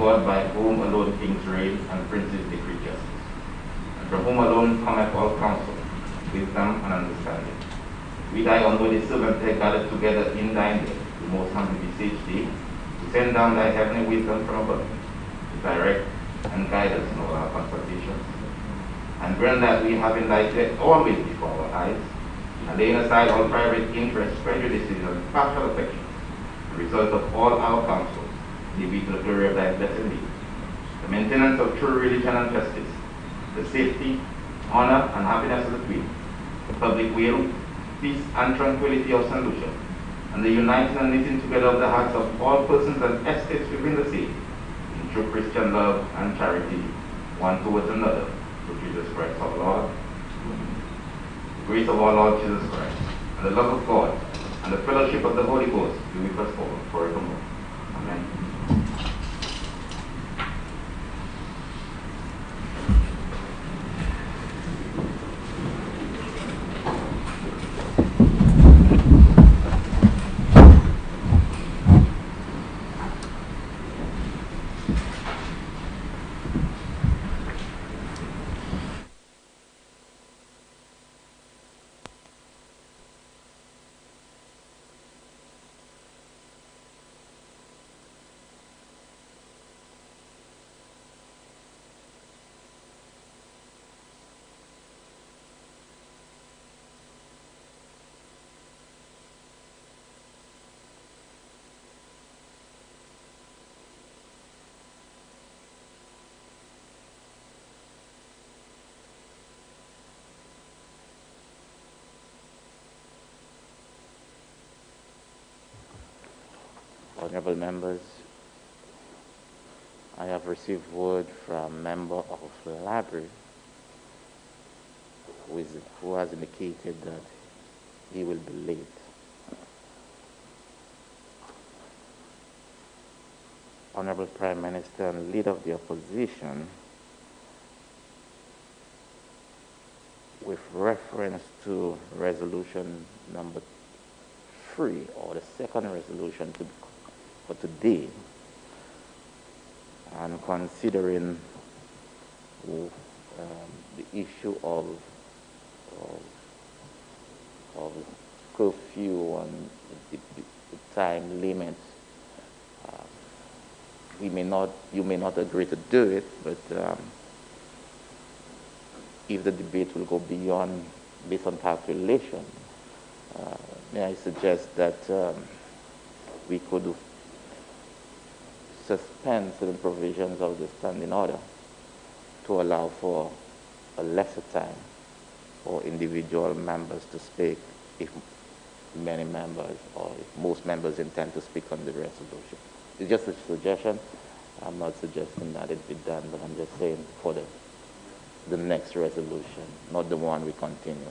God by whom alone kings reign and princes decree justice, and from whom alone cometh all counsel, wisdom and understanding. We thy unworthy servants are gathered together in thy name, we most humbly beseech thee, to send down thy heavenly wisdom from above, to direct and guide us in all our consultations. And grant that we have in thy death our will before our eyes, and laying aside all private interests, prejudices, and partial affections, the result of all our counsels, may be to the glory of thy blessed name, the maintenance of true religion and justice, the safety, honor, and happiness of the Queen, the public weal, peace, and tranquility of St. Lucia, and the uniting and knitting together of the hearts of all persons and estates within the same, in true Christian love and charity, one towards another, through Jesus Christ our Lord. The grace of our Lord Jesus Christ, and the love of God, and the fellowship of the Holy Ghost be with us all forevermore. Amen. Honorable members, I have received word from a member of the library who has indicated that he will be late. Honorable Prime Minister and Leader of the Opposition, with reference to resolution number 3, or the second resolution for today, and considering the issue of curfew and the time limits, you may not agree to do it, but if the debate will go beyond based on calculation, may I suggest that we could suspend certain provisions of the standing order to allow for a lesser time for individual members to speak if many members or if most members intend to speak on the resolution. It's just a suggestion. I'm not suggesting that it be done, but I'm just saying for the next resolution, not the one we continue.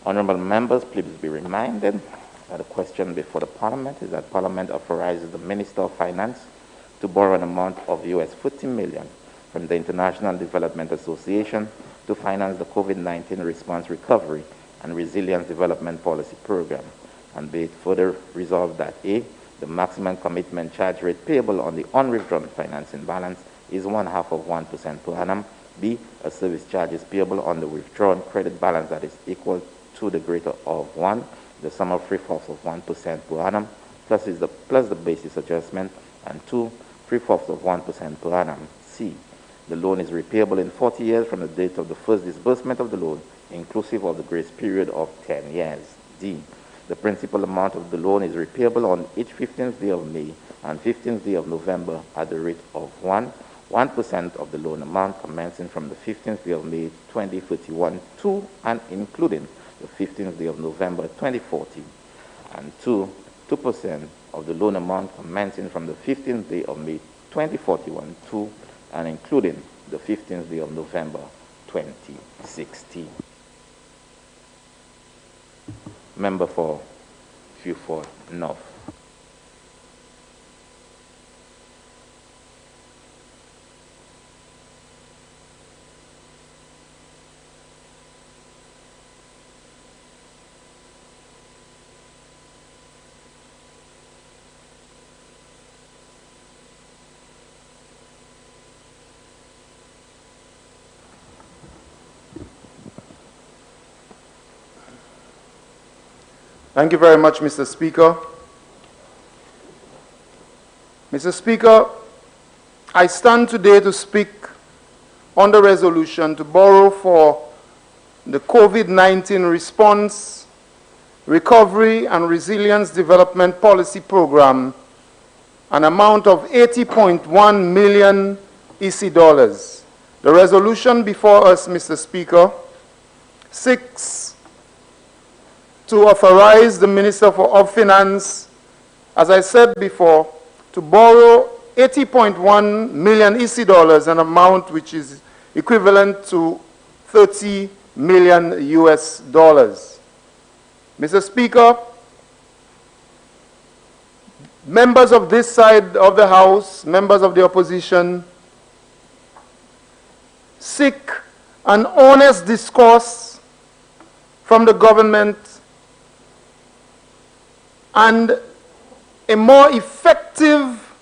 Honorable members, please be reminded that the question before the Parliament is that Parliament authorizes the Minister of Finance to borrow an amount of US $40 million from the International Development Association to finance the COVID-19 response recovery and resilience development policy program, and be it further resolved that A, the maximum commitment charge rate payable on the unwithdrawn financing balance is 1/2% per annum. B, a service charge is payable on the withdrawn credit balance that is equal to the greater of 1, the sum of 3/4% per annum, plus the basis adjustment, and 2, 3/4% per annum. C, the loan is repayable in 40 years from the date of the first disbursement of the loan, inclusive of the grace period of 10 years. D, the principal amount of the loan is repayable on each 15th day of May and 15th day of November at the rate of 1% of the loan amount commencing from the 15th day of May 2031 to and including the 15th day of November 2040, and 2% of the loan amount commencing from the 15th day of May 2041 to and including the 15th day of November 2016. Member for Beaufort North. Thank you very much, Mr. Speaker. Mr. Speaker, I stand today to speak on the resolution to borrow for the COVID-19 response, recovery and resilience development policy program an amount of 80.1 million EC dollars. The resolution before us, Mr. Speaker, seeks to authorize the Minister of Finance, as I said before, to borrow 80.1 million EC dollars, an amount which is equivalent to 30 million US dollars. Mr. Speaker, members of this side of the House, members of the opposition, seek an honest discourse from the government and a more effective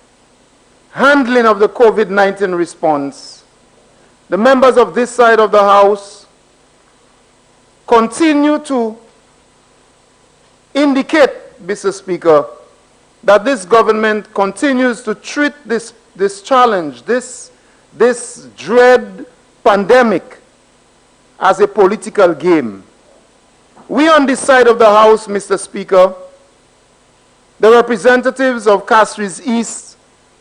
handling of the COVID-19 response. The members of this side of the House continue to indicate, Mr. Speaker, that this government continues to treat this challenge, this dread pandemic, as a political game. We on this side of the House, Mr. Speaker, the representatives of Castries East,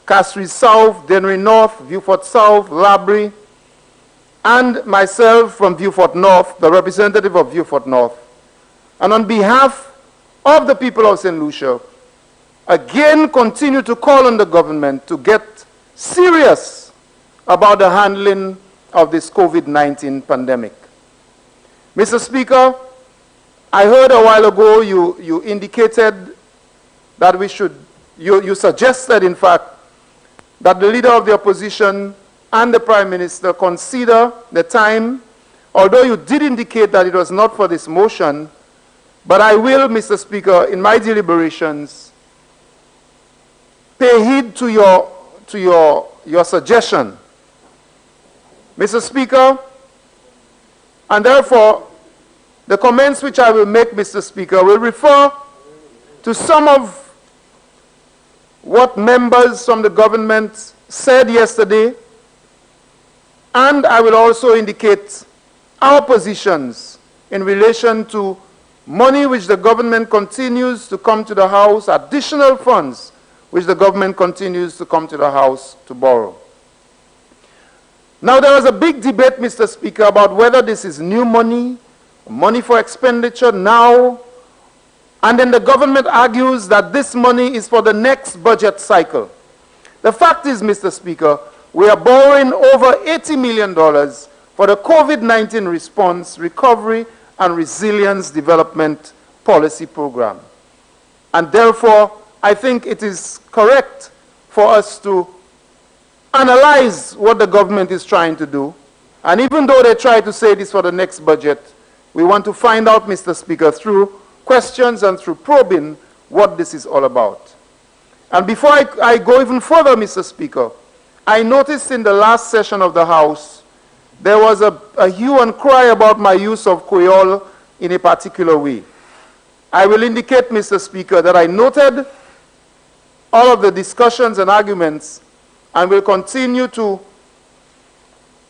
Castries South, Dennery North, Vieux-Fort South, Labrie, and myself from Vieux-Fort North, the representative of Vieux-Fort North, and on behalf of the people of St. Lucia, again continue to call on the government to get serious about the handling of this COVID-19 pandemic. Mr. Speaker, I heard a while ago you indicated that we should, you suggested in fact, that the leader of the opposition and the Prime Minister consider the time, although you did indicate that it was not for this motion, but I will, Mr. Speaker, in my deliberations, pay heed to your suggestion. Mr. Speaker, and therefore, the comments which I will make, Mr. Speaker, will refer to some of what members from the government said yesterday, and I will also indicate our positions in relation to money which the government continues to come to the House, additional funds which the government continues to come to the House to borrow. Now, there was a big debate, Mr. Speaker, about whether this is new money, money for expenditure now, and then the government argues that this money is for the next budget cycle. The fact is, Mr. Speaker, we are borrowing over $80 million for the COVID-19 response, recovery, and resilience development policy program. And therefore, I think it is correct for us to analyze what the government is trying to do. And even though they try to say this for the next budget, we want to find out, Mr. Speaker, through questions and through probing what this is all about. And before I go even further, Mr. Speaker, I noticed in the last session of the House, there was a hue and cry about my use of Creole in a particular way. I will indicate, Mr. Speaker, that I noted all of the discussions and arguments and will continue to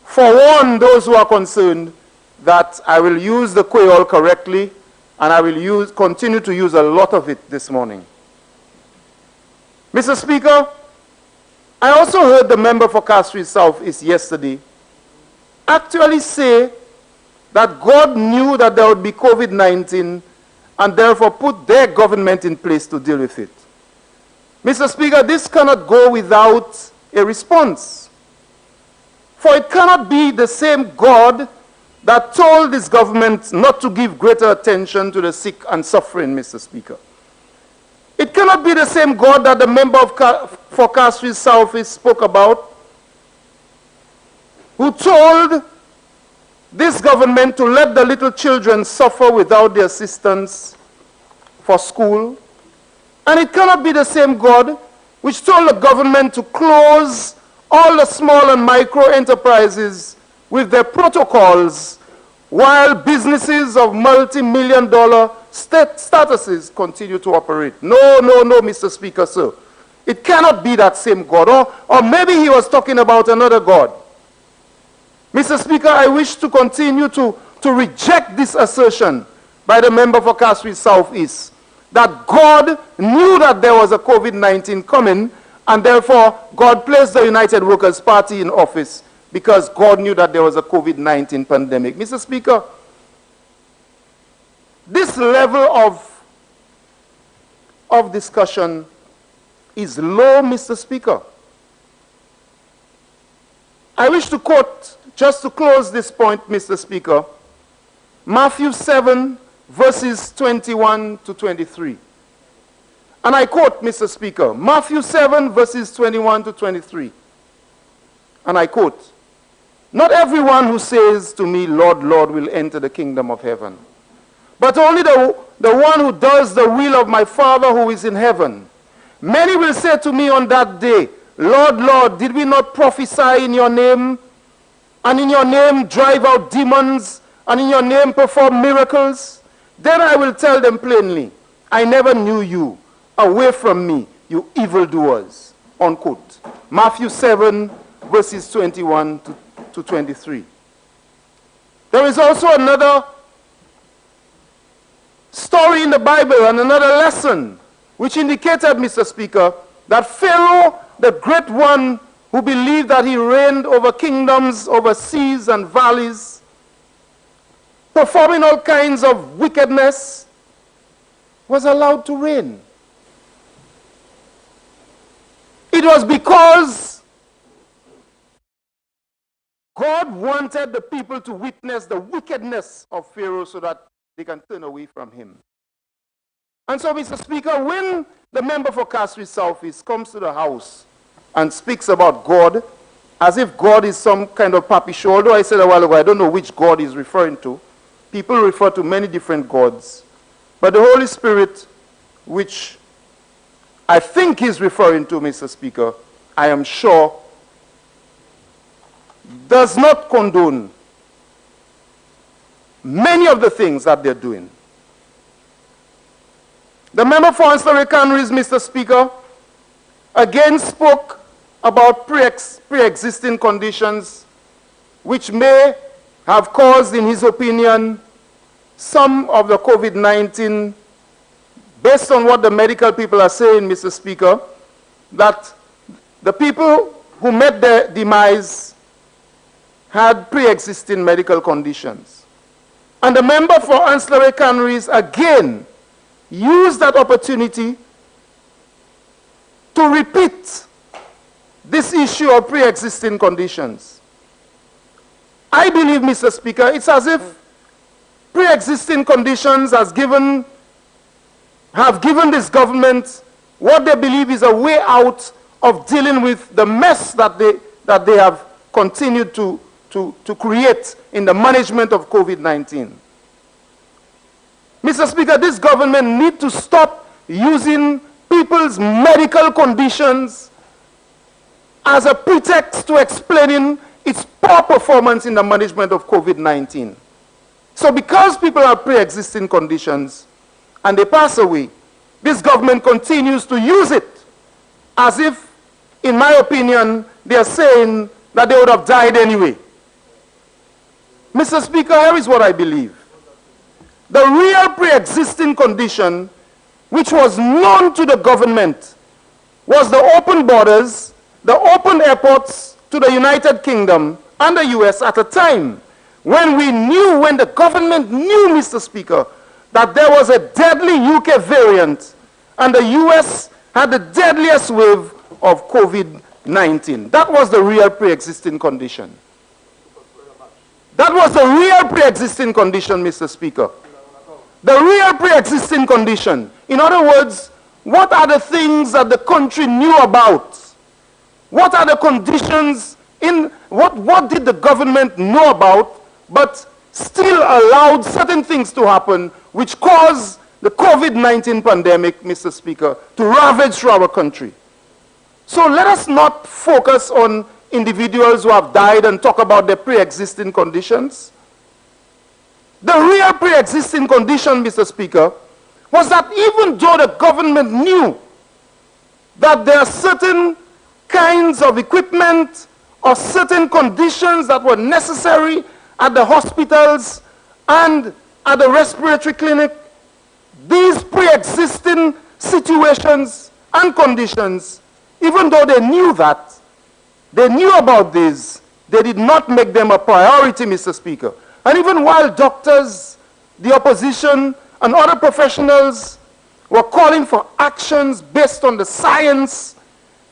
forewarn those who are concerned that I will use the Creole correctly, and I will continue to use a lot of it this morning. Mr. Speaker, I also heard the member for Castries South East yesterday actually say that God knew that there would be COVID-19 and therefore put their government in place to deal with it. Mr. Speaker, this cannot go without a response. For it cannot be the same God that told this government not to give greater attention to the sick and suffering, Mr. Speaker. It cannot be the same God that the member for Castries South East spoke about, who told this government to let the little children suffer without the assistance for school. And it cannot be the same God which told the government to close all the small and micro enterprises with their protocols while businesses of multi-million-dollar statuses continue to operate. No, no, no, Mr. Speaker, sir. It cannot be that same God. Or maybe he was talking about another God. Mr. Speaker, I wish to continue to reject this assertion by the member for Kaswi Southeast that God knew that there was a COVID-19 coming, and therefore God placed the United Workers' Party in office because God knew that there was a COVID-19 pandemic. Mr. Speaker, this level of discussion is low, Mr. Speaker. I wish to quote, just to close this point, Mr. Speaker, Matthew 7, verses 21 to 23. And I quote, Mr. Speaker, Matthew 7, verses 21 to 23. And I quote, "Not everyone who says to me, 'Lord, Lord,' will enter the kingdom of heaven, but only the one who does the will of my Father who is in heaven. Many will say to me on that day, 'Lord, Lord, did we not prophesy in your name, and in your name drive out demons, and in your name perform miracles?' Then I will tell them plainly, 'I never knew you. Away from me, you evildoers.'" Unquote. Matthew 7, verses 21 to 23. There is also another story in the Bible and another lesson which indicated, Mr. Speaker, that Pharaoh, the great one who believed that he reigned over kingdoms, over seas and valleys, performing all kinds of wickedness, was allowed to reign. It was because God wanted the people to witness the wickedness of Pharaoh so that they can turn away from him. And so, Mr. Speaker, when the member for Kaswi Southeast comes to the House and speaks about God, as if God is some kind of papi show, although I said a while ago, I don't know which God he's referring to. People refer to many different gods. But the Holy Spirit, which I think he's referring to, Mr. Speaker, I am sure, does not condone many of the things that they're doing. The member for Ancillary Canaries, Mr. Speaker, again spoke about pre-existing conditions which may have caused, in his opinion, some of the COVID-19, based on what the medical people are saying, Mr. Speaker, that the people who met their demise had pre-existing medical conditions. And the member for Ancillary Canaries again used that opportunity to repeat this issue of pre-existing conditions. I believe, Mr. Speaker, it's as if pre-existing conditions have given this government what they believe is a way out of dealing with the mess that they have continued to create in the management of COVID-19. Mr. Speaker, this government needs to stop using people's medical conditions as a pretext to explaining its poor performance in the management of COVID-19. So because people have pre-existing conditions and they pass away, this government continues to use it as if, in my opinion, they are saying that they would have died anyway. Mr. Speaker, here is what I believe. The real pre-existing condition, which was known to the government, was the open borders, the open airports to the United Kingdom and the US at a time when the government knew, Mr. Speaker, that there was a deadly UK variant and the US had the deadliest wave of COVID-19. That was the real pre-existing condition. That was the real pre-existing condition, Mr. Speaker. The real pre-existing condition. In other words, what are the things that the country knew about? What are the conditions what did the government know about, but still allowed certain things to happen which caused the COVID-19 pandemic, Mr. Speaker, to ravage through our country? So let us not focus on individuals who have died and talk about their pre-existing conditions. The real pre-existing condition, Mr. Speaker, was that even though the government knew that there are certain kinds of equipment or certain conditions that were necessary at the hospitals and at the respiratory clinic, these pre-existing situations and conditions, even though they knew that, they knew about these, they did not make them a priority, Mr. Speaker. And even while doctors, the opposition, and other professionals were calling for actions based on the science,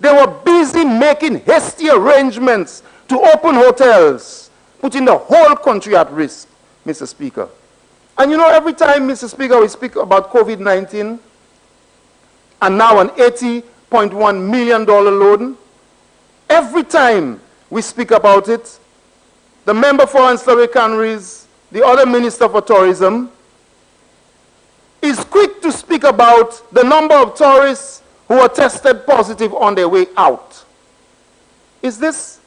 they were busy making hasty arrangements to open hotels, putting the whole country at risk, Mr. Speaker. And you know, every time, Mr. Speaker, we speak about COVID-19, and now an $80.1 million loan, every time we speak about it, the member for Ancillary Canneries, the other minister for tourism, is quick to speak about the number of tourists who are tested positive on their way out. Is this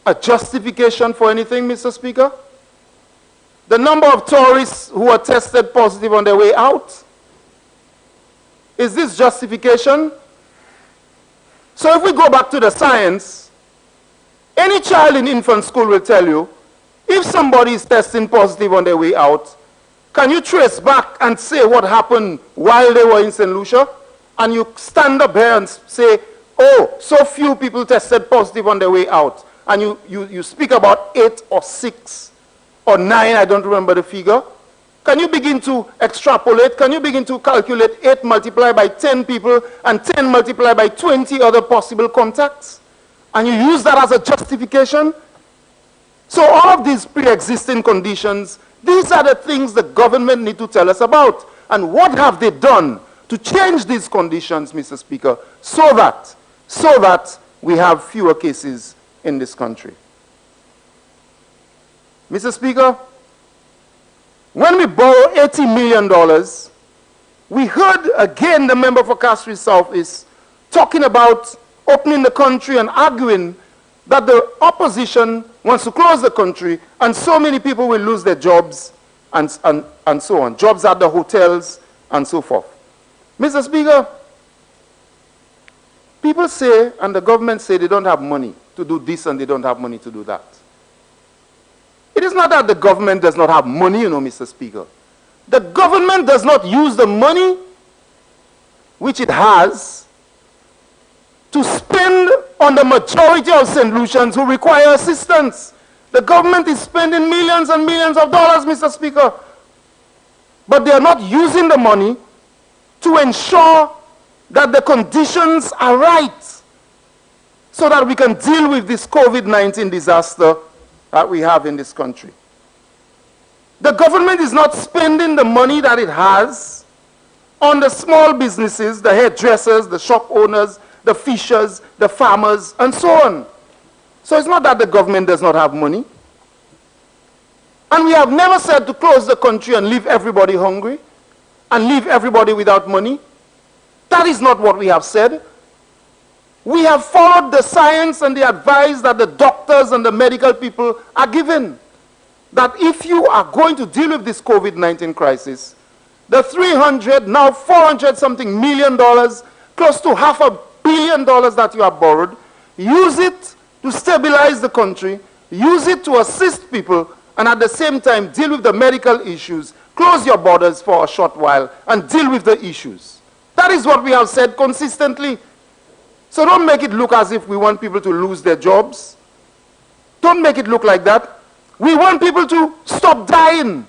a justification for anything, Mr. Speaker? The number of tourists who are tested positive on their way out? Is this justification? So if we go back to the science, any child in infant school will tell you, if somebody is testing positive on their way out, can you trace back and say what happened while they were in St. Lucia? And you stand up here and say, oh, so few people tested positive on their way out. And you speak about 8 or 6 or 9, I don't remember the figure. Can you begin to extrapolate? Can you begin to calculate 8 multiplied by 10 people and 10 multiplied by 20 other possible contacts? And you use that as a justification? So all of these pre-existing conditions, these are the things the government need to tell us about. And what have they done to change these conditions, Mr. Speaker, so that we have fewer cases in this country? Mr. Speaker, when we borrow $80 million, we heard again the member for Castries South is talking about opening the country and arguing that the opposition wants to close the country and so many people will lose their jobs and so on. Jobs at the hotels and so forth. Mr. Speaker, people say, and the government say they don't have money to do this and they don't have money to do that. It is not that the government does not have money, you know, Mr. Speaker. The government does not use the money which it has to spend on the majority of St. Lucians who require assistance. The government is spending millions and millions of dollars, Mr. Speaker. But they are not using the money to ensure that the conditions are right so that we can deal with this COVID-19 disaster that we have in this country. The government is not spending the money that it has on the small businesses, the hairdressers, the shop owners, the fishers, the farmers, and so on. So it's not that the government does not have money. And we have never said to close the country and leave everybody hungry and leave everybody without money. That is not what we have said. We have followed the science and the advice that the doctors and the medical people are given. That if you are going to deal with this COVID-19 crisis, the 300, now 400 something million dollars, close to $500 million that you have borrowed, use it to stabilize the country, use it to assist people, and at the same time deal with the medical issues, close your borders for a short while, and deal with the issues. That is what we have said consistently. So don't make it look as if we want people to lose their jobs. Don't make it look like that. We want people to stop dying.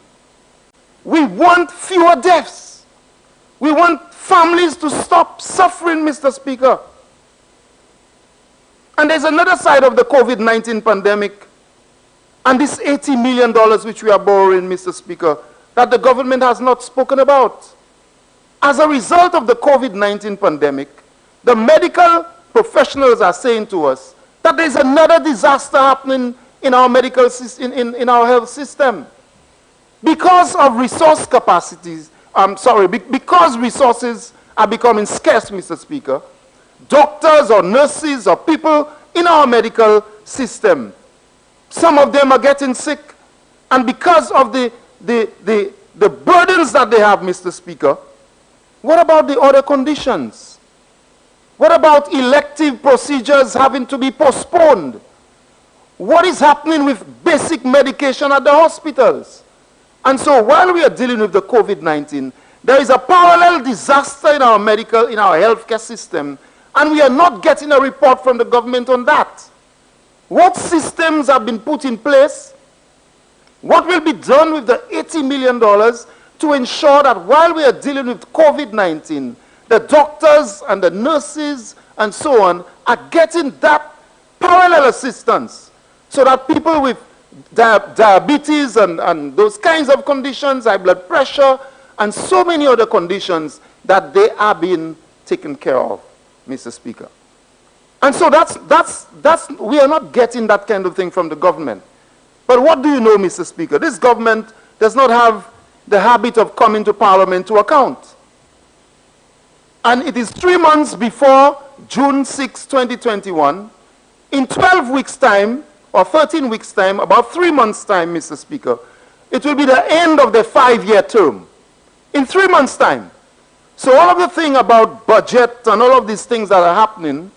We want fewer deaths. We want families to stop suffering, Mr. Speaker. And there's another side of the COVID-19 pandemic, and this $80 million which we are borrowing, Mr. Speaker, that the government has not spoken about. As a result of the COVID-19 pandemic, the medical professionals are saying to us that there's another disaster happening in our medical system, in our health system. Because of resource capacities, because resources are becoming scarce, Mr. Speaker, doctors or nurses or people in our medical system, some of them are getting sick, and because of the the burdens that they have, Mr. Speaker, what about the other conditions? What about elective procedures having to be postponed? What is happening with basic medication at the hospitals? And so while we are dealing with the COVID-19, there is a parallel disaster in our healthcare system, and we are not getting a report from the government on that. What systems have been put in place? What will be done with the $80 million to ensure that while we are dealing with COVID-19, the doctors and the nurses and so on are getting that parallel assistance so that people with diabetes and those kinds of conditions, high blood pressure, and so many other conditions, that they are being taken care of, Mr. Speaker. And so we are not getting that kind of thing from the government. But what do you know, Mr. Speaker? This government does not have the habit of coming to Parliament to account. And it is 3 months before June 6, 2021. In 12 weeks' time, or 13 weeks' time, about 3 months' time, Mr. Speaker, it will be the end of the 5-year term. In 3 months' time. So all of the thing about budget and all of these things that are happening,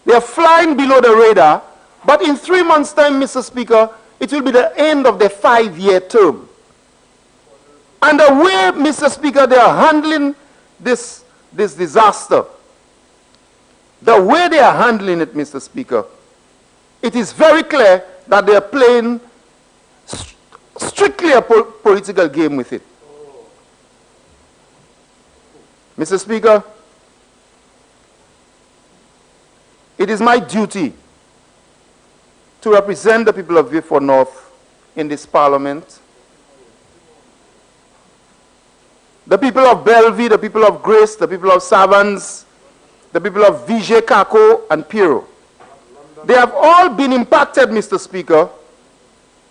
they are flying below the radar. But in 3 months' time, Mr. Speaker, it will be the end of the 5-year term. And the way, Mr. Speaker, they are handling this disaster, the way they are handling it, Mr. Speaker, it is very clear that they are playing strictly a political game with it. Mr. Speaker, it is my duty to represent the people of Vieux Fort North in this Parliament. The people of Bellevue, the people of Grace, the people of Savans, the people of Vigée, Kako, and Piro. They have all been impacted, Mr. Speaker,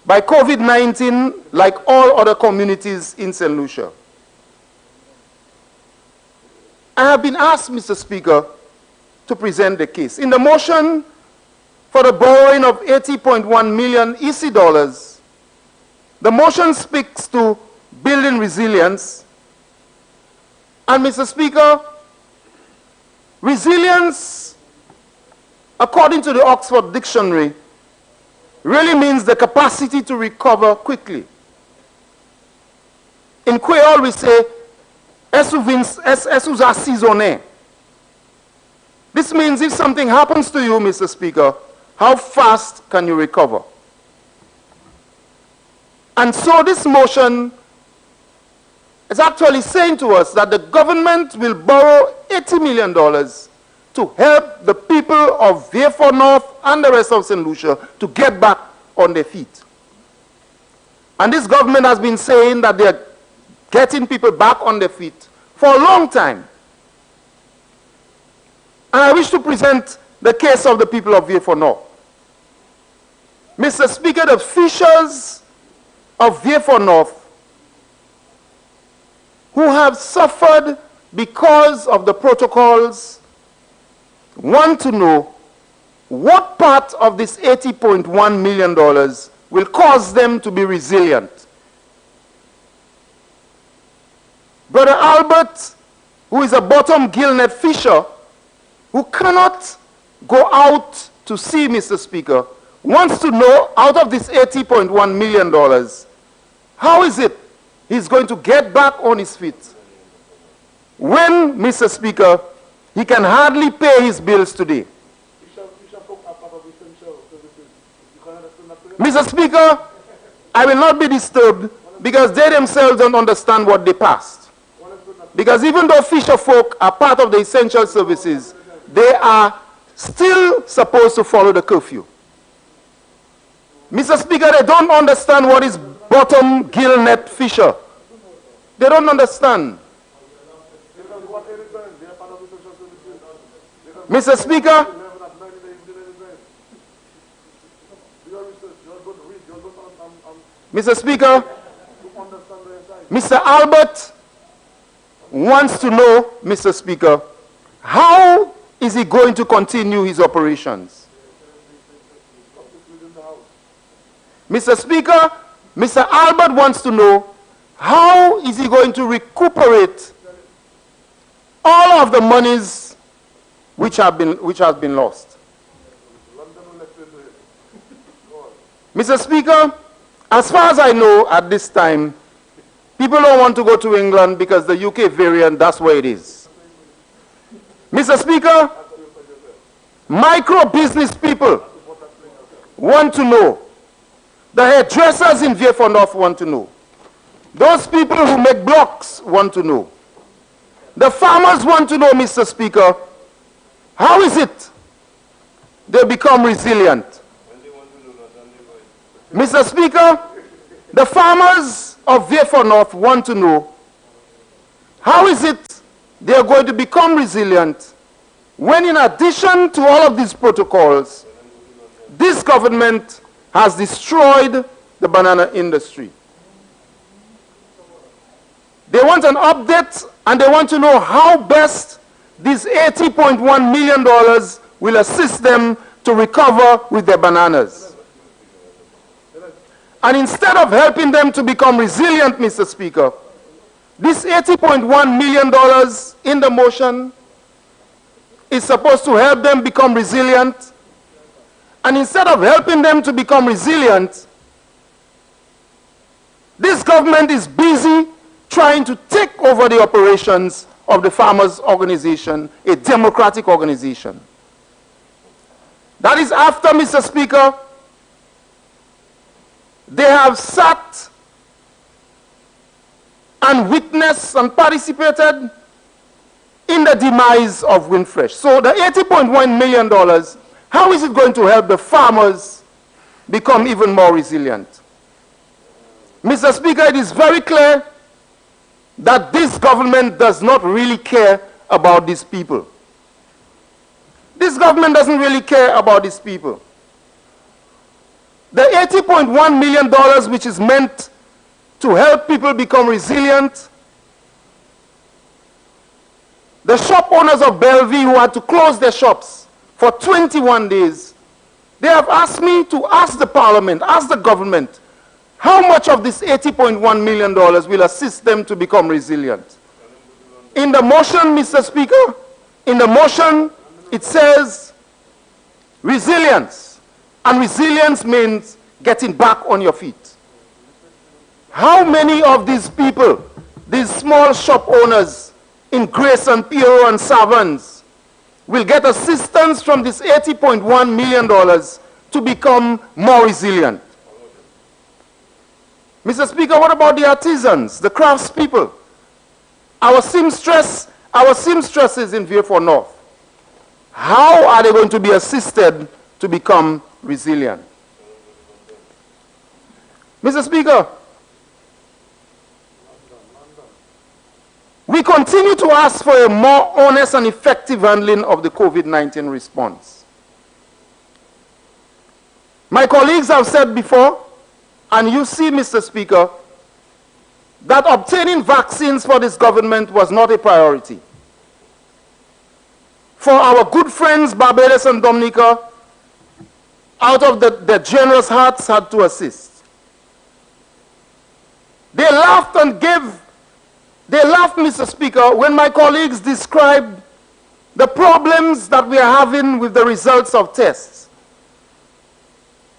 by COVID-19 like all other communities in St. Lucia. I have been asked, Mr. Speaker, to present the case. In the motion for the borrowing of 80.1 million EC dollars, the motion speaks to building resilience. And, Mr. Speaker, resilience, according to the Oxford Dictionary, really means the capacity to recover quickly. In Creole, we say, "Est-ce assaisonné." This means if something happens to you, Mr. Speaker, how fast can you recover? And so this motion is actually saying to us that the government will borrow $80 million to help the people of Vieux Fort North and the rest of St. Lucia to get back on their feet. And this government has been saying that they are getting people back on their feet for a long time. And I wish to present the case of the people of Vieux Fort North. Mr. Speaker, the fishers of Vieux Fort North who have suffered because of the protocols want to know what part of this $80.1 million will cause them to be resilient. Brother Albert, who is a bottom gillnet fisher, who cannot go out to sea, Mr. Speaker, wants to know, out of this $80.1 million, how is it he's going to get back on his feet when, Mr. Speaker, he can hardly pay his bills today. Mr. Speaker, I will not be disturbed because they themselves don't understand what they passed. Because even though fisher folk are part of the essential services, they are still supposed to follow the curfew. Mr. Speaker, they don't understand what is bottom gillnet fisher. They don't understand. Mr. Speaker, Mr. Speaker, Mr. Albert wants to know, Mr. Speaker, how is he going to continue his operations? Mr. Speaker, Mr. Albert wants to know how is he going to recuperate all of the monies which has been lost? Mr. Speaker, as far as I know at this time, people don't want to go to England because the UK variant, that's where it is. Mr. Speaker, micro business people want to know. The hairdressers in Vieux North want to know. Those people who make blocks want to know. The farmers want to know, Mr. Speaker, how is it they become resilient? Mr. Speaker, the farmers of Vieux North want to know, how is it they are going to become resilient when, in addition to all of these protocols, this government has destroyed the banana industry? They want an update, and they want to know how best these $80.1 million will assist them to recover with their bananas. And instead of helping them to become resilient, Mr. Speaker, this $80.1 million in the motion is supposed to help them become resilient. And instead of helping them to become resilient, this government is busy trying to take over the operations of the farmers' organization, a democratic organization. That is after, Mr. Speaker, they have sat and witnessed and participated in the demise of Windfresh. So the $80.1 million, how is it going to help the farmers become even more resilient? Mr. Speaker, it is very clear that this government does not really care about these people. This government doesn't really care about these people. The $80.1 million, which is meant to help people become resilient, the shop owners of Bellevue who had to close their shops for 21 days, they have asked me to ask the parliament, ask the government, how much of this $80.1 million will assist them to become resilient? In the motion, Mr. Speaker, in the motion, it says resilience. And resilience means getting back on your feet. How many of these people, these small shop owners in Grace and Piero and Savans, will get assistance from this $80.1 million to become more resilient? Mr. Speaker, what about the artisans, the craftspeople? Our seamstresses in Vieux North, how are they going to be assisted to become resilient? Mr. Speaker, we continue to ask for a more honest and effective handling of the COVID-19 response. My colleagues have said before, and you see, Mr. Speaker, that obtaining vaccines for this government was not a priority. For our good friends, Barbados and Dominica, out of their generous hearts, had to assist. They laughed, Mr. Speaker, when my colleagues described the problems that we are having with the results of tests.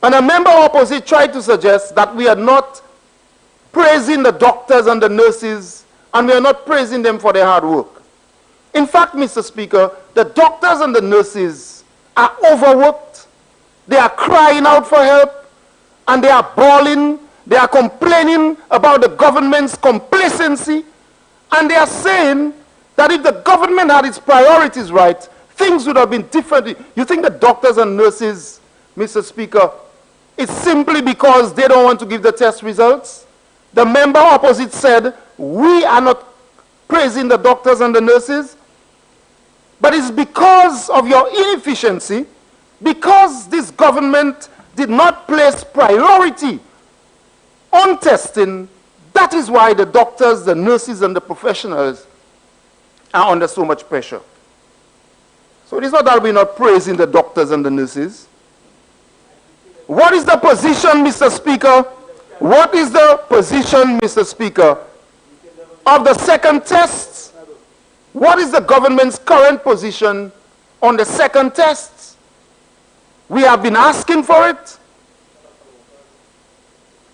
And a member opposite tried to suggest that we are not praising the doctors and the nurses, and we are not praising them for their hard work. In fact, Mr. Speaker, the doctors and the nurses are overworked. They are crying out for help, and they are bawling. They are complaining about the government's complacency, and they are saying that if the government had its priorities right, things would have been different. You think the doctors and nurses, Mr. Speaker, it's simply because they don't want to give the test results? The member opposite said, we are not praising the doctors and the nurses, but it's because of your inefficiency, because this government did not place priority on testing. That is why the doctors, the nurses, and the professionals are under so much pressure. So it is not that we're not praising the doctors and the nurses. What is the position, Mr. Speaker? What is the position, Mr. Speaker, of the second test. What is the government's current position on the second test? We have been asking for it.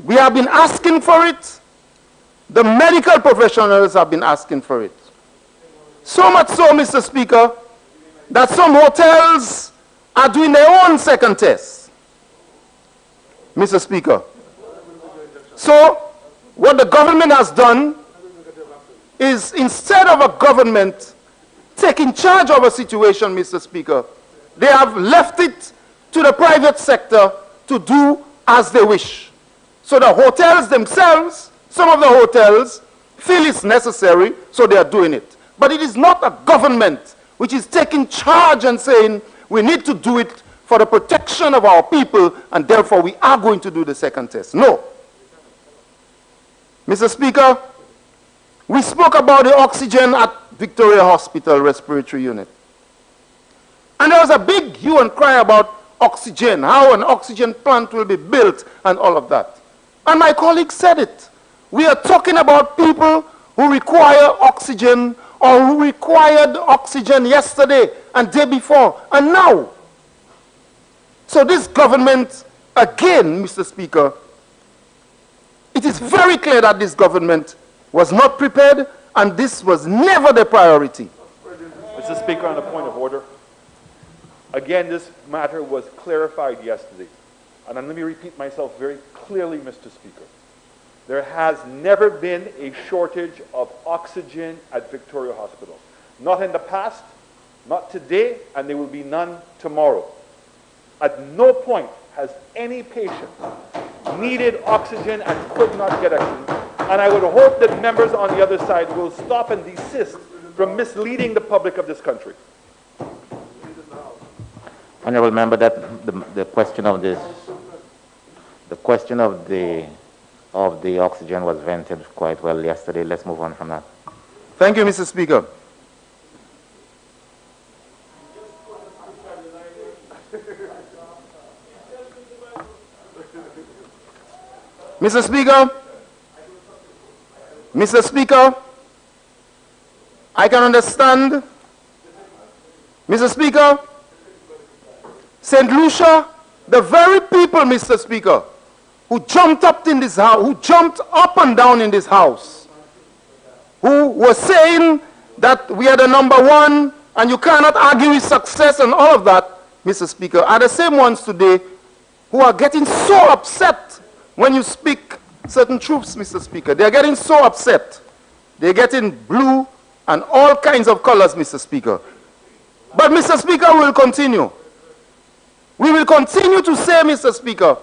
We have been asking for it. The medical professionals have been asking for it. So much so, Mr. Speaker, that some hotels are doing their own second test. Mr. Speaker. So, what the government has done is, instead of a government taking charge of a situation, Mr. Speaker, they have left it to the private sector to do as they wish. So the hotels themselves, some of the hotels, feel it's necessary, so they are doing it. But it is not a government which is taking charge and saying, we need to do it for the protection of our people, and therefore we are going to do the second test. No. Mr. Speaker, we spoke about the oxygen at Victoria Hospital Respiratory Unit. And there was a big hue and cry about oxygen, how an oxygen plant will be built and all of that. And my colleague said it. We are talking about people who require oxygen or who required oxygen yesterday and day before and now. So this government, again, Mr. Speaker, it is very clear that this government was not prepared, and this was never the priority. Mr. Speaker, on a point of order. Again, this matter was clarified yesterday. And let me repeat myself very clearly, Mr. Speaker. There has never been a shortage of oxygen at Victoria Hospital. Not in the past, not today, and there will be none tomorrow. At no point has any patient needed oxygen and could not get it. And I would hope that members on the other side will stop and desist from misleading the public of this country. Honourable member, that the question of this, the question of the oxygen was vented quite well yesterday. Let's move on from that. Thank you, Mr. Speaker. Mr. Speaker, Mr. Speaker, I can understand. Mr. Speaker, St. Lucia, the very people, Mr. Speaker, who jumped up in this house, who jumped up and down in this house, who were saying that we are the #1 and you cannot argue with success and all of that, Mr. Speaker, are the same ones today who are getting so upset when you speak certain truths, Mr. Speaker. They're getting so upset. They're getting blue and all kinds of colors, Mr. Speaker. But, Mr. Speaker, we will continue. We will continue to say, Mr. Speaker,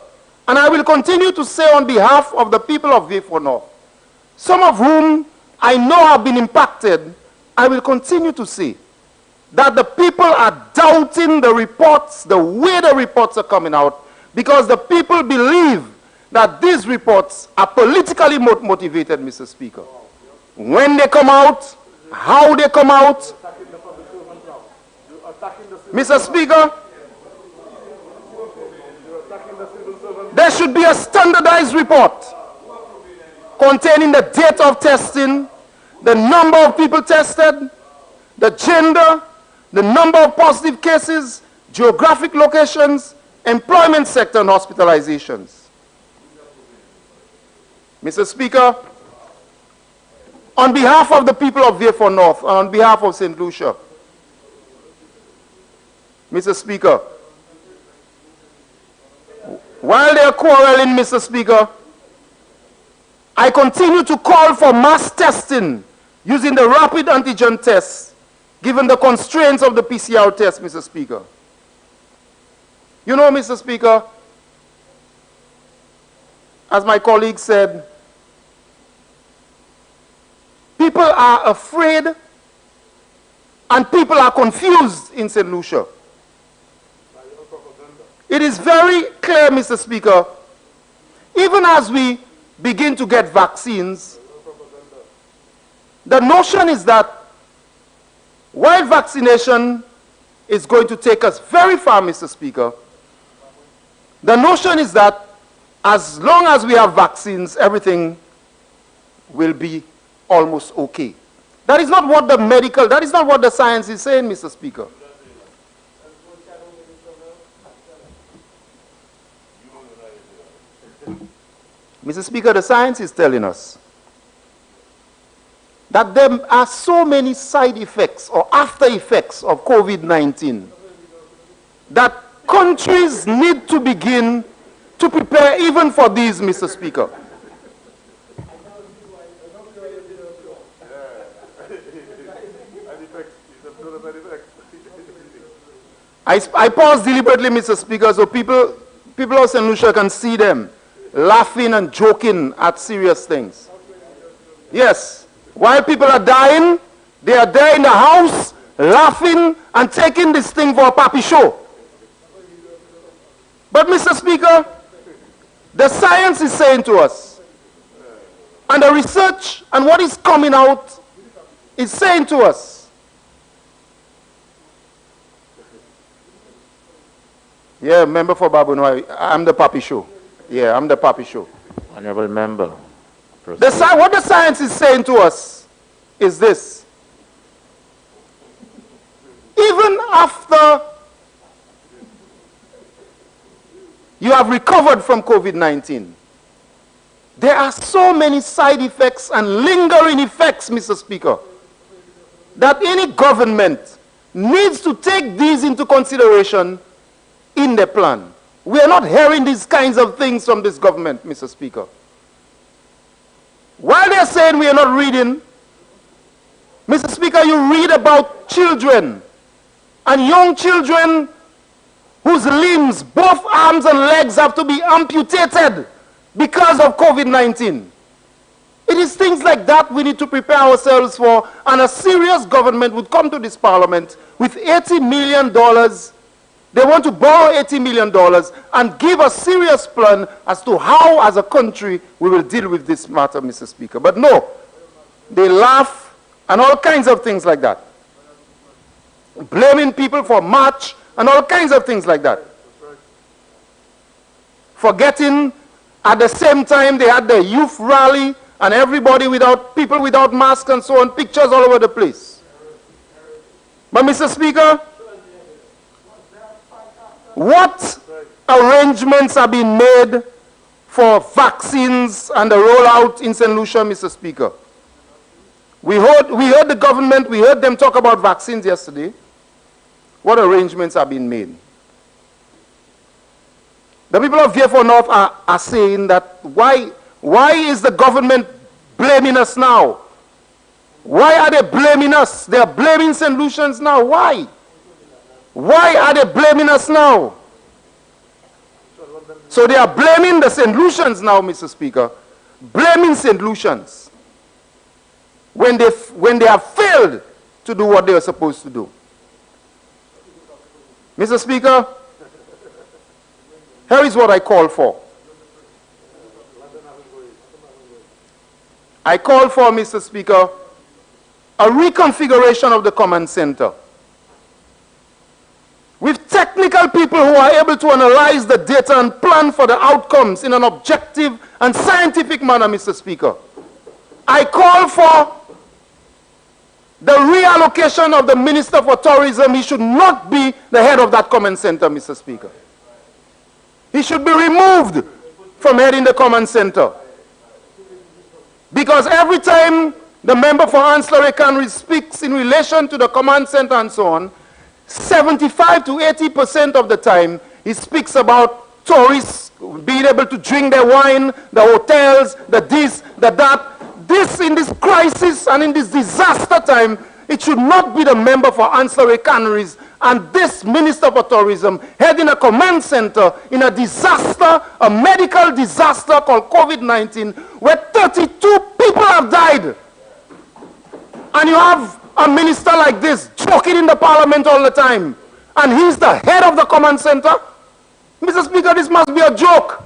and I will continue to say on behalf of the people of Vieux North, some of whom I know have been impacted, I will continue to say that the people are doubting the reports, the way the reports are coming out, because the people believe that these reports are politically motivated, Mr. Speaker. When they come out, how they come out. Mr. Speaker, there should be a standardized report containing the date of testing, the number of people tested, the gender, the number of positive cases, geographic locations, employment sector, and hospitalizations. Mr. Speaker, on behalf of the people of Vieux North and on behalf of St. Lucia, Mr. Speaker, while they are quarreling, Mr. Speaker, I continue to call for mass testing using the rapid antigen test, given the constraints of the PCR test, Mr. Speaker. You know, Mr. Speaker, as my colleague said, people are afraid and people are confused in St. Lucia. It is very clear, Mr. Speaker, even as we begin to get vaccines, the notion is that while vaccination is going to take us very far, Mr. Speaker, the notion is that as long as we have vaccines, everything will be almost okay. That is not what that is not what the science is saying, Mr. Speaker. Mr. Speaker, the science is telling us that there are so many side effects or after effects of COVID-19 that countries need to begin to prepare even for these, Mr. Speaker. I pause deliberately, Mr. Speaker, so people of St. Lucia can see them laughing and joking at serious things. Yes, while people are dying, they are there in the house laughing and taking this thing for a papi show. But Mr. Speaker, the science is saying to us, and the research and what is coming out is saying to us, yeah, member for Babunwai, I'm the papi show. Yeah, I'm the papi show. Honorable member. What the science is saying to us is this. Even after you have recovered from COVID-19, there are so many side effects and lingering effects, Mr. Speaker, that any government needs to take these into consideration in their plan. We are not hearing these kinds of things from this government, Mr. Speaker. While they're saying we are not reading, Mr. Speaker, you read about children and young children whose limbs, both arms and legs, have to be amputated because of COVID-19. It is things like that we need to prepare ourselves for, and a serious government would come to this parliament with $80 million. They want to borrow $80 million and give a serious plan as to how, as a country, we will deal with this matter, Mr. Speaker. But no, they laugh and all kinds of things like that. Blaming people for March and all kinds of things like that. Forgetting at the same time they had the youth rally and everybody people without masks and so on, pictures all over the place. But Mr. Speaker, what arrangements are being made for vaccines and the rollout in St. Lucia, Mr. Speaker? We heard the government, we heard them talk about vaccines yesterday. What arrangements are being made? The people of Vieux Fort North are saying that why is the government blaming us now? Why are they blaming us? They are blaming St. Lucians now. Why? Why are they blaming us now? So they are blaming the St. Lucians now, Mr. Speaker. Blaming St. Lucians when they have failed to do what they are supposed to do. Mr. Speaker, here is what I call for. I call for, Mr. Speaker, a reconfiguration of the command center with technical people who are able to analyze the data and plan for the outcomes in an objective and scientific manner, Mr. Speaker. I call for the reallocation of the Minister for Tourism. He should not be the head of that command center, Mr. Speaker. He should be removed from heading the command center. Because every time the member for Ancillary Canneries speaks in relation to the command center and so on, 75 to 80% of the time, he speaks about tourists being able to drink their wine, the hotels, the this, the that. This, in this crisis and in this disaster time, it should not be the member for Ancillary Canneries and this Minister for Tourism heading a command center in a disaster, a medical disaster called COVID-19, where 32 people have died. And you have a minister like this joking in the parliament all the time, and he's the head of the command center. Mr. Speaker, this must be a joke.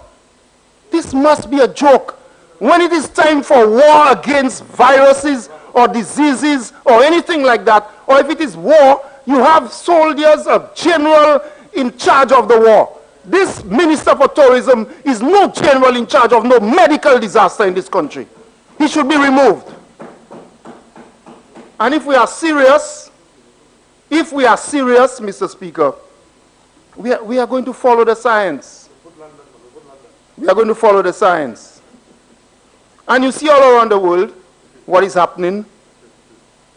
This must be a joke. When it is time for war against viruses or diseases or anything like that, or if it is war, you have soldiers, a general in charge of the war. This Minister for Tourism is no general in charge of no medical disaster in this country. He should be removed. And if we are serious, Mr. Speaker, we are going to follow the science. We are going to follow the science. And you see all around the world what is happening.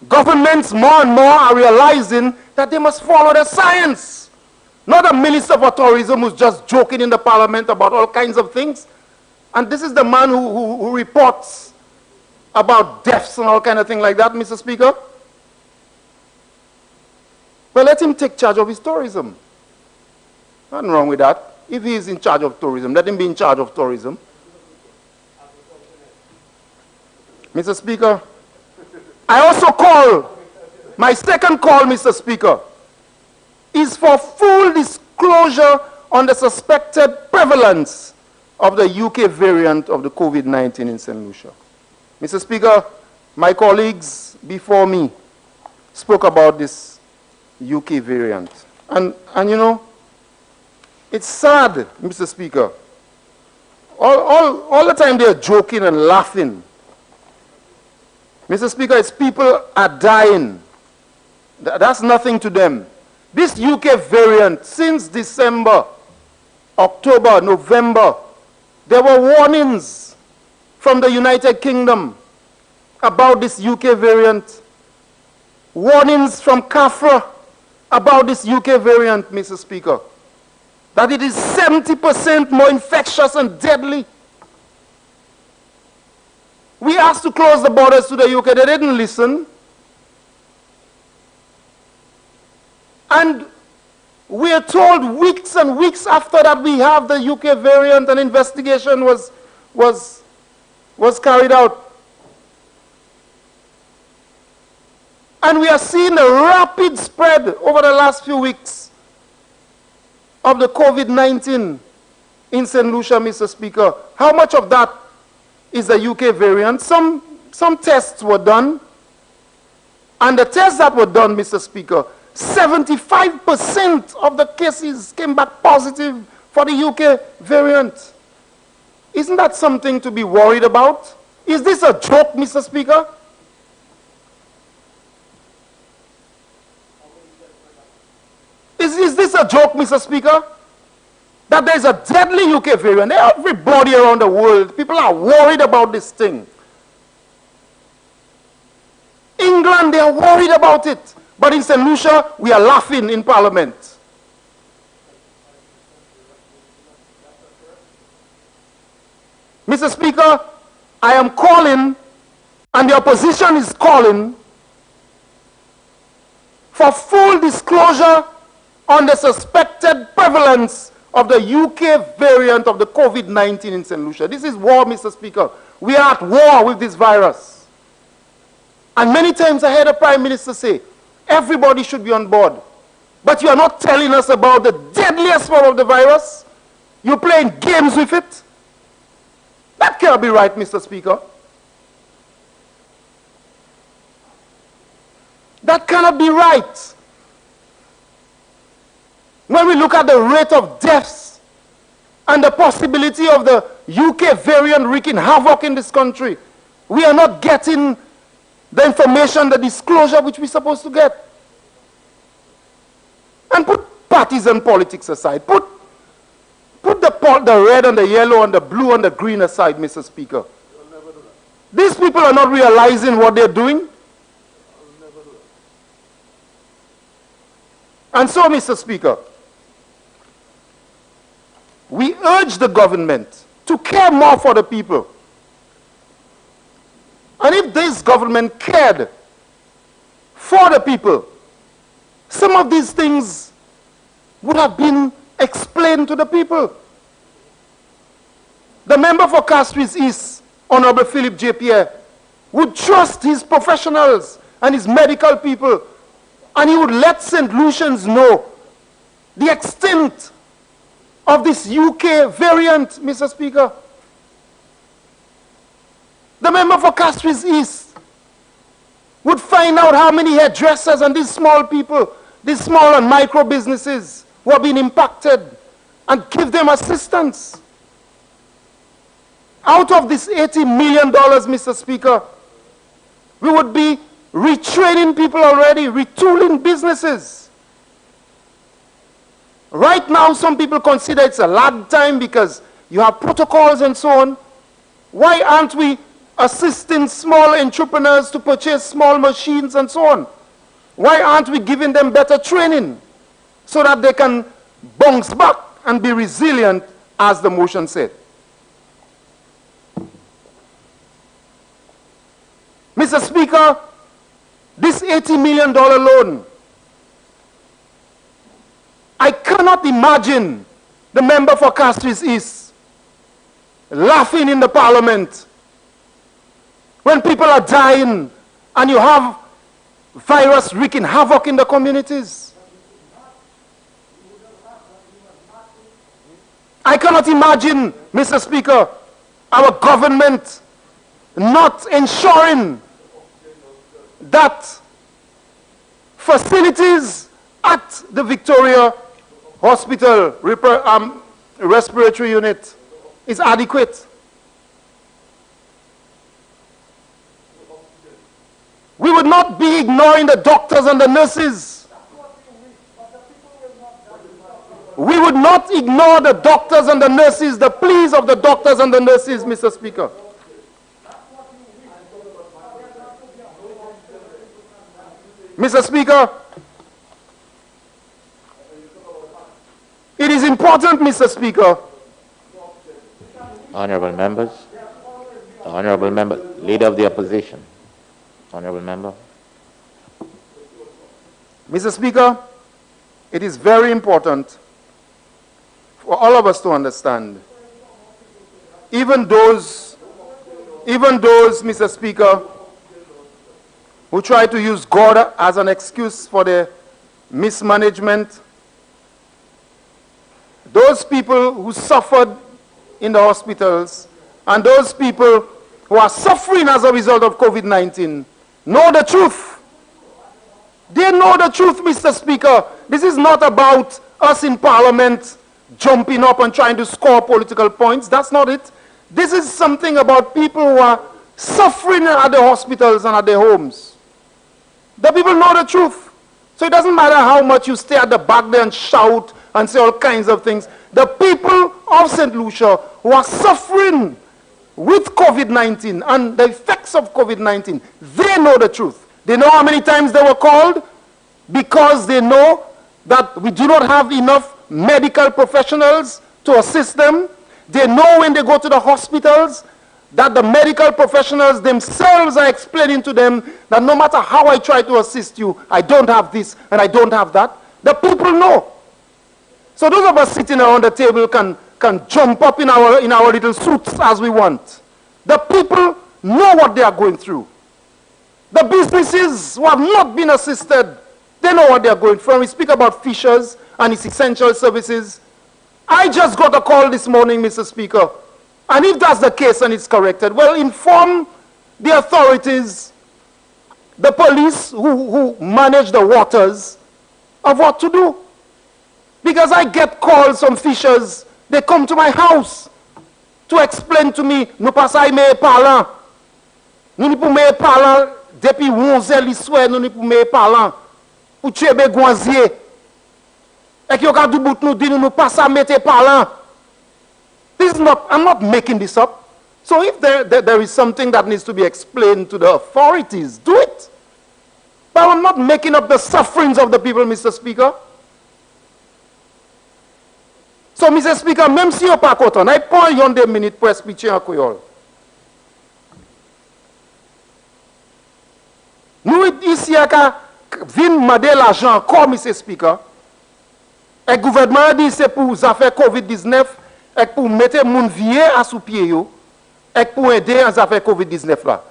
Governments more and more are realizing that they must follow the science. Not a minister for tourism who's just joking in the parliament about all kinds of things. And this is the man who reports about deaths and all kind of thing like that, Mr. Speaker. Well, let him take charge of his tourism. Nothing wrong with that. If he is in charge of tourism, let him be in charge of tourism. Mr. Speaker, I also call, my second call, Mr. Speaker, is for full disclosure on the suspected prevalence of the UK variant of the COVID-19 in St. Lucia. Mr. Speaker, my colleagues before me spoke about this UK variant. And you know, it's sad, Mr. Speaker. All the time they're joking and laughing. Mr. Speaker, it's people are dying. That's nothing to them. This UK variant, since December, October, November, there were warnings from the United Kingdom about this UK variant. Warnings from CAFRA about this UK variant, Mr. Speaker. That it is 70% more infectious and deadly. We asked to close the borders to the UK. They didn't listen. And we are told weeks and weeks after that we have the UK variant, and investigation was carried out. And we are seeing a rapid spread over the last few weeks of the COVID-19 in St. Lucia, Mr. Speaker. How much of that is the UK variant? Some tests were done. And the tests that were done, Mr. Speaker, 75% of the cases came back positive for the UK variant. Isn't that something to be worried about? Is this a joke, Mr. Speaker? Is this a joke, Mr. Speaker? That there's a deadly UK variant. Everybody around the world, people are worried about this thing. England, they are worried about it. But in St. Lucia, we are laughing in Parliament. Mr. Speaker, I am calling, and the opposition is calling, for full disclosure on the suspected prevalence of the UK variant of the COVID-19 in St. Lucia. This is war, Mr. Speaker. We are at war with this virus. And many times I heard the Prime Minister say, everybody should be on board. But you are not telling us about the deadliest form of the virus. You're playing games with it. That cannot be right, Mr. Speaker. That cannot be right. When we look at the rate of deaths and the possibility of the UK variant wreaking havoc in this country, we are not getting the information, the disclosure which we're supposed to get. And put partisan politics aside. Put the red and the yellow and the blue and the green aside, Mr. Speaker. These people are not realizing what they're doing. And so, Mr. Speaker, we urge the government to care more for the people. And if this government cared for the people, some of these things would have been explained to the people. The member for Castries East, Honorable Philip J. Pierre, would trust his professionals and his medical people, and he would let St. Lucians know the extent of this UK variant, Mr. Speaker. The member for Castries East would find out how many hairdressers and these small people, these small and micro businesses who have been impacted, and give them assistance. Out of this $80 million, Mr. Speaker, we would be retraining people already, retooling businesses. Right now, some people consider it's a lag time because you have protocols and so on. Why aren't we assisting small entrepreneurs to purchase small machines and so on? Why aren't we giving them better training so that they can bounce back and be resilient, as the motion said? Mr. Speaker, this $80 million loan, I cannot imagine the member for Castries East laughing in the parliament when people are dying and you have virus wreaking havoc in the communities. I cannot imagine, Mr. Speaker, our government not ensuring that facilities at the Victoria Hospital respiratory unit is adequate. We would not be ignoring the doctors and the nurses. We would not ignore the doctors and the nurses, the pleas of the doctors and the nurses, Mr. Speaker. Mr. Speaker, it is important, Mr. Speaker. Honorable members, Leader of the Opposition. Honorable member. Mr. Speaker, it is very important for all of us to understand, even those, Mr. Speaker, who try to use God as an excuse for the mismanagement, those people who suffered in the hospitals and those people who are suffering as a result of COVID-19 know the truth. They know the truth, Mr. Speaker. This is not about us in Parliament jumping up and trying to score political points. That's not it. This is something about people who are suffering at the hospitals and at their homes. The people know the truth. So it doesn't matter how much you stay at the back there and shout and say all kinds of things. The people of St. Lucia who are suffering with COVID-19 and the effects of COVID-19, they know the truth. They know how many times they were called because they know that we do not have enough medical professionals to assist them. They know when they go to the hospitals that the medical professionals themselves are explaining to them that no matter how I try to assist you, I don't have this and I don't have that. The people know. So those of us sitting around the table can jump up in our little suits as we want. The people know what they are going through. The businesses who have not been assisted, they know what they are going through. We speak about Fishers and its essential services. I just got a call this morning, Mr. Speaker. And if that's the case and it's corrected, well, inform the authorities, the police who manage the waters, of what to do. Because I get calls from fishers, they come to my house to explain to me, nous pas ça mais parlant. Nous ne pouvons pas parler depuis 11 heures l'histoire, nous ne pouvons pas parler pour tuer des goisiers. Et que vous bout nous dit nous pas ça mais parlant. This is not, I'm not making this up. So if there is something that needs to be explained to the authorities, do it. But I'm not making up the sufferings of the people, Mr. Speaker. So, Mr. Speaker, même si vous pas content, I prends une 2 minutes pour expliquer en créole. Nous ici à venir demander l'argent encore, Mr. Speaker. Et le gouvernement dit c'est pour les affaires COVID-19 et pour mettre les gens vieux à sous pied et pour aider les affaires COVID-19 là.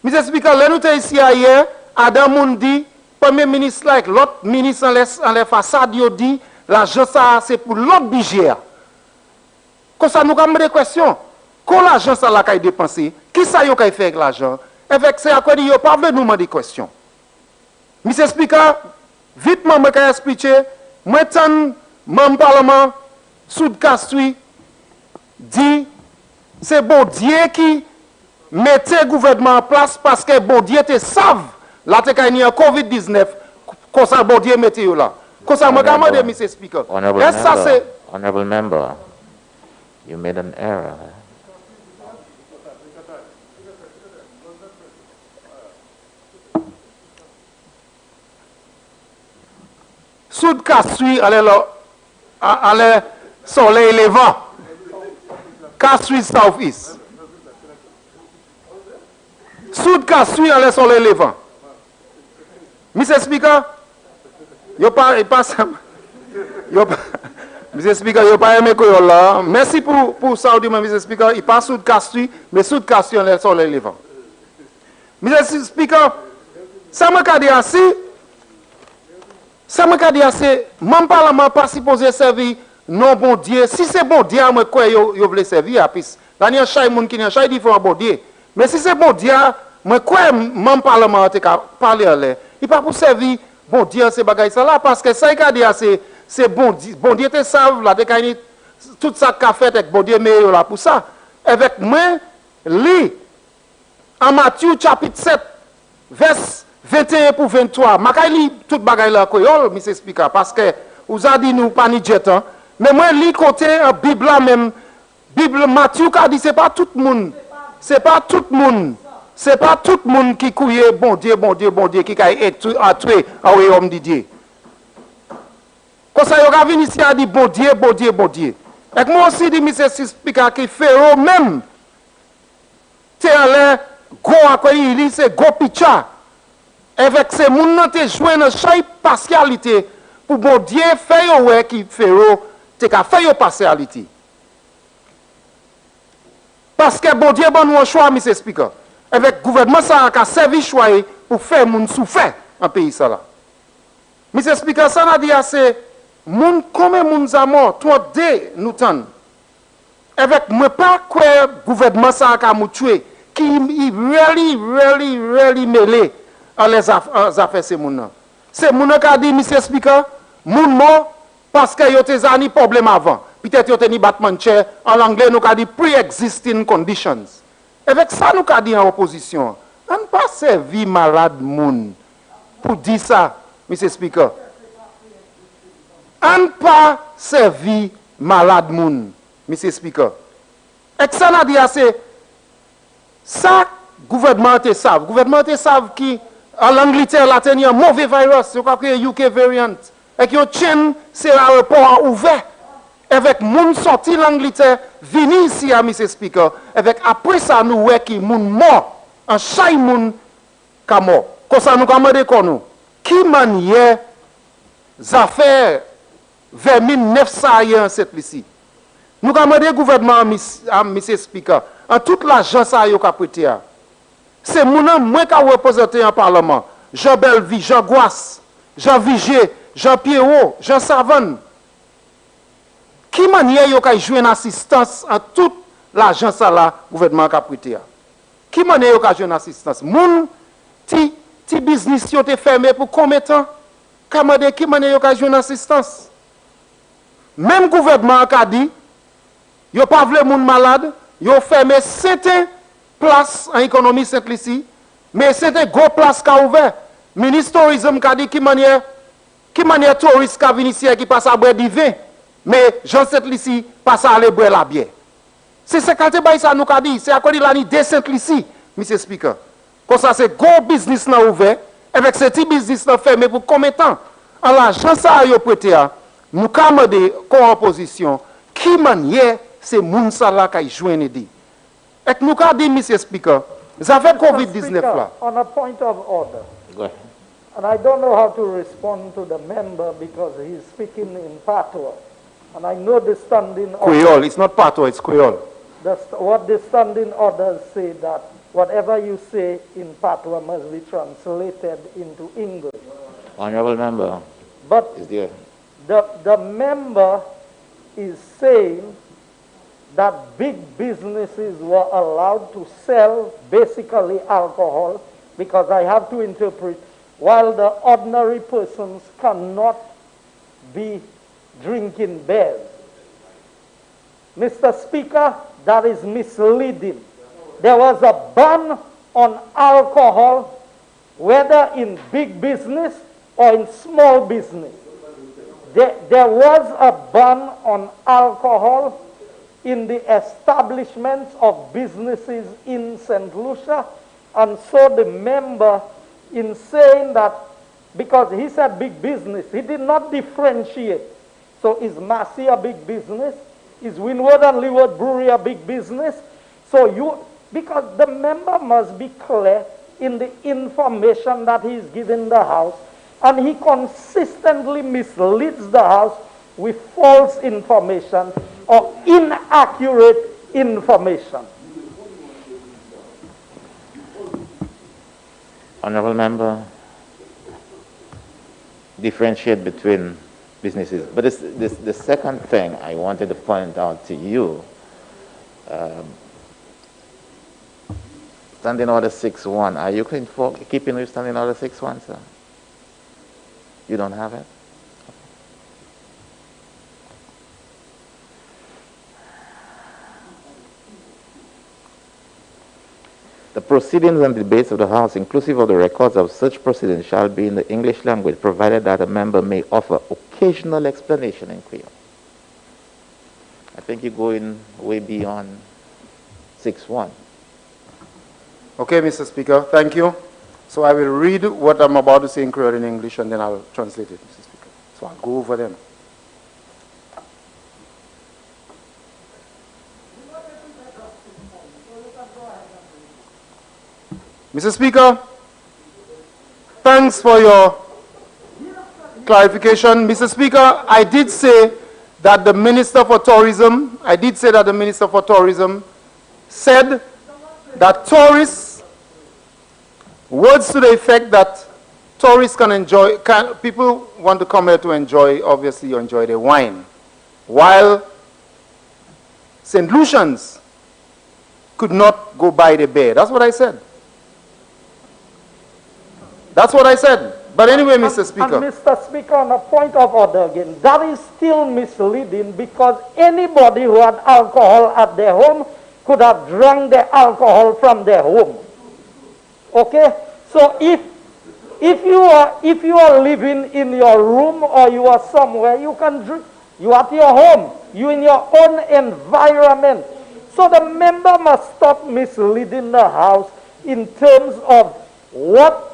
Mr. Speaker, là nous sommes ici hier, Adam Mundi, Premier ministre là, l'autre ministre en les façades, il dit l'argent ça c'est pour l'autre budget. Comme ça nous avons des questions. Quand l'argent ça là qu'il dépensé, qui ça yo fait avec l'argent? Avec c'est à quoi dit yo pas veut nous demander des questions. Mr. Speaker, vite moi me expliquer, moi tant membre parlement Sud Castries dit c'est bon Dieu qui mettait le gouvernement en place parce que bon Dieu te savent la te kay ni COVID-19, kosa bon Dieu mette yo là. Kosa m'a demandé, Mr. Speaker. Honorable member, you made an error. Sud Kasui allait soleil levant. Kasui Southeast. Sud Kasui allait soleil levant. Mr. Speaker, Mr. Speaker, yo pas aimé que là. Merci pour ça, Mr. Speaker. Il passe Sud Kasui, mais Sud Kasui allait soleil levant. Mr. Speaker, ça m'a dit assez. Ça m'a dit assez. Mon parlement pas supposé servir non bon Dieu. Si c'est bon Dieu, moi quoi yo voulez servir à pis. Là il y a chaque monde qui y a chaque différent bon Dieu. Mais si c'est bon Dieu, moi quoi mon parlement te parler à l'air. Il pas pour servir bon Dieu ces bagages ça là parce que ça il a dit assez c'est bon Dieu te savent là de tout ça qu'a fait avec bon Dieu mais là pour ça. Avec moi lit en Matthieu chapitre 7 verset 21 pour 23. Je lis tout bagaille là créole, Mr. Speaker, parce que vous avez dit nous pas ni jetant. Mais moi lis côté en Bible là même. Bible Matthieu a dit c'est pas tout le monde. C'est pas tout le monde. C'est pas tout le monde qui couille bon Dieu qui a été tué au royaume de Dieu. Quand ça y a venu ici a dit bon Dieu. Et moi aussi dit Mr. Speaker qui Pharaon même. C'est allé go accueillir c'est go picha. Avec ces gens qui joué dans chaque partialité pour bon Dieu faire ouais qui Pharaon te ka faire partialité. Parce que bon Dieu bon nous choix Mr. Speaker. Avec gouvernement ça a servi choix pour faire moun souffert en pays ça là. Mr. Speaker ça n'a dit assez moun comme moun za mort toi dé nous tan. Avec moi pas quoi gouvernement ça a mou tuer qui really mêlé à les affaires ces moun. C'est moun qui a dit Mr. Speaker, moun mort parce que yo te zani problème avant. Peut-être yo te ni battement chair en anglais nous a dit pre-existing conditions. Avec ça nous a dit en opposition, on pas servi malade moun pour dire ça, Mr. Speaker. On pas servi malade moun, Mr. Speaker. Et ça n'a dit assez ça gouvernement te savent. Gouvernement te savent qui en Angleterre là tenu un mauvais virus, c'est quoi que UK variant. Et qui ont chaîne c'est l'aéroport ouvert. Avec moun sorti l'Angleterre, vini ici à Mr. Speaker. Avec après ça nous ouais qui moun mort, en chaque moun ka mort. Comme ça nous commandé qu'on nous. Qui manière affaires vers 1900 cette ici. Nous commandé gouvernement à Mr. Speaker. En toute l'agence à yo ka prêté. C'est moun moi qui représenté en parlement. Jean Belvi, Jean Gouas, Jean Vigier, Jean Pierrot, Jean Savane. Qui manière yo ka jouer une assistance en toute l'agence là gouvernement ka prêté. Qui manière yo ka jouer une assistance? Moun ti business yo te fermé pour combien de temps? Qui manière yo ka jouer une assistance? Même gouvernement a dit yo pas vle moun malade, yo fermé certaines places en économie Saint-Lucie, mais c'était gros place qui ouvert. Ministre tourisme a dit qui manière touriste qui vient ici qui passe à boire du vin, mais Jean Saint-Lucie passe à aller boire la bière. C'est ce que ça nous a dit, c'est à cause de l'année de Saint-Lucie, Mr. Speaker. Comme ça c'est gros business là ouvert, avec ce petit business là fermé pour combien de temps? En l'argent ça a prêté nous commandé comme opposition, qui manière c'est moun ça là qui joine dit. Et nous avons dit, Mr. Speaker, vous avez COVID-19 là. On a point of order. Go ahead. And I don't know how to respond to the member because he's speaking in patois. And I know the standing order. Creole, it's not patois, it's Creole. What the standing orders say that whatever you say in patois must be translated into English. Honorable member, But is there? the member is saying that big businesses were allowed to sell basically alcohol because I have to interpret while the ordinary persons cannot be drinking beers. Mr. Speaker, that is misleading. There was a ban on alcohol whether in big business or in small business. There was a ban on alcohol in the establishments of businesses in St. Lucia, and so the member, in saying that, because he said big business, he did not differentiate. So is Massey a big business? Is Windward and Leeward Brewery a big business? So because the member must be clear in the information that he is giving the House, and he consistently misleads the House with false information or inaccurate information. Honorable member, differentiate between businesses. But the second thing I wanted to point out to you, Standing Order 6.1, are you keeping with Standing Order 6.1, sir? You don't have it? The proceedings and debates of the House, inclusive of the records of such proceedings, shall be in the English language, provided that a member may offer occasional explanation in Creole. I think you're going way beyond 6.1. Okay, Mr. Speaker, thank you. So I will read what I'm about to say in Creole in English, and then I'll translate it, Mr. Speaker. So I'll go over them. Mr. Speaker, thanks for your clarification. Mr. Speaker, I did say that the Minister for Tourism, said that tourists, words to the effect that tourists can enjoy, people want to come here to enjoy, obviously enjoy their wine, while St. Lucians could not go buy the beer. That's what I said. That's what I said. But anyway, Mr. Speaker. And Mr. Speaker, on a point of order again, that is still misleading, because anybody who had alcohol at their home could have drunk the alcohol from their home. Okay? So if you are living in your room or you are somewhere, you can drink. You at your home. You in your own environment. So the member must stop misleading the House in terms of what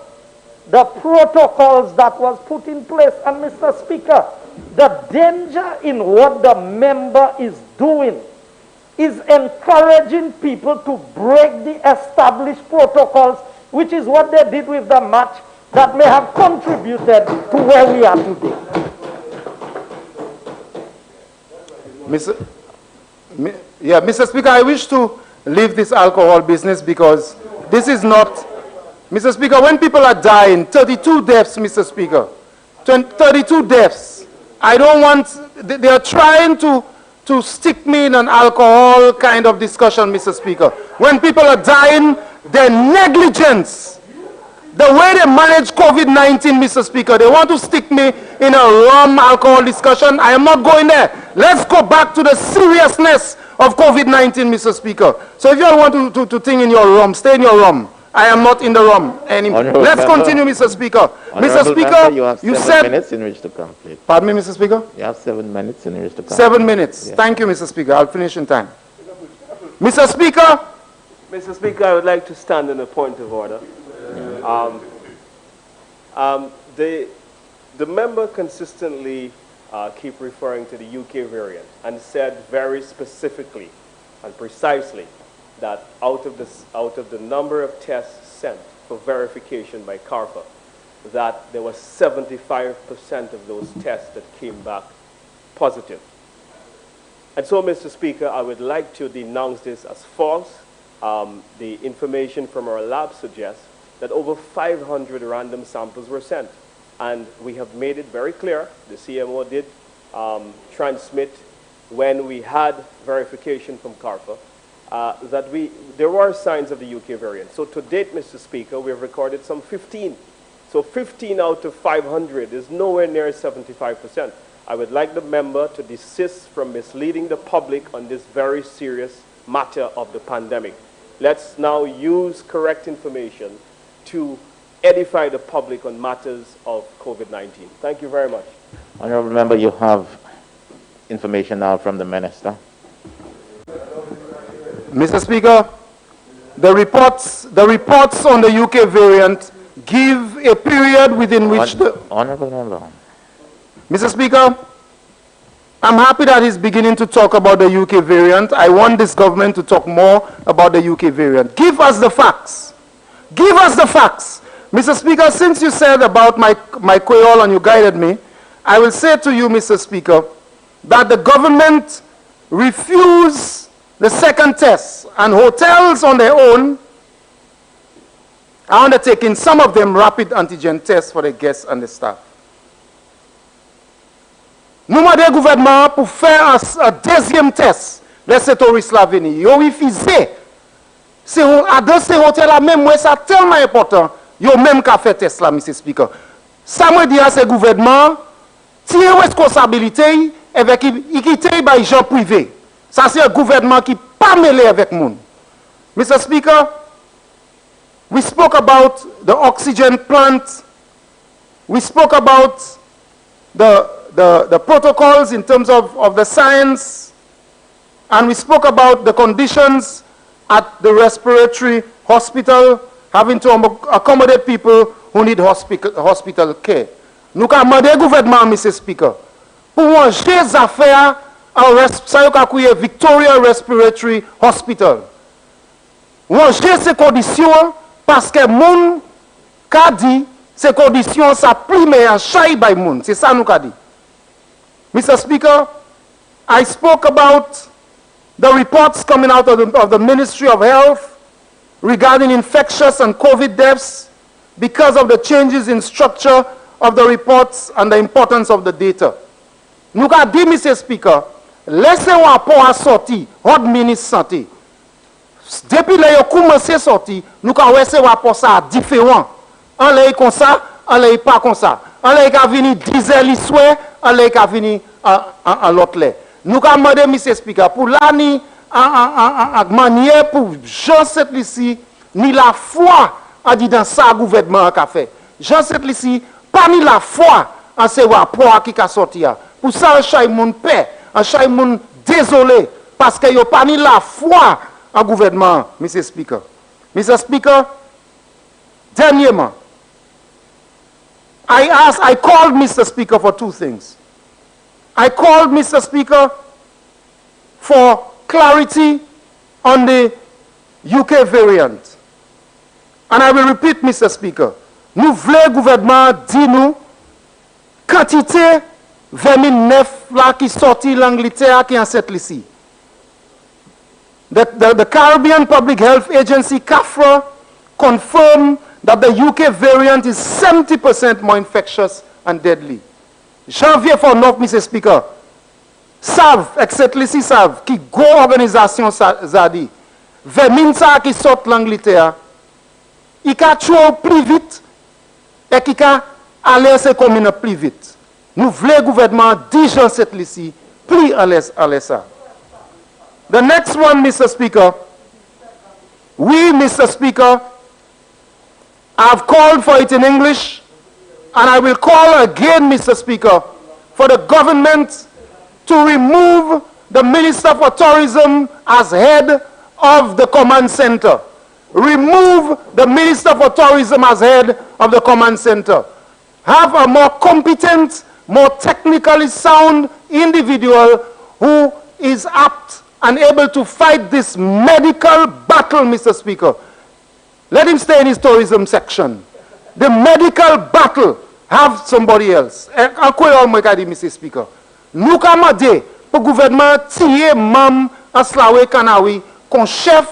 the protocols that was put in place. And Mr. Speaker, the danger in what the member is doing is encouraging people to break the established protocols, which is what they did with the match that may have contributed to where we are today. Mr. Speaker, I wish to leave this alcohol business, because this is not... Mr. Speaker, when people are dying, 32 deaths, Mr. Speaker, 32 deaths. I don't want, they are trying to stick me in an alcohol kind of discussion, Mr. Speaker. When people are dying, their negligence, the way they manage COVID-19, Mr. Speaker, they want to stick me in a rum alcohol discussion. I am not going there. Let's go back to the seriousness of COVID-19, Mr. Speaker. So if you all want to think in your rum, stay in your rum. I am not in the room anymore. Let's continue, Mr. Speaker. Mr. Speaker, you said... 7 minutes in which to complete. Pardon me, Mr. Speaker? You have 7 minutes in which to complete. 7 minutes. Yes. Thank you, Mr. Speaker. I'll finish in time. Mr. Speaker? Mr. Speaker, I would like to stand on a point of order. The member consistently keep referring to the UK variant, and said very specifically and precisely that out of the number of tests sent for verification by CARPA, that there was 75% of those tests that came back positive. And so, Mr. Speaker, I would like to denounce this as false. The information from our lab suggests that over 500 random samples were sent. And we have made it very clear, the CMO did transmit when we had verification from CARPA, that there were signs of the UK variant. So to date, Mr. Speaker, we have recorded some 15. So 15 out of 500 is nowhere near 75%. I would like the member to desist from misleading the public on this very serious matter of the pandemic. Let's now use correct information to edify the public on matters of COVID-19. Thank you very much. Honorable member, you have information now from the minister. Mr. Speaker, the reports on the UK variant give a period within which the... Honorable member. Mr. Speaker, I'm happy that he's beginning to talk about the UK variant. I want this government to talk more about the UK variant. Give us the facts. Give us the facts. Mr. Speaker, since you said about my Creole and you guided me, I will say to you, Mr. Speaker, that the government refused the second test, and hotels on their own are undertaking, some of them, rapid antigen tests for the guests and the staff. Nous demandons au gouvernement pour faire un deuxième test, les touristes là venir. Ils ont refusé. C'est dans ces hôtels-là même, moi, c'est tellement important. Ils ont même qu'à faire test là, Mr. Speaker. Ça me dit à ce gouvernement, tirer responsabilité avec équité par les gens privés. Ça, c'est un gouvernement qui n'est pas mêlé avec le monde. Mr. Speaker, we spoke about the oxygen plant. We spoke about the protocols in terms of the science. And we spoke about the conditions at the respiratory hospital, having to accommodate people who need hospital care. Nous avons demandé au gouvernement, Mr. Speaker, pour manger les affaires à Victoria Respiratory Hospital. Manger ces conditions parce que moun ka dit ces conditions ça plus meilleur chay by moun. C'est ça nous ka dit. Mr. Speaker, I spoke about the reports coming out of the Ministry of Health regarding infectious and COVID deaths because of the changes in structure of the reports and the importance of the data. Nous avons dit, Mr. Speaker, laissez un rapport à sortir, hot ministre santé. Depuis là, il a commencé à sortir, nous avons laissé un rapport ça différent. On l'a comme ça, on l'a pas comme ça. On l'a venu 10 heures l'histoire, on l'a venu à l'autre là. Nous avons demandé, Mr. Speaker, pour l'année, en manière pour Jean cette ici, ni la foi a dit dans ça gouvernement a fait. Jean cette ici, pas ni la foi en ce rapport qui a sorti. Pour ça, chaque monde paix, chaque monde désolé, parce qu'il n'y a pas ni la foi en gouvernement, Mr. Speaker. Mr. Speaker, dernièrement, I called Mr. Speaker for two things. I called Mr. Speaker for clarity on the UK variant. And I will repeat, Mr. Speaker, nous voulons gouvernement dire nous quantité 2009 là qui sorti l'Angleterre qui en cette ici. The Caribbean Public Health Agency, CAFRA, confirmed that the UK variant is 70% more infectious and deadly. Janvier for North, Mr. Speaker, savent, etc. savent, qui go organisation ça dit, vermin ça qui sort l'Angleterre, il a tué plus vite et qui a aller se commune plus vite. Nous voulons le gouvernement dire cette ici, plus à l'aise ça. The next one, Mr. Speaker, we, Mr. Speaker, have called for it in English, and I will call again, Mr. Speaker, for the government to remove the Minister for Tourism as head of the command center. Remove the Minister for Tourism as head of the command center. Have a more competent, more technically sound individual who is apt and able to fight this medical battle, Mr. Speaker. Let him stay in his tourism section. The medical battle, have somebody else. Mr. Speaker. Nous commandons pour le gouvernement tirer mam en slawe kanawi comme chef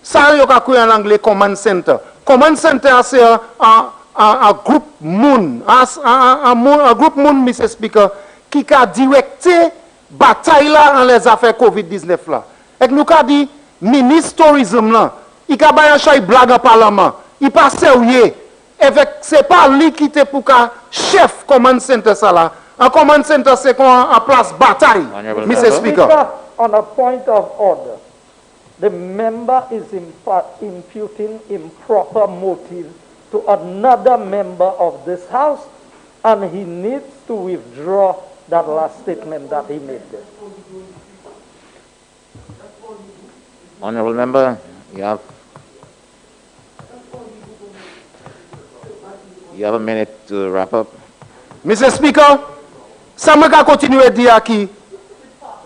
ça yo ka en anglais command center. Command center c'est un groupe moun, un groupe moun, Mr. Speaker, qui a directé bataille là en les affaires COVID-19 là. Et nous ka dit ministre tourisme là, il a ba chay blague en parlement, il pas sérieux. Avec c'est pas lui qui était pour ka chef command center ça là. Un command center c'est en place bataille, Mr. Speaker. On a point of order, the member is imputing improper motive to another member of this House, and he needs to withdraw that last statement that he made there. Honorable member, you have a minute to wrap up. Mr. Speaker, sa mwen ka kontinue di a ki,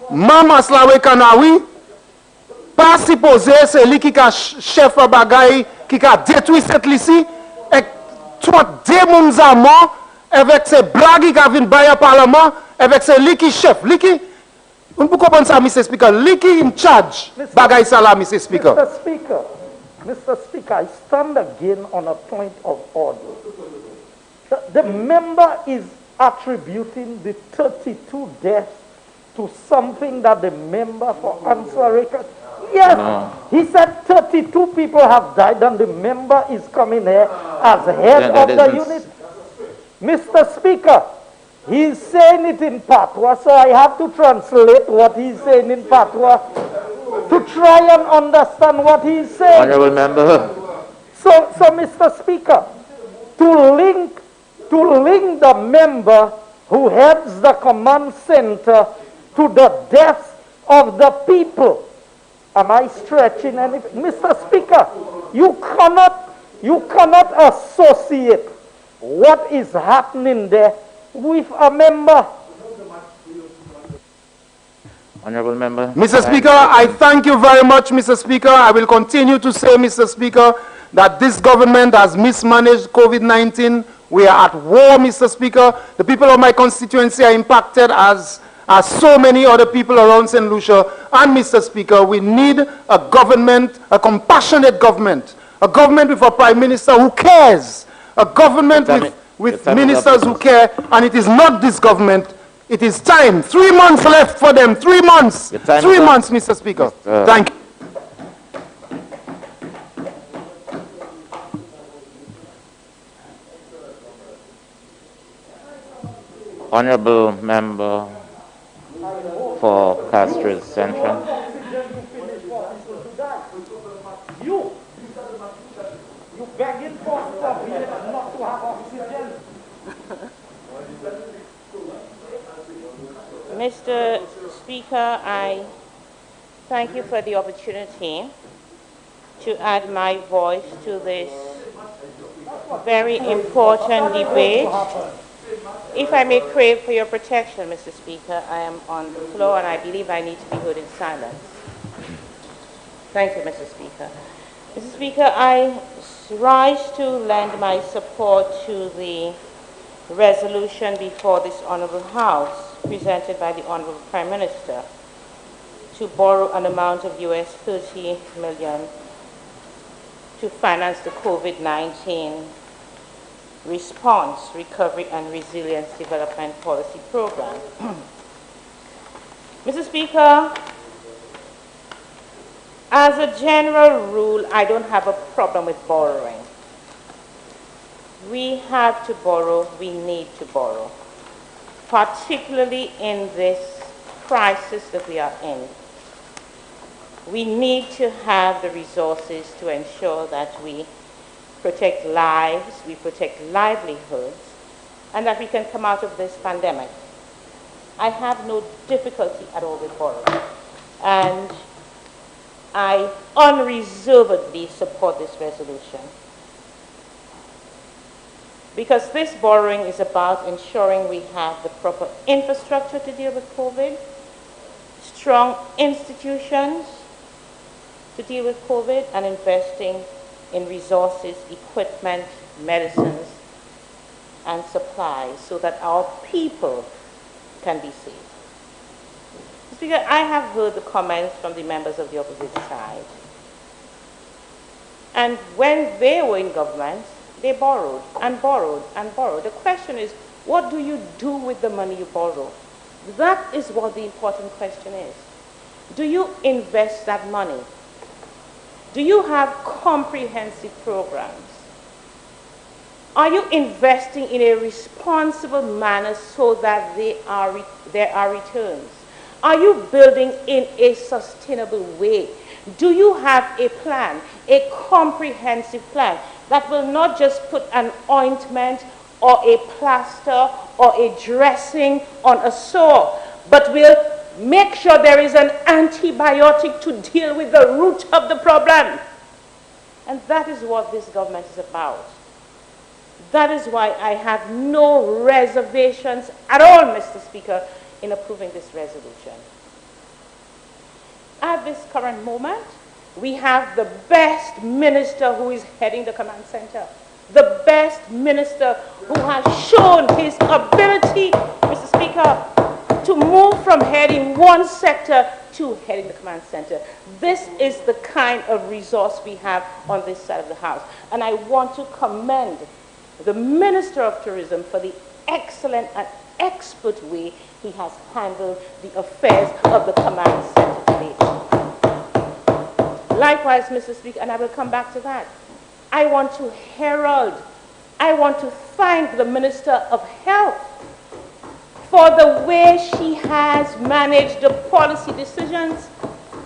mamas la we kanawi, pa suppose se li ki ka chef bagay, ki ka detwi set lisi, ek twat de moun zaman, avec se blagi ka vin baye parlement, avec se li ki chef, li ki, un pou kompon sa, Mr. Speaker, li ki in charge, bagay sa la, Mr. Speaker. Mr. Speaker, I stand again on a point of order. The member is attributing the 32 deaths to something that the member for Answer record. Yes, no. He said 32 people have died and the member is coming here as head of the unit. Mr. Speaker, he's saying it in Patois, so I have to translate what he's saying in Patois to try and understand what he's saying. Honorable member. So Mr. Speaker, to link the member who heads the command center to the deaths of the people. Am I stretching anything? Mr. Speaker, you cannot associate what is happening there with a member. Honorable member. Mr. Speaker, I thank you very much, Mr. Speaker. I will continue to say, Mr. Speaker, that this government has mismanaged COVID-19. We are at war, Mr. Speaker. The people of my constituency are impacted as so many other people around St. Lucia. And, Mr. Speaker, we need a government, a compassionate government, a government with a prime minister who cares, a government with ministers who care, and it is not this government. It is time. 3 months left for them. 3 months. 3 months, Mr. Speaker. Thank you. Honorable member for Castries Central. You begging for not to have oxygen. Mr. Speaker, I thank you for the opportunity to add my voice to this very important debate. If I may crave for your protection, Mr. Speaker, I am on the floor and I believe I need to be heard in silence. Thank you, Mr. Speaker. Mr. Speaker, I rise to lend my support to the resolution before this Honorable House presented by the Honorable Prime Minister to borrow an amount of US $30 million to finance the COVID-19 response, recovery and resilience development policy program. Mr. Speaker, as a general rule, I don't have a problem with borrowing. We have to borrow, we need to borrow, particularly in this crisis that we are in. We need to have the resources to ensure that we protect lives, we protect livelihoods, and that we can come out of this pandemic. I have no difficulty at all with borrowing, and I unreservedly support this resolution, because this borrowing is about ensuring we have the proper infrastructure to deal with COVID, strong institutions to deal with COVID, and investing in resources, equipment, medicines, and supplies so that our people can be safe. Speaker, I have heard the comments from the members of the opposite side. And when they were in government, they borrowed and borrowed and borrowed. The question is, what do you do with the money you borrow? That is what the important question is. Do you invest that money? Do you have comprehensive programs? Are you investing in a responsible manner so that there are returns? Are you building in a sustainable way? Do you have a plan, a comprehensive plan that will not just put an ointment or a plaster or a dressing on a sore, but will make sure there is an antibiotic to deal with the root of the problem. And that is what this government is about. That is why I have no reservations at all, Mr. Speaker, in approving this resolution. At this current moment, we have the best minister who is heading the command center. The best minister who has shown his ability, Mr. Speaker, to move from heading one sector to heading the command center. This is the kind of resource we have on this side of the house. And I want to commend the Minister of Tourism for the excellent and expert way he has handled the affairs of the command center today. Likewise, Mr. Speaker, and I will come back to that, I want to thank the Minister of Health for the way she has managed the policy decisions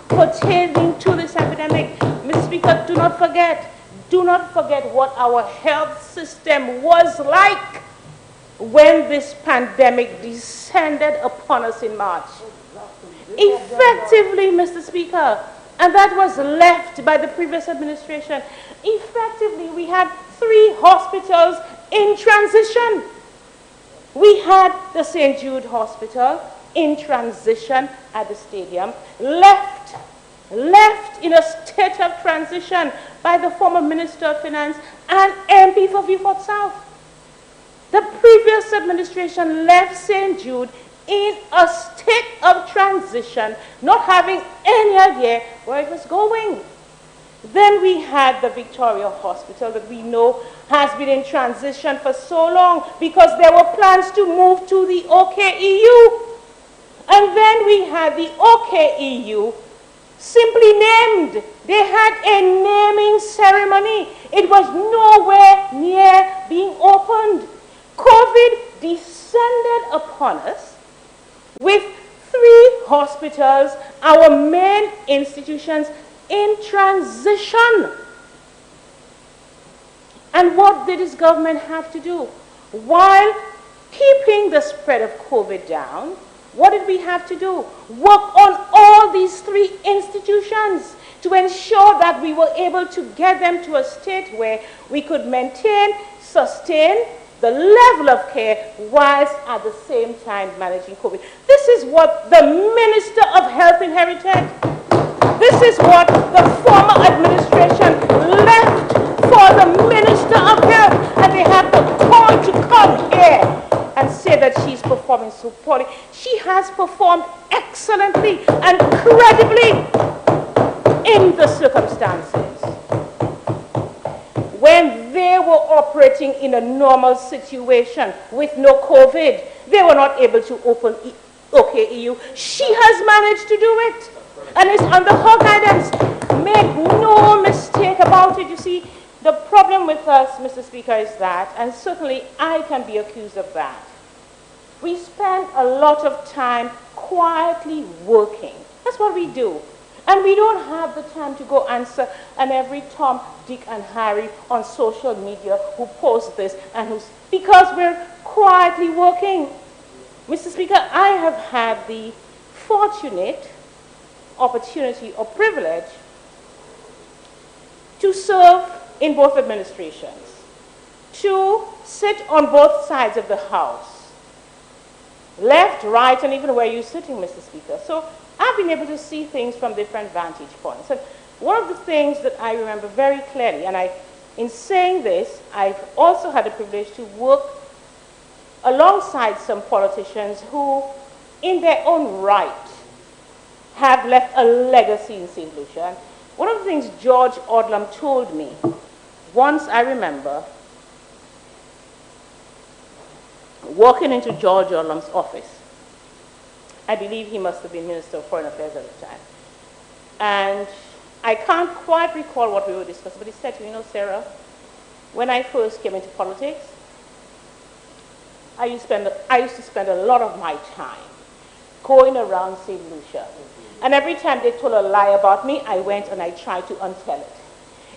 pertaining to this epidemic. Mr. Speaker, do not forget what our health system was like when this pandemic descended upon us in March. Effectively, Mr. Speaker, and that was left by the previous administration, effectively we had 3 hospitals in transition. We had the St. Jude Hospital in transition at the stadium, left in a state of transition by the former Minister of Finance and MP for Beaufort South. The previous administration left St. Jude in a state of transition, not having any idea where it was going. Then we had the Victoria Hospital that we know has been in transition for so long because there were plans to move to the OKEU. And then we had the OKEU simply named. They had a naming ceremony. It was nowhere near being opened. COVID descended upon us with 3 hospitals, our main institutions, in transition. And what did this government have to do? While keeping the spread of COVID down, what did we have to do? Work on all these 3 institutions to ensure that we were able to get them to a state where we could maintain, sustain the level of care whilst at the same time managing COVID. This is what the Minister of Health inherited. This is what the former administration left for the Minister of Health, and they have the call to come here and say that she's performing so poorly. She has performed excellently and credibly in the circumstances. When they were operating in a normal situation with no COVID, they were not able to open OKEU. She has managed to do it. And it's under her guidance. Make no mistake about it. You see, the problem with us, Mr. Speaker, is that, and certainly I can be accused of that, we spend a lot of time quietly working. That's what we do. And we don't have the time to go answer and every Tom, Dick, and Harry on social media who post this and who's, because we're quietly working. Mr. Speaker, I have had the fortunate opportunity or privilege to serve in both administrations, to sit on both sides of the House, left, right, and even where you're sitting, Mr. Speaker. So I've been able to see things from different vantage points. And one of the things that I remember very clearly, and in saying this, I've also had the privilege to work alongside some politicians who, in their own right, have left a legacy in St. Lucia. And one of the things George Odlum told me, once I remember walking into George Odlum's office. I believe he must have been Minister of Foreign Affairs at the time. And I can't quite recall what we were discussing, but he said to me, you know, Sarah, when I first came into politics, I used to spend a lot of my time going around St. Lucia. And every time they told a lie about me, I went and I tried to untell it.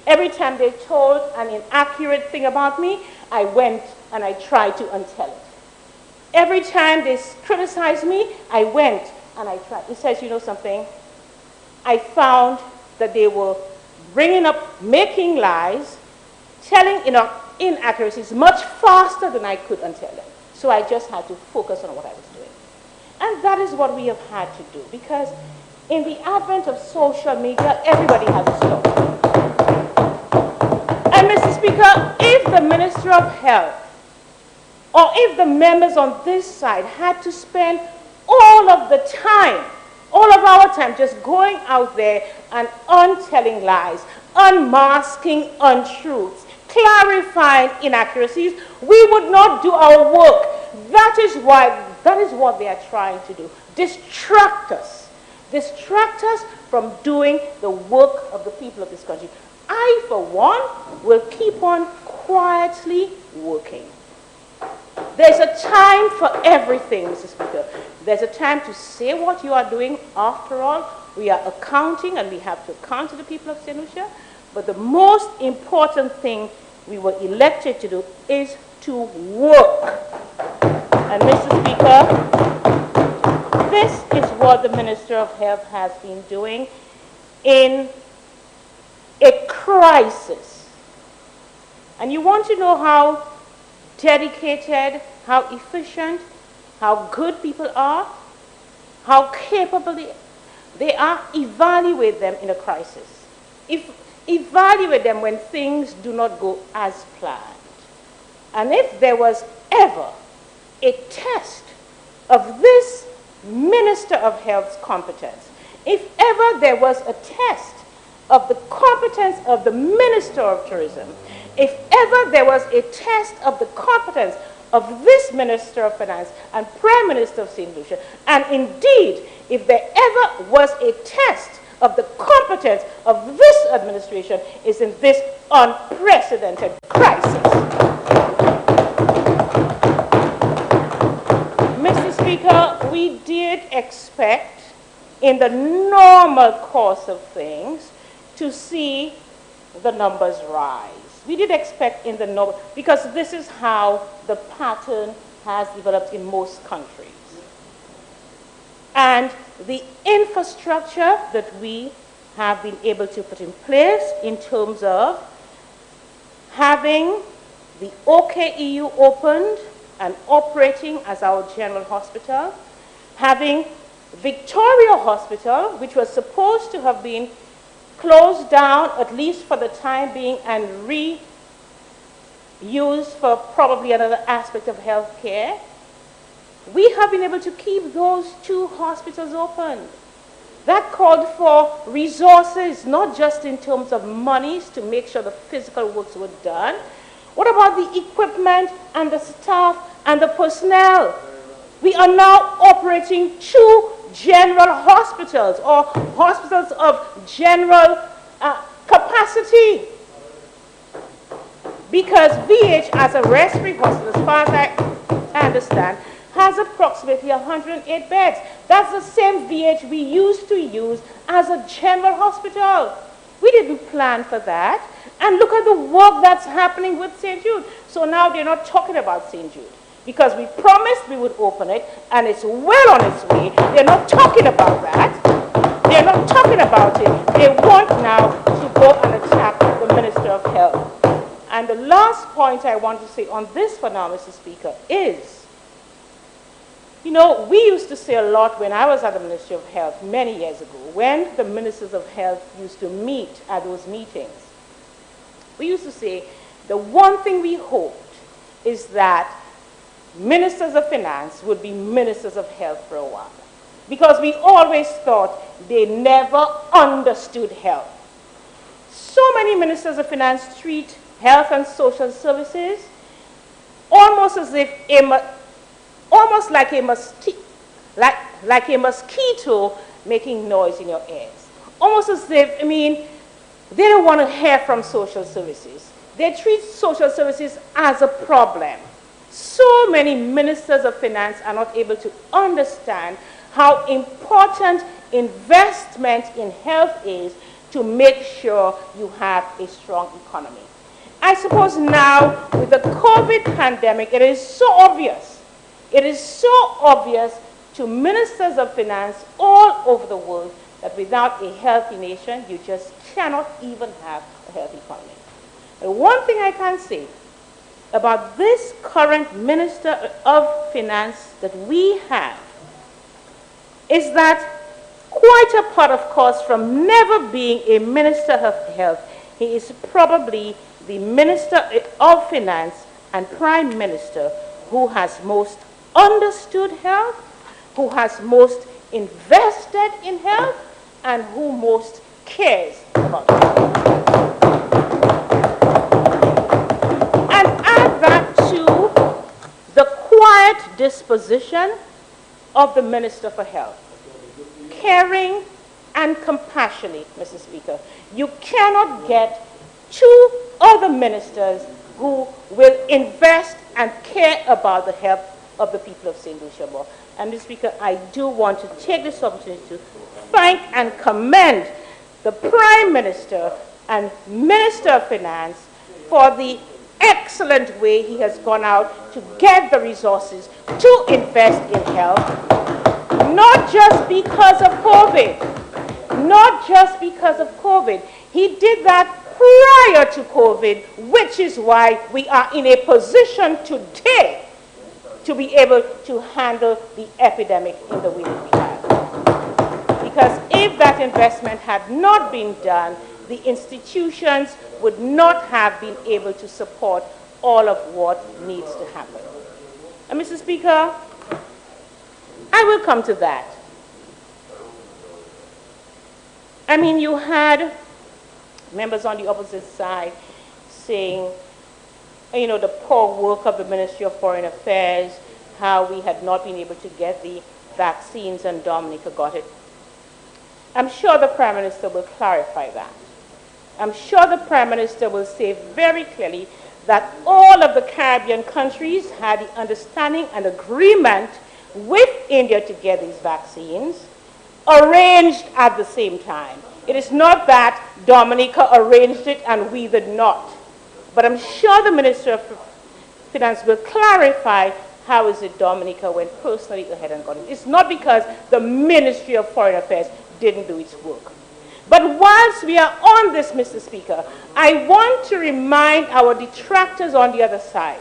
Every time they told an inaccurate thing about me, I went and I tried to untell it. Every time they criticized me, I went and I tried. It says, you know something? I found that they were bringing up, making lies, telling inaccuracies much faster than I could untell them. So I just had to focus on what I was doing. And that is what we have had to do, because in the advent of social media, everybody has a story. And Mr. Speaker, if the Minister of Health or if the members on this side had to spend all of the time, all of our time just going out there and untelling lies, unmasking untruths, clarifying inaccuracies, we would not do our work. That is what they are trying to do. Distract us from doing the work of the people of this country. I, for one, will keep on quietly working. There's a time for everything, Mr. Speaker. There's a time to say what you are doing. After all, we are accounting and we have to account to the people of St. Lucia. But the most important thing we were elected to do is to work. And Mr. Speaker, this is what the Minister of Health has been doing in a crisis. And you want to know how dedicated, how efficient, how good people are, how capable they are? Evaluate them in a crisis. Evaluate them when things do not go as planned. And if there was ever a test of this Minister of Health's competence, if ever there was a test of the competence of the Minister of Tourism, if ever there was a test of the competence of this Minister of Finance and Prime Minister of St. Lucia, and indeed, if there ever was a test of the competence of this administration, is in this unprecedented crisis. Mr. Speaker, we did expect, in the normal course of things, to see the numbers rise. We did expect in the normal, because this is how the pattern has developed in most countries. And the infrastructure that we have been able to put in place in terms of having the OKEU opened and operating as our general hospital, having Victoria Hospital, which was supposed to have been closed down, at least for the time being, and reused for probably another aspect of health care. We have been able to keep those two hospitals open. That called for resources, not just in terms of monies to make sure the physical works were done. What about the equipment and the staff and the personnel? We are now operating two general hospitals, or hospitals of general capacity, because VH, as a respiratory hospital, as far as I understand, has approximately 108 beds. That's the same VH we used to use as a general hospital. We didn't plan for that. And look at the work that's happening with St. Jude. So now they're not talking about St. Jude, because we promised we would open it, and it's well on its way. They're not talking about that. They're not talking about it. They want now to go and attack the Minister of Health. And the last point I want to say on this for now, Mr. Speaker, is, you know, we used to say a lot when I was at the Ministry of Health many years ago, when the Ministers of Health used to meet at those meetings. We used to say the one thing we hoped is that Ministers of Finance would be Ministers of Health for a while, because we always thought they never understood health. So many Ministers of Finance treat health and social services almost as if almost like a mosquito making noise in your ears. Almost as if, they don't want to hear from social services. They treat social services as a problem. So many Ministers of Finance are not able to understand how important investment in health is to make sure you have a strong economy. I suppose now, with the COVID pandemic, it is so obvious. It is so obvious to ministers of finance all over the world that without a healthy nation, you just cannot even have a healthy economy. The one thing I can say about this current Minister of Finance that we have is that quite apart, of course, from never being a Minister of Health, he is probably the Minister of Finance and Prime Minister who has most understood health, who has most invested in health, and who most cares about health. And add that to the quiet disposition of the Minister for Health. Caring and compassionate, Mr. Speaker. You cannot get two other ministers who will invest and care about the health of the people of St. Lucia. And Mr. Speaker, I do want to take this opportunity to thank and commend the Prime Minister and Minister of Finance for the excellent way he has gone out to get the resources to invest in health, not just because of COVID, not just because of COVID. He did that prior to COVID, which is why we are in a position today to be able to handle the epidemic in the way that we have. Because if that investment had not been done, the institutions would not have been able to support all of what needs to happen. And Mr. Speaker, I will come to that. I mean, you had members on the opposite side saying, you know, the poor work of the Ministry of Foreign Affairs, how we had not been able to get the vaccines, and Dominica got it. I'm sure the Prime Minister will clarify that. I'm sure the Prime Minister will say very clearly that all of the Caribbean countries had the understanding and agreement with India to get these vaccines, arranged at the same time. It is not that Dominica arranged it and we did not. But I'm sure the Minister of Finance will clarify how is it Dominica went personally ahead and got it. It's not because the Ministry of Foreign Affairs didn't do its work. But whilst we are on this, Mr. Speaker, I want to remind our detractors on the other side.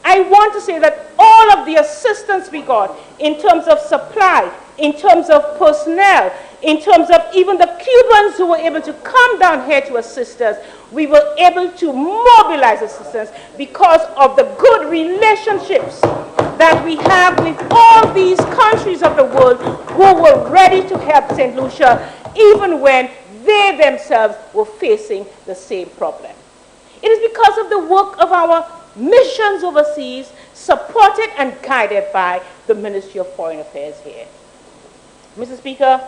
I want to say that all of the assistance we got in terms of supply, in terms of personnel, in terms of even the Cubans who were able to come down here to assist us, we were able to mobilize assistance because of the good relationships that we have with all these countries of the world who were ready to help St. Lucia even when they themselves were facing the same problem. It is because of the work of our missions overseas, supported and guided by the Ministry of Foreign Affairs here. Mr. Speaker,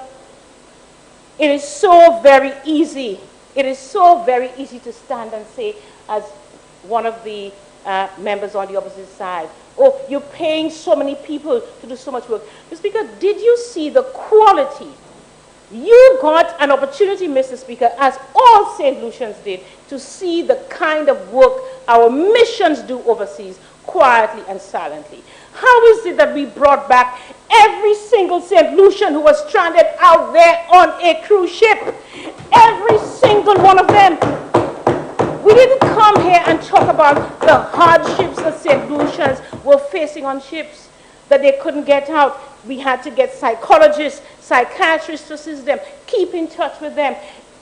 it is so very easy. It is so very easy to stand and say, as one of the members on the opposite side, oh, you're paying so many people to do so much work. Mr. Speaker, did you see the quality? You got an opportunity, Mr. Speaker, as all St. Lucians did, to see the kind of work our missions do overseas, quietly and silently. How is it that we brought back every single St. Lucian who was stranded out there on a cruise ship? Every single one of them. We didn't come here and talk about the hardships that St. Lucians were facing on ships, that they couldn't get out. We had to get psychologists, psychiatrists to assist them, keep in touch with them.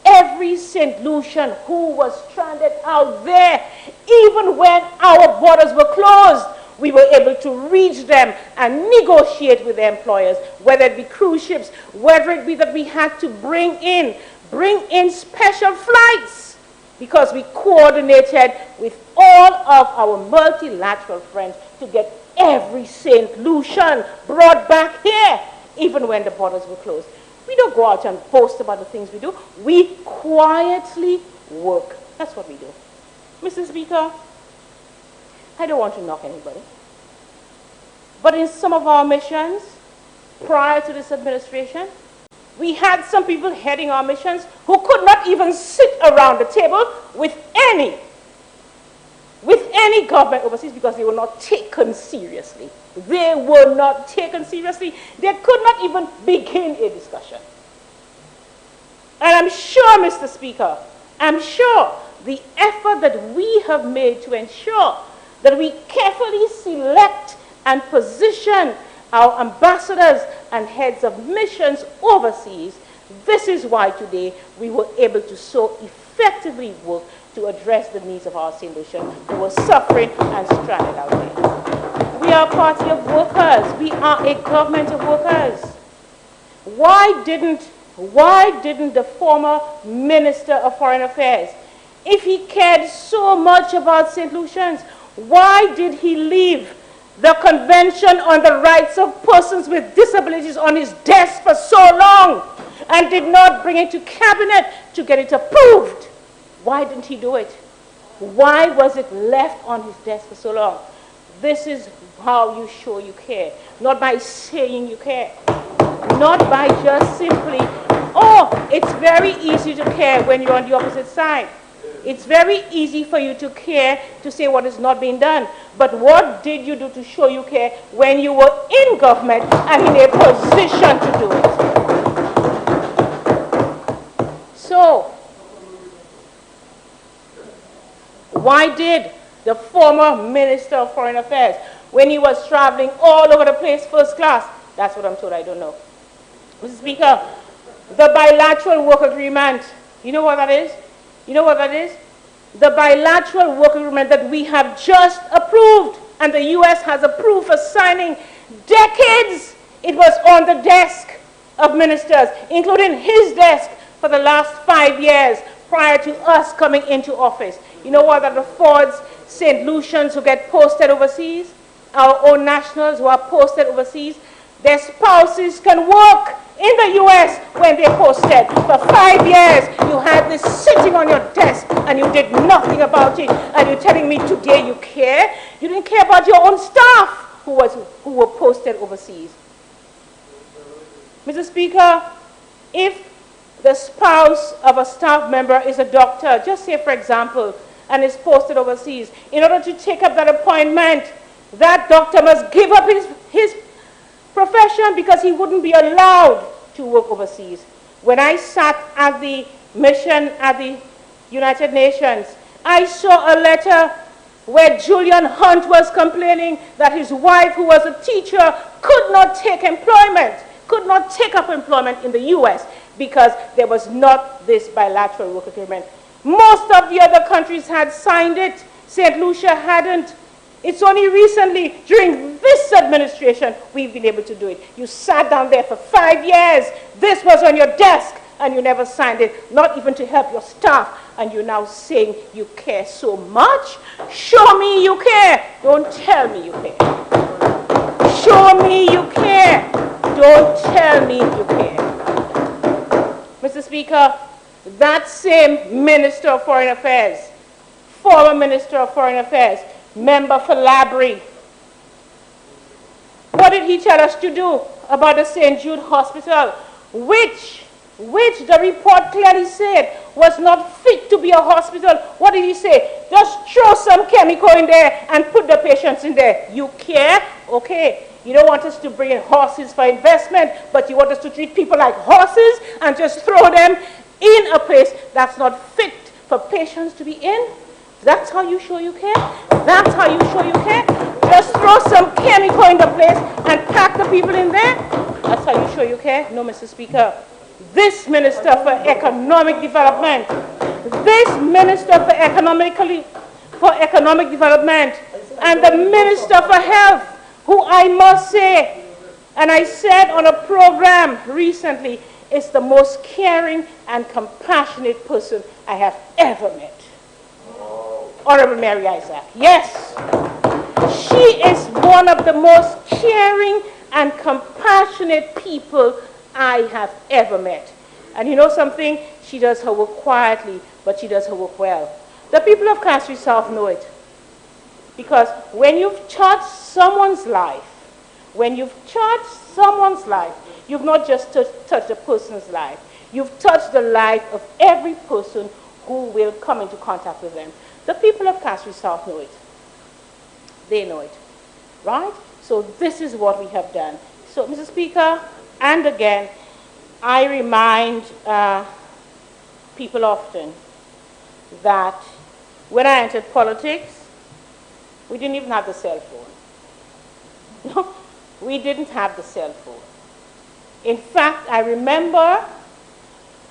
Every St. Lucian who was stranded out there, even when our borders were closed, we were able to reach them and negotiate with their employers, whether it be cruise ships, whether it be that we had to bring in special flights, because we coordinated with all of our multilateral friends to get every St. Lucian brought back here, even when the borders were closed. We don't go out and boast about the things we do. We quietly work. That's what we do. Mr. Speaker, I don't want to knock anybody. But in some of our missions, prior to this administration, We had some people heading our missions who could not even sit around the table with any government overseas because they were not taken seriously. They were not taken seriously. They could not even begin a discussion. And I'm sure, Mr. Speaker, I'm sure the effort that we have made to ensure that we carefully select and position our ambassadors and heads of missions overseas, this is why today we were able to so effectively work to address the needs of our St. Lucians who were suffering and stranded out there. We are a party of workers. We are a government of workers. Why didn't the former Minister of Foreign Affairs, if he cared so much about St. Lucians, why did he leave the Convention on the Rights of Persons with Disabilities on his desk for so long and did not bring it to Cabinet to get it approved? Why didn't he do it? Why was it left on his desk for so long? This is how you show you care, not by saying you care, not by just simply, oh, it's very easy to care when you're on the opposite side. It's very easy for you to care, to say what is not being done. But what did you do to show you care when you were in government and in a position to do it? So, why did the former Minister of Foreign Affairs, when he was traveling all over the place first class, that's what I'm told, I don't know. Mr. Speaker, the bilateral work agreement, you know what that is? You know what that is? The bilateral work agreement that we have just approved and the U.S. has approved for signing decades. It was on the desk of ministers, including his desk, for the last 5 years prior to us coming into office. You know what that affords St. Lucians who get posted overseas, our own nationals who are posted overseas, their spouses can work in the U.S. when they're posted. For 5 years, you had this sitting on your desk and you did nothing about it. And you're telling me today you care? You didn't care about your own staff who were posted overseas. Mr. Speaker, if the spouse of a staff member is a doctor, just say for example, and is posted overseas, in order to take up that appointment, that doctor must give up his profession because he wouldn't be allowed to work overseas. When I sat at the mission at the United Nations, I saw a letter where Julian Hunt was complaining that his wife, who was a teacher, could not take up employment in the U.S. because there was not this bilateral work agreement. Most of the other countries had signed it. St. Lucia hadn't. It's only recently, during this administration, we've been able to do it. You sat down there for 5 years. This was on your desk, and you never signed it, not even to help your staff. And you're now saying you care so much? Show me you care. Don't tell me you care. Show me you care. Don't tell me you care. Mr. Speaker, that same Minister of Foreign Affairs, former Minister of Foreign Affairs, member for Labrie, what did he tell us to do about the St. Jude Hospital, which the report clearly said was not fit to be a hospital? What did he say? Just throw some chemical in there and put the patients in there. You care? Okay. You don't want us to bring in horses for investment, but you want us to treat people like horses and just throw them in a place that's not fit for patients to be in? That's how you show you care? That's how you show you care? Just throw some chemical in the place and pack the people in there? That's how you show you care? No, Mr. Speaker. This Minister for Economic Development, and the Minister for Health, who I must say, and I said on a program recently, is the most caring and compassionate person I have ever met. Honorable Mary Isaac. Yes, she is one of the most caring and compassionate people I have ever met. And you know something? She does her work quietly, but she does her work well. The people of Castries South know it. Because when you've touched someone's life, when you've touched someone's life, you've not just touched a person's life, you've touched the life of every person who will come into contact with them. The people of Castries South know it. They know it, right? So this is what we have done. So, Mr. Speaker, and again, I remind people often that when I entered politics, we didn't even have the cell phone. No, we didn't have the cell phone. In fact, I remember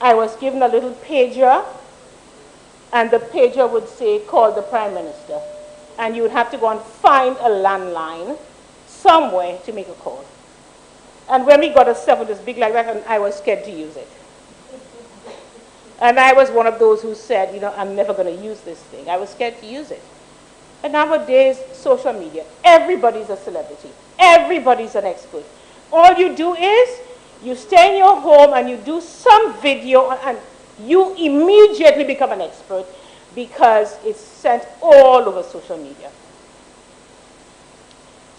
I was given a little pager, and the pager would say, call the Prime Minister. And you would have to go and find a landline somewhere to make a call. And when we got a cell phone this big like that, and I was scared to use it. And I was one of those who said, you know, I'm never going to use this thing. I was scared to use it. And nowadays, social media, everybody's a celebrity. Everybody's an expert. All you do is, you stay in your home and you do some video and you immediately become an expert because it's sent all over social media.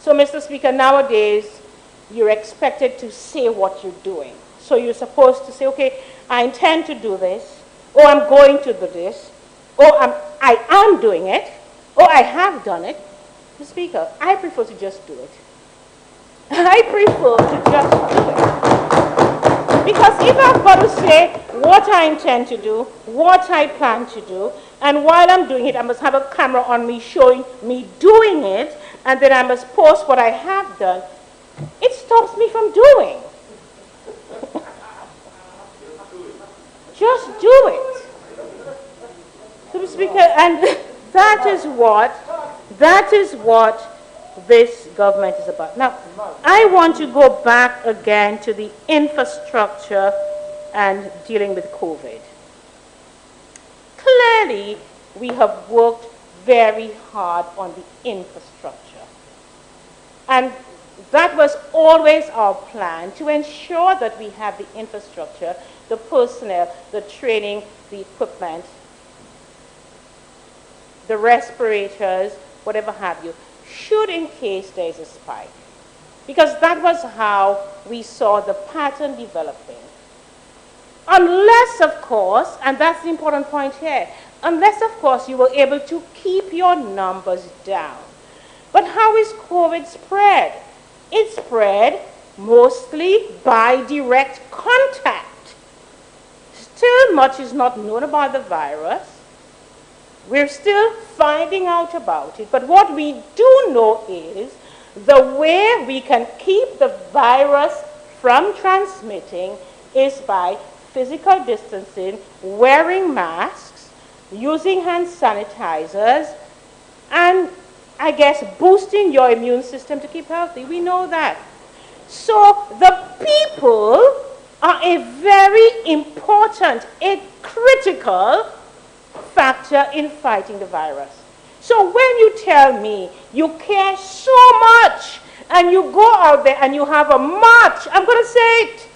So, Mr. Speaker, nowadays, you're expected to say what you're doing. So you're supposed to say, okay, I intend to do this, or I'm going to do this, or I am doing it, or I have done it. Mr. Speaker, I prefer to just do it. I prefer to just do it. Because if I've got to say what I intend to do, what I plan to do, and while I'm doing it, I must have a camera on me showing me doing it, and then I must post what I have done, it stops me from doing. Just do it. So, Mr. Speaker, and that is what this government is about. Now, I want to go back again to the infrastructure and dealing with COVID. Clearly, we have worked very hard on the infrastructure. And that was always our plan, to ensure that we have the infrastructure, the personnel, the training, the equipment, the respirators, whatever have you, should in case there is a spike. Because that was how we saw the pattern developing. Unless, of course, and that's the important point here, unless, of course, you were able to keep your numbers down. But how is COVID spread? It spread mostly by direct contact. Still much is not known about the virus. We're still finding out about it. But what we do know is the way we can keep the virus from transmitting is by physical distancing, wearing masks, using hand sanitizers, and I guess boosting your immune system to keep healthy. We know that. So the people are a very important, a critical factor in fighting the virus. So when you tell me you care so much and you go out there and you have a march, I'm going to say it.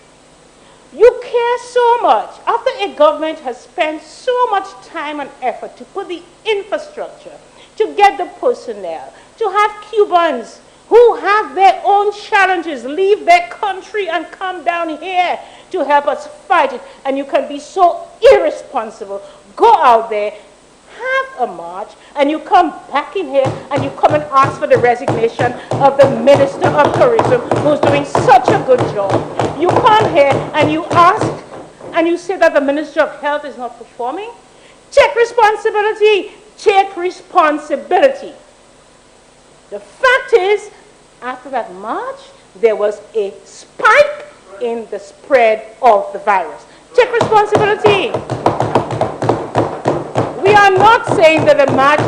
You care so much. After a government has spent so much time and effort to put the infrastructure, to get the personnel, to have Cubans who have their own challenges, leave their country and come down here to help us fight it, and you can be so irresponsible, go out there, have a march, and you come back in here and you come and ask for the resignation of the Minister of Tourism who's doing such a good job. You come here and you ask and you say that the Minister of Health is not performing. Take responsibility. Take responsibility. The fact is, after that march, there was a spike in the spread of the virus. Take responsibility. We are not saying that the march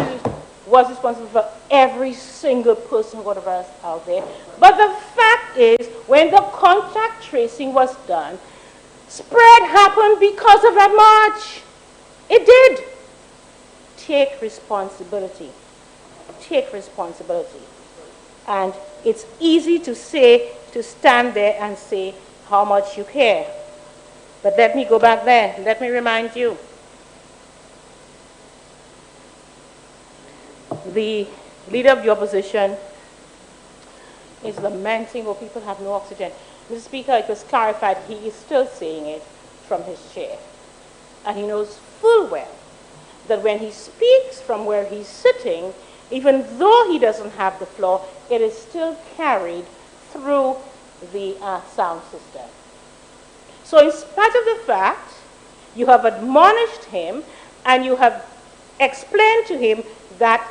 was responsible for every single person who got a virus out there, but the fact is, when the contact tracing was done, spread happened because of that march. It did. Take responsibility. Take responsibility. And it's easy to say, to stand there and say how much you care. But let me go back there. Let me remind you. The leader of the opposition is lamenting, oh, people have no oxygen. Mr. Speaker, it was clarified he is still saying it from his chair. And he knows full well that when he speaks from where he's sitting, even though he doesn't have the floor, it is still carried through the sound system. So in spite of the fact, you have admonished him and you have explained to him that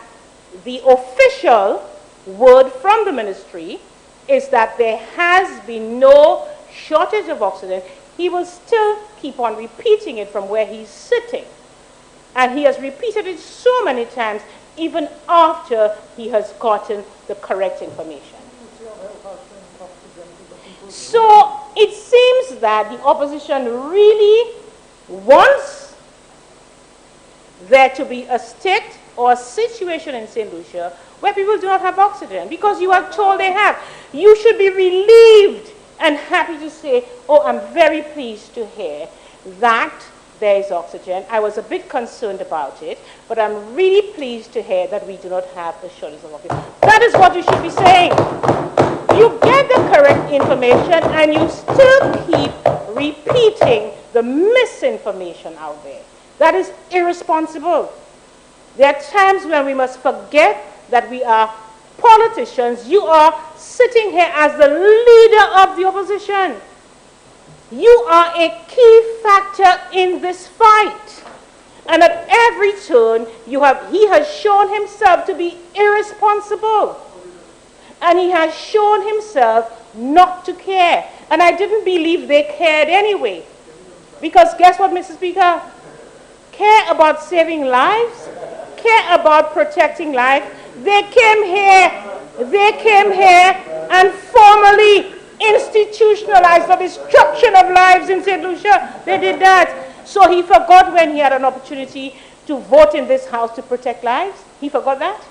the official word from the ministry is that there has been no shortage of oxygen, he will still keep on repeating it from where he's sitting. And he has repeated it so many times, even after he has gotten the correct information. So it seems that the opposition really wants there to be a state or a situation in St. Lucia where people do not have oxygen, because you are told they have. You should be relieved and happy to say, oh, I'm very pleased to hear that there is oxygen. I was a bit concerned about it, but I'm really pleased to hear that we do not have a shortage of oxygen. That is what you should be saying. You get the correct information and you still keep repeating the misinformation out there. That is irresponsible. There are times when we must forget that we are politicians. You are sitting here as the leader of the opposition. You are a key factor in this fight. And at every turn, he has shown himself to be irresponsible. And he has shown himself not to care. And I didn't believe they cared anyway. Because guess what, Mr. Speaker? Care about saving lives, care about protecting life. They came here and formally institutionalized the destruction of lives in St. Lucia. They did that. So he forgot when he had an opportunity to vote in this house to protect lives. He forgot that.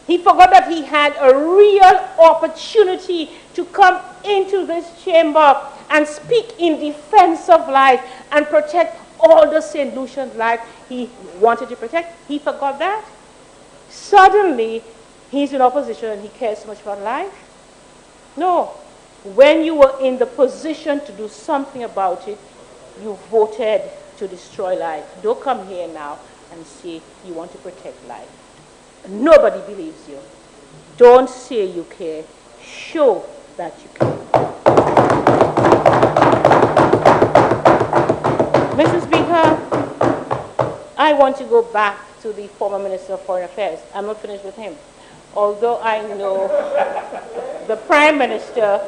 He forgot that he had a real opportunity to come into this chamber and speak in defense of life and protect all the St. Lucian life he wanted to protect. He forgot that. Suddenly, he's in opposition and he cares so much about life. No. When you were in the position to do something about it, you voted to destroy life. Don't come here now and say you want to protect life. Nobody believes you. Don't say you care. Show that you care. Mr. Speaker, I want to go back to the former Minister of Foreign Affairs. I'm not finished with him. Although I know the Prime Minister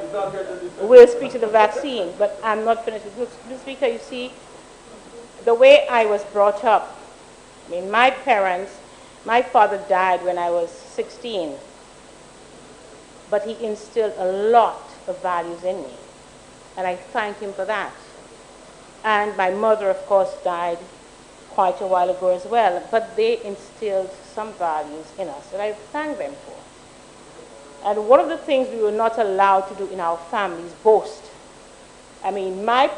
will speak to the vaccine, but I'm not finished with him. Mr. Speaker, you see, the way I was brought up, I mean, my father died when I was 16, but he instilled a lot of values in me, and I thank him for that. And my mother, of course, died quite a while ago as well, but they instilled some values in us that I thank them for. And one of the things we were not allowed to do in our family is boast. I mean, my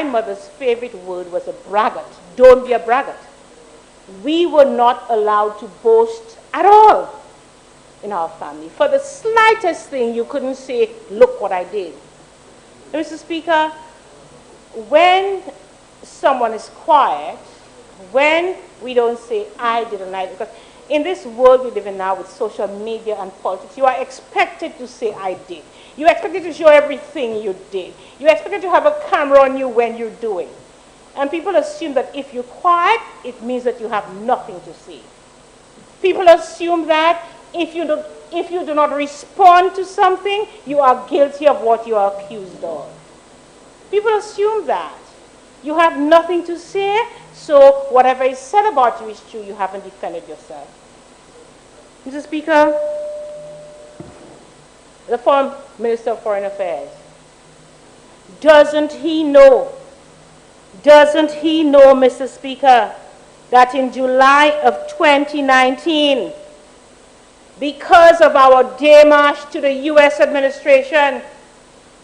mother's favorite word was a braggart. Don't be a braggart. We were not allowed to boast at all in our family. For the slightest thing, you couldn't say, look what I did. Mr. Speaker, when someone is quiet, when we don't say, I did and I did, because in this world we live in now with social media and politics, you are expected to say, I did. You're expected to show everything you did. You're expected to have a camera on you when you're doing. And people assume that if you're quiet, it means that you have nothing to say. People assume that if you do not respond to something, you are guilty of what you are accused of. People assume that. You have nothing to say, so whatever is said about you is true. You haven't defended yourself. Mr. Speaker, the former Minister of Foreign Affairs, doesn't he know, Mr. Speaker, that in July of 2019, because of our démarche to the U.S. administration,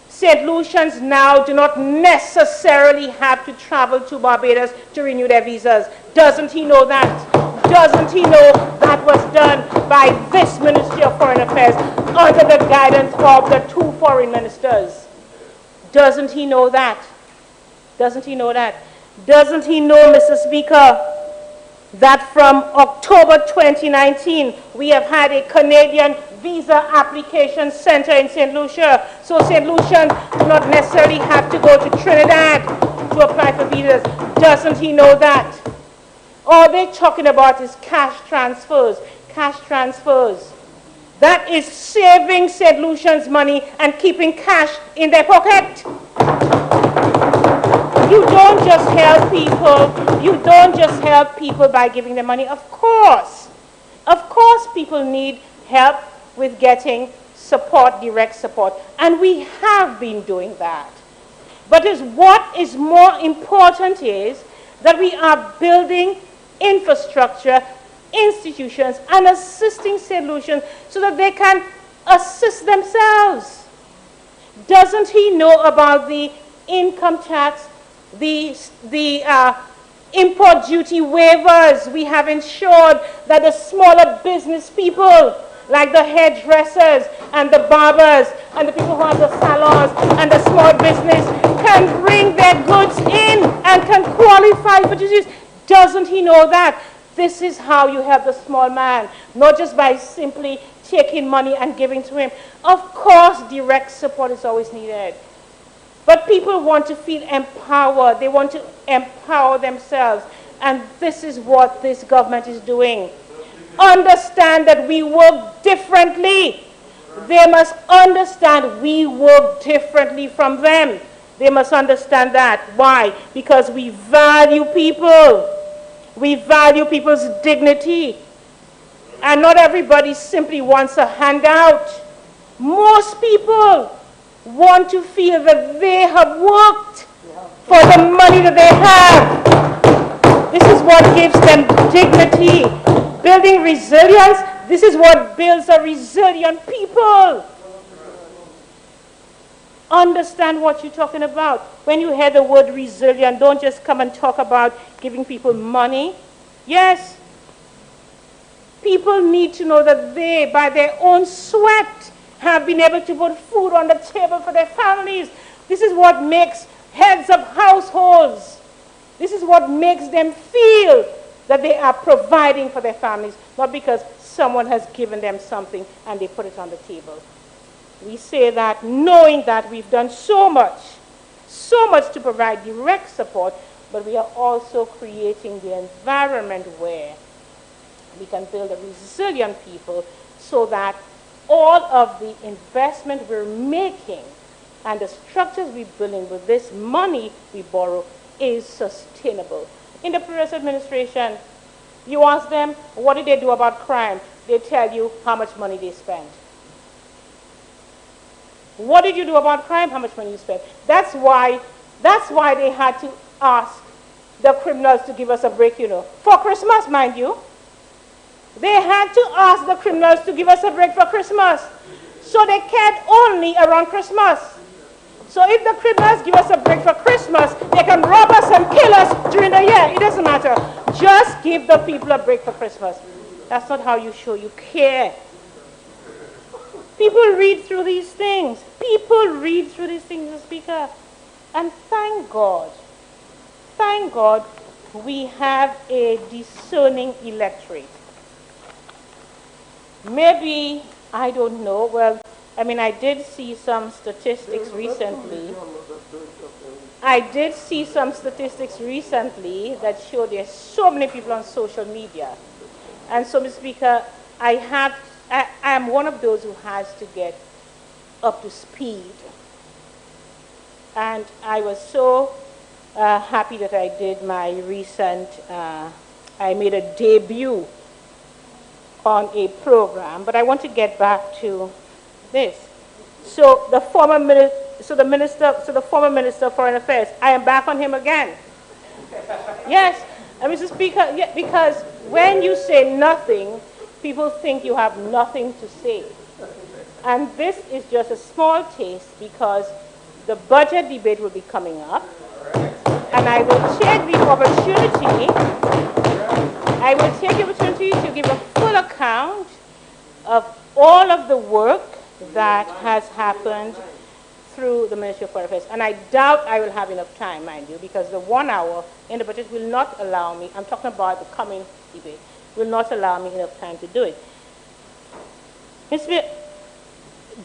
St. Lucians now do not necessarily have to travel to Barbados to renew their visas. Doesn't he know that? Doesn't he know that was done by this Ministry of Foreign Affairs under the guidance of the 2 foreign ministers? Doesn't he know that? Doesn't he know that? Doesn't he know, Mr. Speaker, that from October 2019, we have had a Canadian visa application center in St. Lucia. So St. Lucians do not necessarily have to go to Trinidad to apply for visas. Doesn't he know that? All they're talking about is cash transfers. Cash transfers. That is saving St. Lucians money and keeping cash in their pocket. You don't just help people. You don't just help people by giving them money. Of course people need help with getting support, direct support. And we have been doing that. But what is more important is that we are building infrastructure, institutions, and assisting St. Lucians so that they can assist themselves. Doesn't he know about the income tax, the import duty waivers? We have ensured that the smaller business people, like the hairdressers and the barbers and the people who have the salons and the small business, can bring their goods in and can qualify for duties. Doesn't he know that? This is how you help the small man, not just by simply taking money and giving to him. Of course, direct support is always needed. But people want to feel empowered. They want to empower themselves. And this is what this government is doing. Understand that we work differently. They must understand we work differently from them. They must understand that. Why? Because we value people. We value people's dignity. And not everybody simply wants a handout. Most people want to feel that they have worked for the money that they have. This is what gives them dignity. Building resilience, this is what builds a resilient people. Understand what you're talking about. When you hear the word resilient, don't just come and talk about giving people money. Yes, people need to know that they, by their own sweat, have been able to put food on the table for their families. This is what makes heads of households. This is what makes them feel that they are providing for their families, not because someone has given them something and they put it on the table. We say that knowing that we've done so much to provide direct support, but we are also creating the environment where we can build a resilient people so that all of the investment we're making and the structures we're building with this money we borrow is sustainable. In the previous administration, you ask them, what did they do about crime? They tell you how much money they spent. What did you do about crime? How much money you spent? That's why they had to ask the criminals to give us a break, for Christmas, mind you. They had to ask the criminals to give us a break for Christmas. So they cared only around Christmas. So if the criminals give us a break for Christmas, they can rob us and kill us during the year. It doesn't matter. Just give the people a break for Christmas. That's not how you show you care. People read through these things. People read through these things, Mr. Speaker. And thank God, we have a discerning electorate. Maybe, I don't know, well, I did see some statistics recently. That show there's so many people on social media. And so, Mr. Speaker, I am one of those who has to get up to speed. And I was so happy that I did my recent, I made a debut on a program, but I want to get back to this. So the former Minister of Foreign Affairs, I am back on him again. Yes, and Mr. Speaker, yeah, because when you say nothing, people think you have nothing to say. And this is just a small taste because the budget debate will be coming up. And I will take the opportunity all of the work that has happened through the Ministry of Foreign Affairs. And I doubt I will have enough time, mind you, because the 1 hour in the budget will not allow me, I'm talking about the coming debate, will not allow me enough time to do it.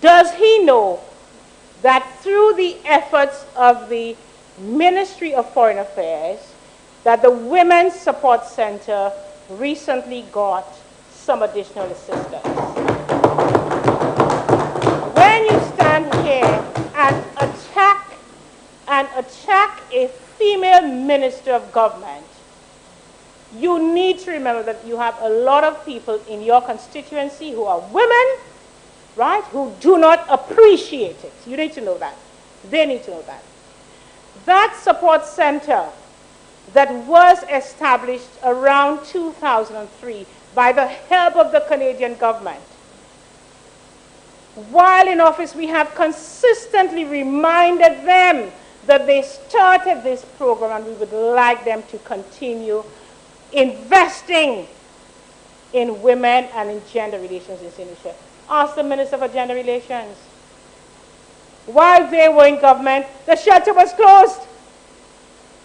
Does he know that through the efforts of the Ministry of Foreign Affairs, that the Women's Support Center recently got some additional assistance? When you stand here and attack a female minister of government, you need to remember that you have a lot of people in your constituency who are women, right, who do not appreciate it. You need to know that. They need to know that. That support center that was established around 2003 by the help of the Canadian government, while in office, we have consistently reminded them that they started this program and we would like them to continue investing in women and in gender relations in St. Lucia. Ask the Minister for Gender Relations. While they were in government, the shelter was closed.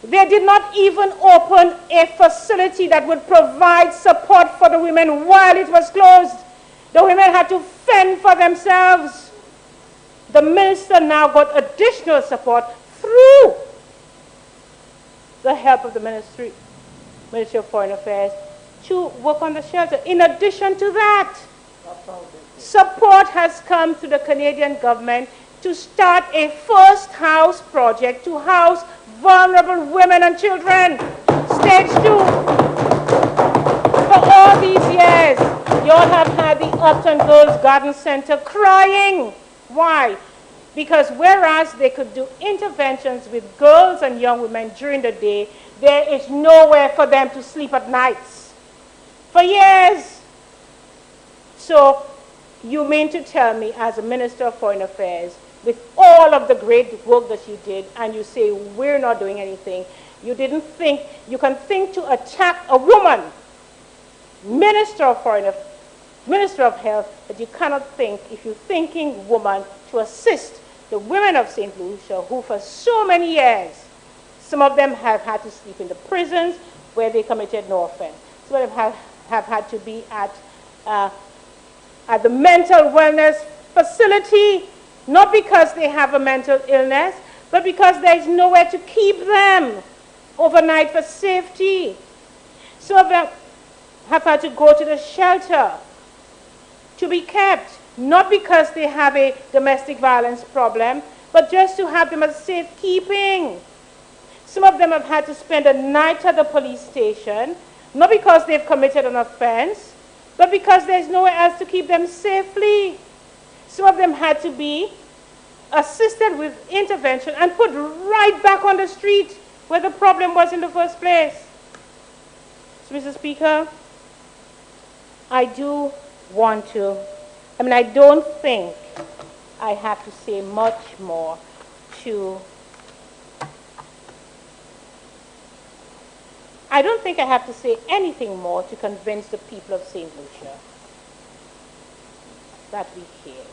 They did not even open a facility that would provide support for the women while it was closed. The women had to fend for themselves. The minister now got additional support through the help of the Ministry of Foreign Affairs to work on the shelter. In addition to that, support has come to the Canadian government to start a first house project to house vulnerable women and children. Stage 2. For all these years, you all have had the Upton Girls Garden Center crying. Why? Because whereas they could do interventions with girls and young women during the day, there is nowhere for them to sleep at nights. For years. So you mean to tell me, as a Minister of Foreign Affairs, with all of the great work that you did, and you say we're not doing anything, you didn't think, you can think to attack a woman, Minister of Health, that you cannot think, if you're thinking woman, to assist the women of St. Lucia who for so many years, some of them have had to sleep in the prisons where they committed no offense. Some of them have had to be at the mental wellness facility, not because they have a mental illness, but because there is nowhere to keep them overnight for safety. Some of them have had to go to the shelter to be kept, not because they have a domestic violence problem, but just to have them as safekeeping. Some of them have had to spend a night at the police station, not because they've committed an offense, but because there's nowhere else to keep them safely. Some of them had to be assisted with intervention and put right back on the street where the problem was in the first place. So, Mr. Speaker, I don't think I have to say much more I don't think I have to say anything more to convince the people of St. Lucia that we care.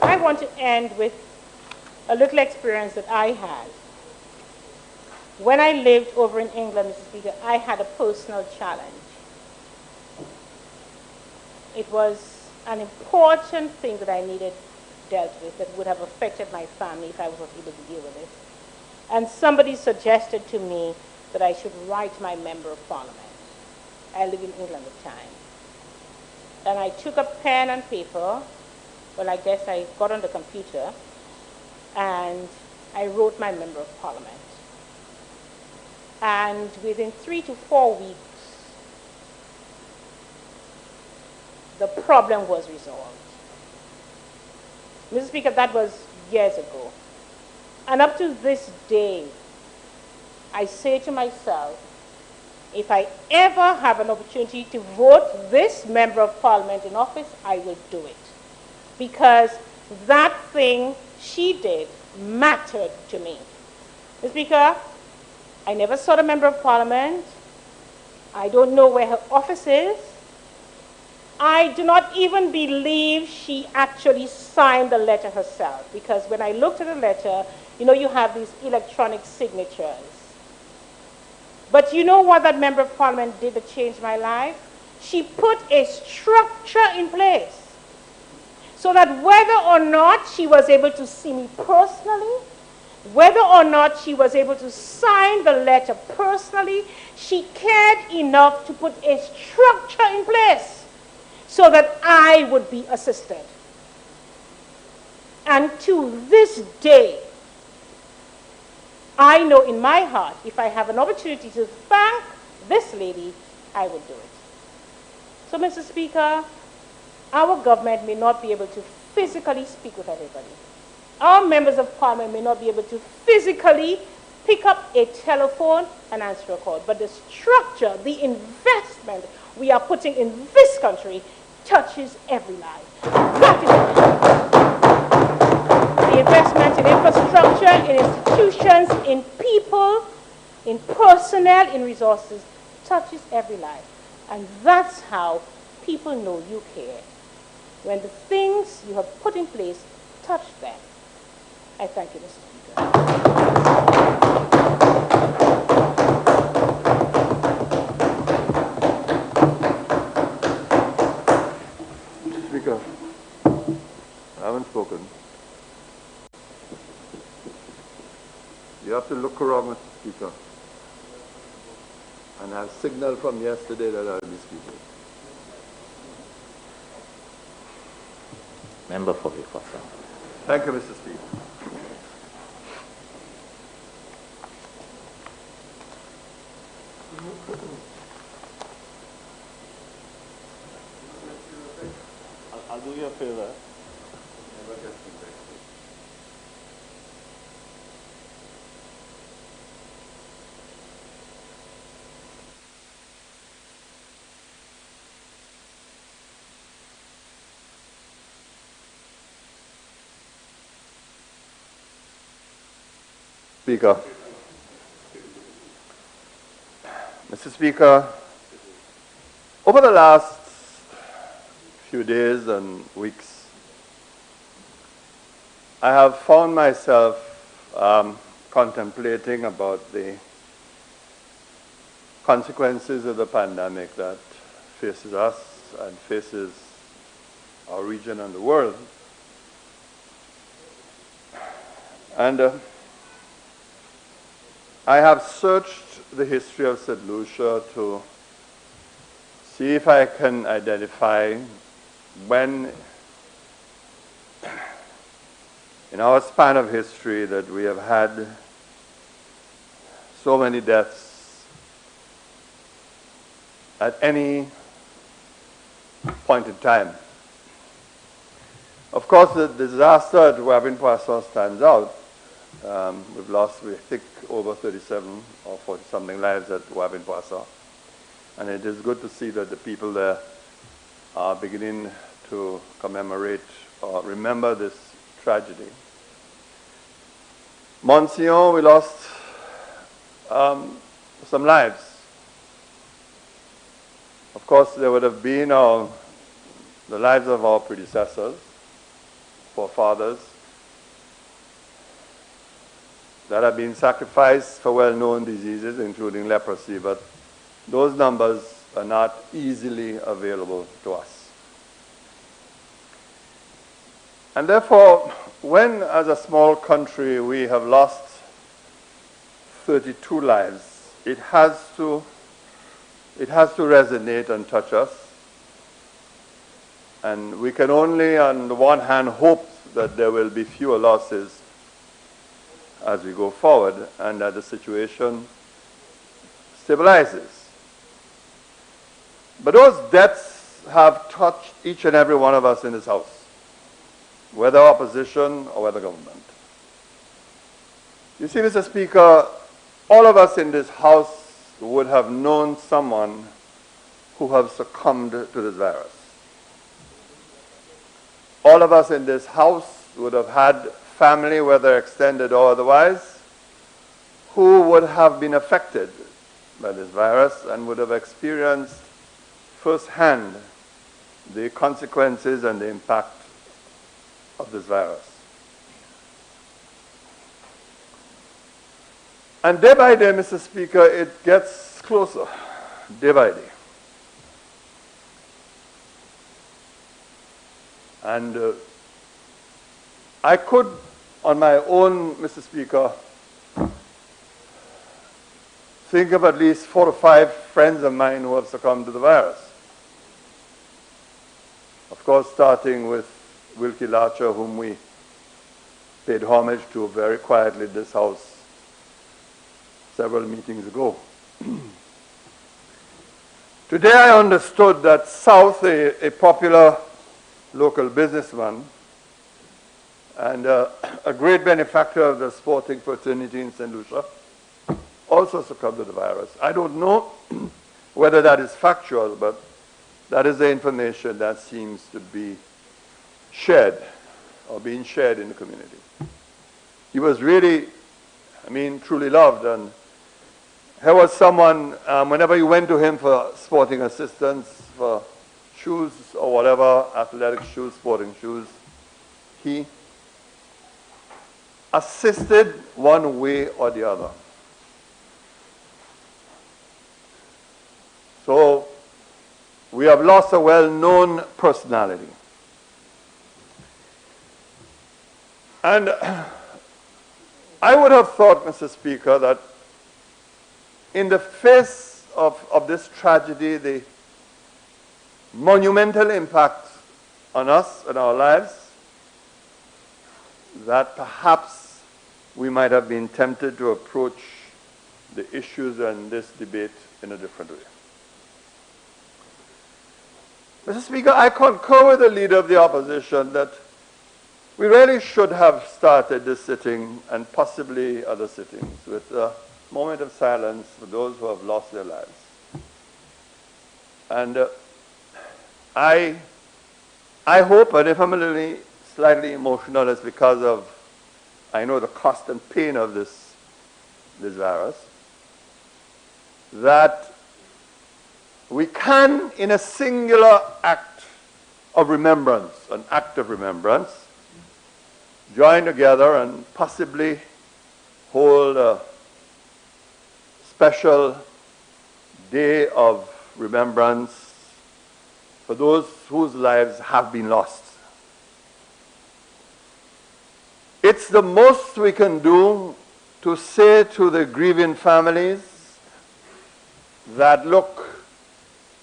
I want to end with a little experience that I had. When I lived over in England, Mr. Speaker, I had a personal challenge. It was an important thing that I needed dealt with that would have affected my family if I was not able to deal with it. And somebody suggested to me that I should write my member of parliament. I lived in England at the time. And I took a pen and paper, well, I guess I got on the computer, and I wrote my member of parliament. And within 3 to 4 weeks, the problem was resolved. Mr. Speaker, that was years ago. And up to this day, I say to myself, if I ever have an opportunity to vote this member of parliament in office, I will do it. Because that thing she did mattered to me. Mr. Speaker, I never saw the member of parliament. I don't know where her office is. I do not even believe she actually signed the letter herself, because when I looked at the letter, you know, you have these electronic signatures. But you know what that member of parliament did to change my life? She put a structure in place so that whether or not she was able to see me personally, whether or not she was able to sign the letter personally, she cared enough to put a structure in place so that I would be assisted. And to this day, I know in my heart, if I have an opportunity to thank this lady, I would do it. So, Mr. Speaker, our government may not be able to physically speak with everybody. Our members of parliament may not be able to physically pick up a telephone and answer a call, but the structure, the investment we are putting in this country touches every life. That is the investment in infrastructure, in institutions, in people, in personnel, in resources, touches every life. And that's how people know you care. When the things you have put in place touch them. I thank you, Mr. Speaker. Mr. Speaker, I haven't spoken. You have to look around, Mr. Speaker. And I've signaled from yesterday that I'll be speaking. Member for Victoria. Thank you, Mr. Speaker. I'll do you a favor. Speaker. Mr. Speaker, over the last few days and weeks, I have found myself contemplating about the consequences of the pandemic that faces us and faces our region and the world. And I have searched the history of St. Lucia to see if I can identify when in our span of history that we have had so many deaths at any point in time. Of course, the disaster at Wabin Poisson stands out. We've lost, we think, over 37 or 40-something lives at Wabin Poisson. And it is good to see that the people there are beginning to commemorate or remember this tragedy. Monsignor, we lost some lives. Of course, there would have been the lives of our predecessors, forefathers, that have been sacrificed for well-known diseases, including leprosy, but those numbers are not easily available to us. And therefore, when as a small country we have lost 32 lives, it has to resonate and touch us. And we can only, on the one hand, hope that there will be fewer losses as we go forward and that the situation stabilizes. But those deaths have touched each and every one of us in this house, whether opposition or whether government. You see, Mr. Speaker, all of us in this house would have known someone who have succumbed to this virus. All of us in this house would have had family, whether extended or otherwise, who would have been affected by this virus and would have experienced firsthand the consequences and the impact of this virus. And day by day, Mr. Speaker, it gets closer, day by day. And I could, on my own, Mr. Speaker, think of at least 4 or 5 friends of mine who have succumbed to the virus. Of course, starting with Wilkie Larcher, whom we paid homage to very quietly in this house several meetings ago. Today I understood that South, a popular local businessman and a great benefactor of the sporting fraternity in St. Lucia, also succumbed to the virus. I don't know whether that is factual, but that is the information that seems to be shared or being shared in the community. He was really, truly loved, and here was someone, whenever you went to him for sporting assistance, for shoes or whatever, athletic shoes, sporting shoes, he assisted one way or the other. So we have lost a well-known personality. And I would have thought, Mr. Speaker, that in the face of this tragedy, the monumental impact on us and our lives, that perhaps we might have been tempted to approach the issues and this debate in a different way. Mr. Speaker, I concur with the Leader of the Opposition that we really should have started this sitting and possibly other sittings with a moment of silence for those who have lost their lives. And I hope, and if I'm a little slightly emotional, it's because of, I know the cost and pain of this virus, that we can, in a singular act of remembrance, an act of remembrance, join together and possibly hold a special day of remembrance for those whose lives have been lost. It's the most we can do to say to the grieving families that, look,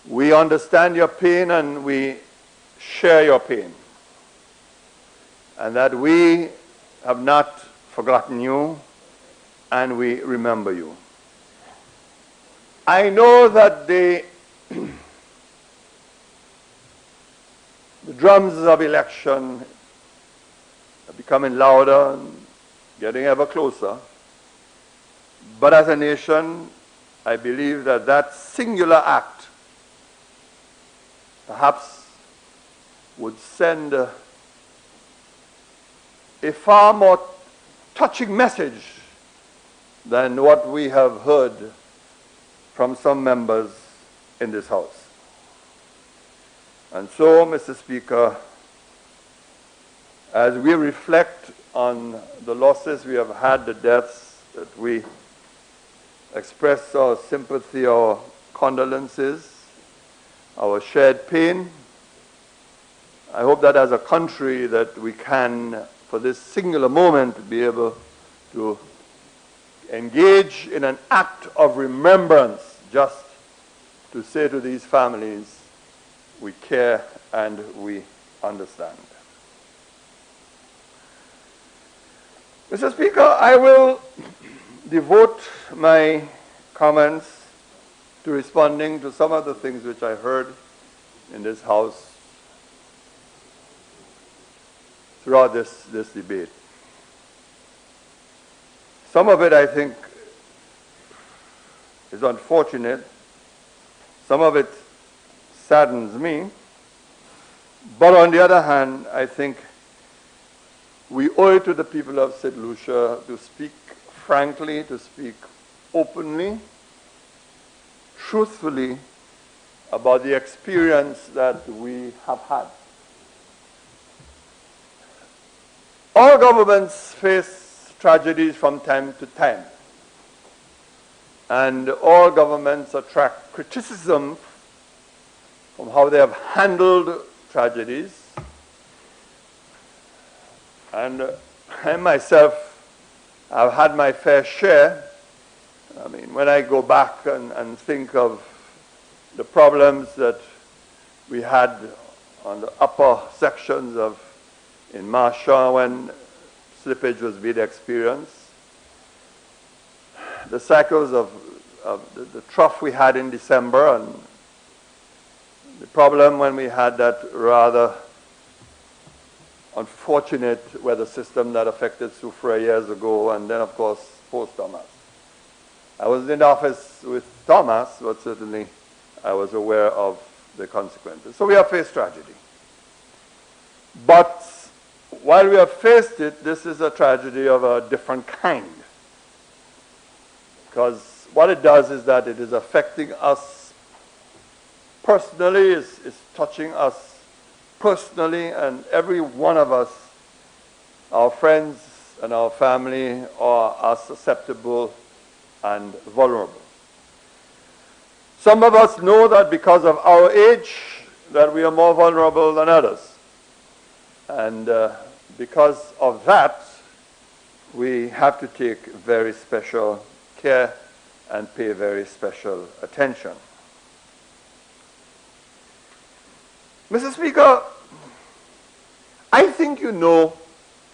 we understand your pain and we share your pain, and that we have not forgotten you and we remember you. I know that the drums of election are becoming louder and getting ever closer, but as a nation, I believe that that singular act perhaps would send a far more touching message than what we have heard from some members in this House. And so, Mr. Speaker, as we reflect on the losses we have had, the deaths, that we express our sympathy, our condolences, our shared pain, I hope that as a country that we can, for this singular moment, be able to engage in an act of remembrance, just to say to these families, we care and we understand. Mr. Speaker, I will devote my comments to responding to some of the things which I heard in this House throughout this debate. Some of it, I think, is unfortunate. Some of it saddens me. But on the other hand, I think we owe it to the people of St. Lucia to speak frankly, to speak openly, truthfully about the experience that we have had. All governments face tragedies from time to time, and all governments attract criticism from how they have handled tragedies. And I myself have had my fair share. I mean, when I go back and think of the problems that we had on the upper sections of in Marshall when slippage was being experienced, the cycles of the trough we had in December, and the problem when we had that rather unfortunate weather system that affected Soufrière years ago, and then, of course, post-Thomas. I wasn't in the office with Thomas, but certainly I was aware of the consequences. So we have faced tragedy. But while we have faced it, this is a tragedy of a different kind. Because what it does is that it is affecting us personally, is touching us personally, and every one of us, our friends and our family, are susceptible and vulnerable. Some of us know that because of our age, that we are more vulnerable than others. And because of that, we have to take very special care and pay very special attention. Mr. Speaker, I think you know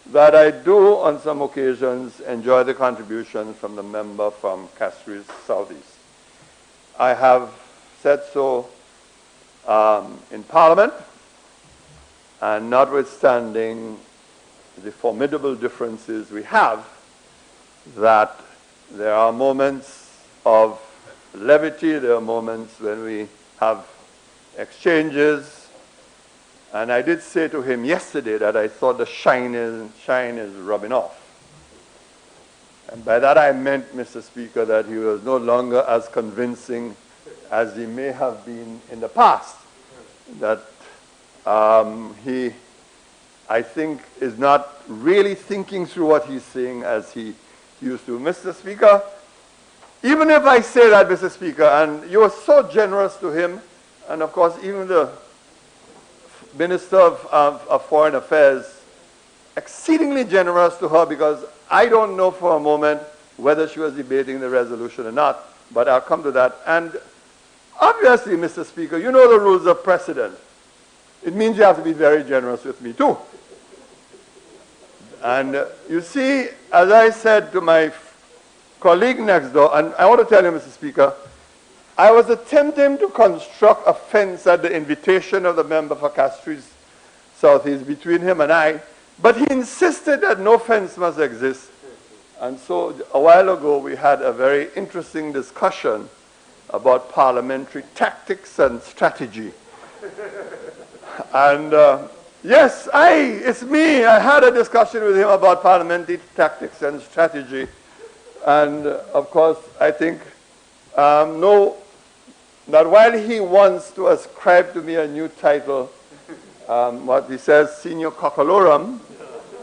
that I do on some occasions enjoy the contributions from the member from Castries Southeast. I have said so in Parliament, and notwithstanding the formidable differences we have, that there are moments of levity, there are moments when we have exchanges. And I did say to him yesterday that I thought the shine is rubbing off. And by that I meant, Mr. Speaker, that he was no longer as convincing as he may have been in the past. That he, I think, is not really thinking through what he's saying as he used to. Mr. Speaker, even if I say that, Mr. Speaker, and you were so generous to him, and of course even the Minister of Foreign Affairs, exceedingly generous to her, because I don't know for a moment whether she was debating the resolution or not, but I'll come to that. And obviously, Mr. Speaker, you know the rules of precedent. It means you have to be very generous with me too. And you see, as I said to my colleague next door, and I want to tell you, Mr. Speaker, I was attempting to construct a fence at the invitation of the member for Castries Southeast between him and I, but he insisted that no fence must exist. And so a while ago we had a very interesting discussion about parliamentary tactics and strategy. And yes, it's me. I had a discussion with him about parliamentary tactics and strategy. And of course, I think that while he wants to ascribe to me a new title, what he says, senior cockalorum.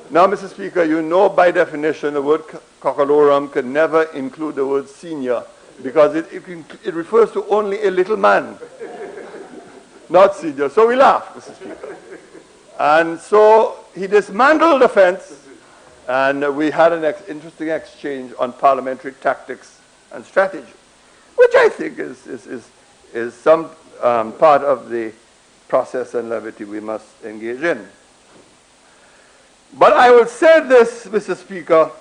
Now, Mr. Speaker, you know by definition the word cockalorum can never include the word senior, because it refers to only a little man, not senior. So we laugh, Mr. Speaker. And so he dismantled the fence, and we had an interesting exchange on parliamentary tactics and strategy, which I think is some part of the process and levity we must engage in. But I will say this, Mr. Speaker,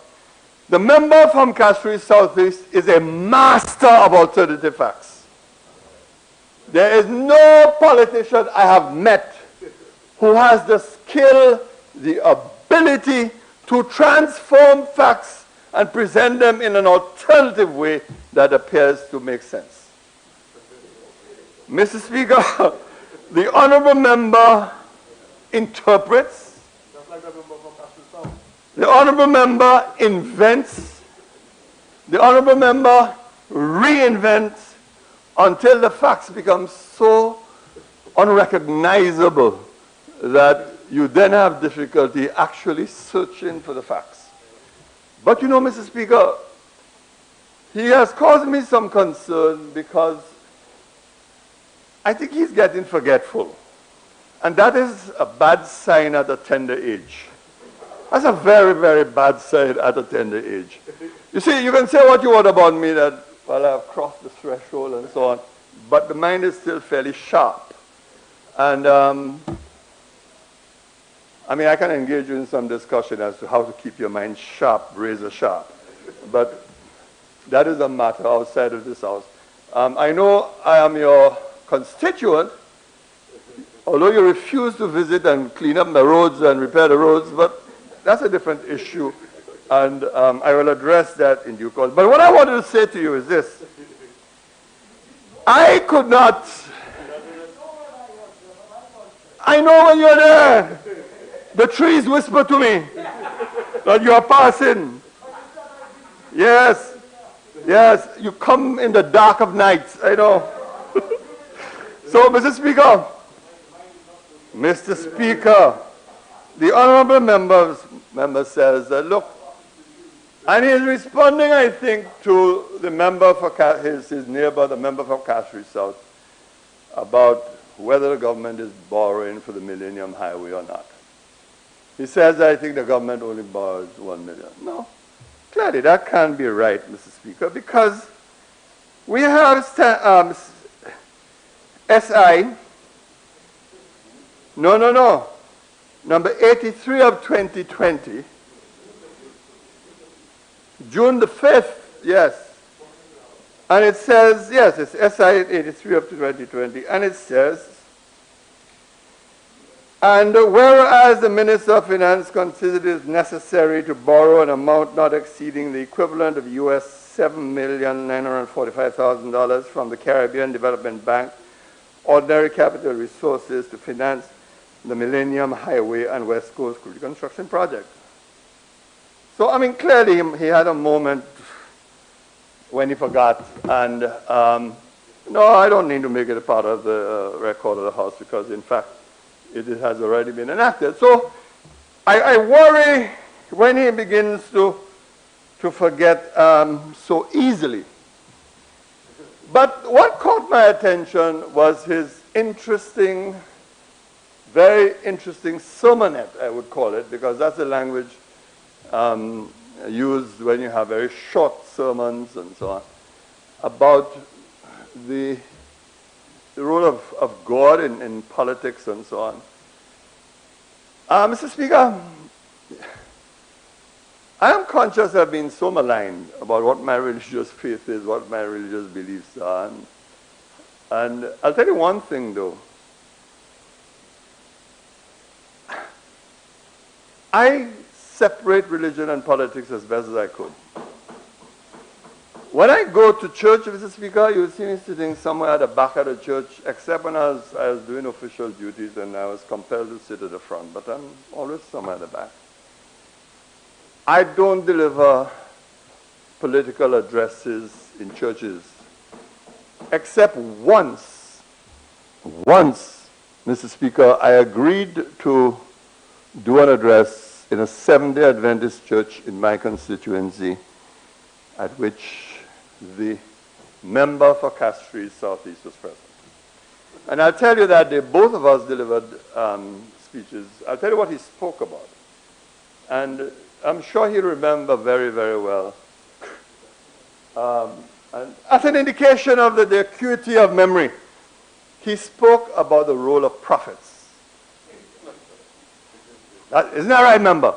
the member from Castries Southeast is a master of alternative facts. There is no politician I have met who has the skill, the ability to transform facts and present them in an alternative way that appears to make sense. Mr. Speaker, the honorable member interprets, the honorable member invents, the honorable member reinvents, until the facts become so unrecognizable that you then have difficulty actually searching for the facts. But you know, Mr. Speaker, he has caused me some concern because I think he's getting forgetful. And that is a bad sign at a tender age. That's a very, very bad sign at a tender age. You see, you can say what you want about me that, well, I've crossed the threshold and so on, but the mind is still fairly sharp. And I mean, I can engage you in some discussion as to how to keep your mind sharp, razor sharp. But that is a matter outside of this house. I know I am your constituent, although you refuse to visit and clean up the roads and repair the roads, but that's a different issue. And I will address that in due course. But what I wanted to say to you is this. I could not. I know when you're there. The trees whisper to me that you are passing. Yes. Yes. You come in the dark of nights. I know. So, Mr. Speaker. Mr. Speaker. The honorable member says that, look, and he is responding, I think, to the member for his neighbor, the member for Castries South, about whether the government is borrowing for the Millennium Highway or not. He says, I think the government only borrows $1 million. No, clearly that can't be right, Mr. Speaker, because we have SI, number 83 of 2020, June the 5th, yes. And it says, yes, it's SI 83 of 2020, and it says, and whereas the Minister of Finance considers it necessary to borrow an amount not exceeding the equivalent of US $7,945,000 from the Caribbean Development Bank, ordinary capital resources to finance the Millennium Highway and West Coast reconstruction project. So, I mean, clearly he had a moment when he forgot, and no, I don't need to make it a part of the record of the House because, in fact, it has already been enacted. So I worry when he begins to forget so easily. But what caught my attention was his interesting, very interesting sermonette, I would call it, because that's the language used when you have very short sermons and so on, about the role of God in politics and so on. Mr. Speaker, I am conscious I've been so maligned about what my religious faith is, what my religious beliefs are. And I'll tell you one thing, though. I separate religion and politics as best as I could. When I go to church, Mr. Speaker, you'll see me sitting somewhere at the back of the church, except when I was doing official duties and I was compelled to sit at the front, but I'm always somewhere at the back. I don't deliver political addresses in churches, except once, Mr. Speaker, I agreed to do an address in a Seventh-day Adventist church in my constituency, at which the member for Castries Southeast was present. And I'll tell you that both of us delivered speeches. I'll tell you what he spoke about. And I'm sure he'll remember very, very well. And as an indication of the acuity of memory, he spoke about the role of prophets. Isn't that right, member?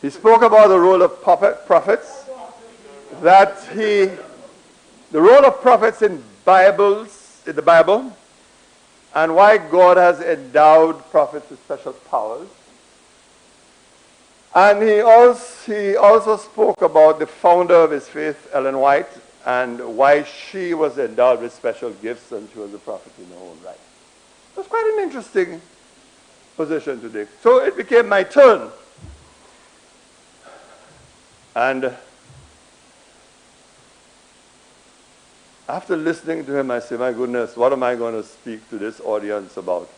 He spoke about the role of prophets, the role of prophets in the Bible, and why God has endowed prophets with special powers. And he also spoke about the founder of his faith, Ellen White, and why she was endowed with special gifts and she was a prophet in her own right. It was quite an interesting position today. So it became my turn. And after listening to him, I said, my goodness, what am I going to speak to this audience about?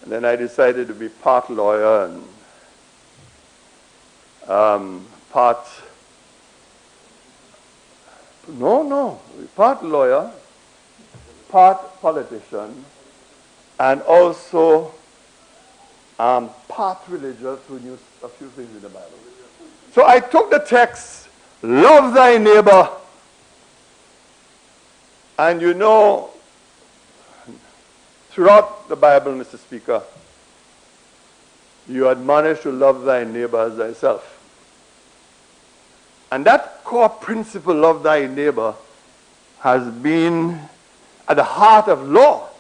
And then I decided to be part lawyer and part lawyer, part politician, and also part religious who knew a few things in the Bible. So I took the text, love thy neighbor, and you know, throughout the Bible, Mr. Speaker, you admonish to love thy neighbor as thyself. And that core principle, love thy neighbor, has been at the heart of law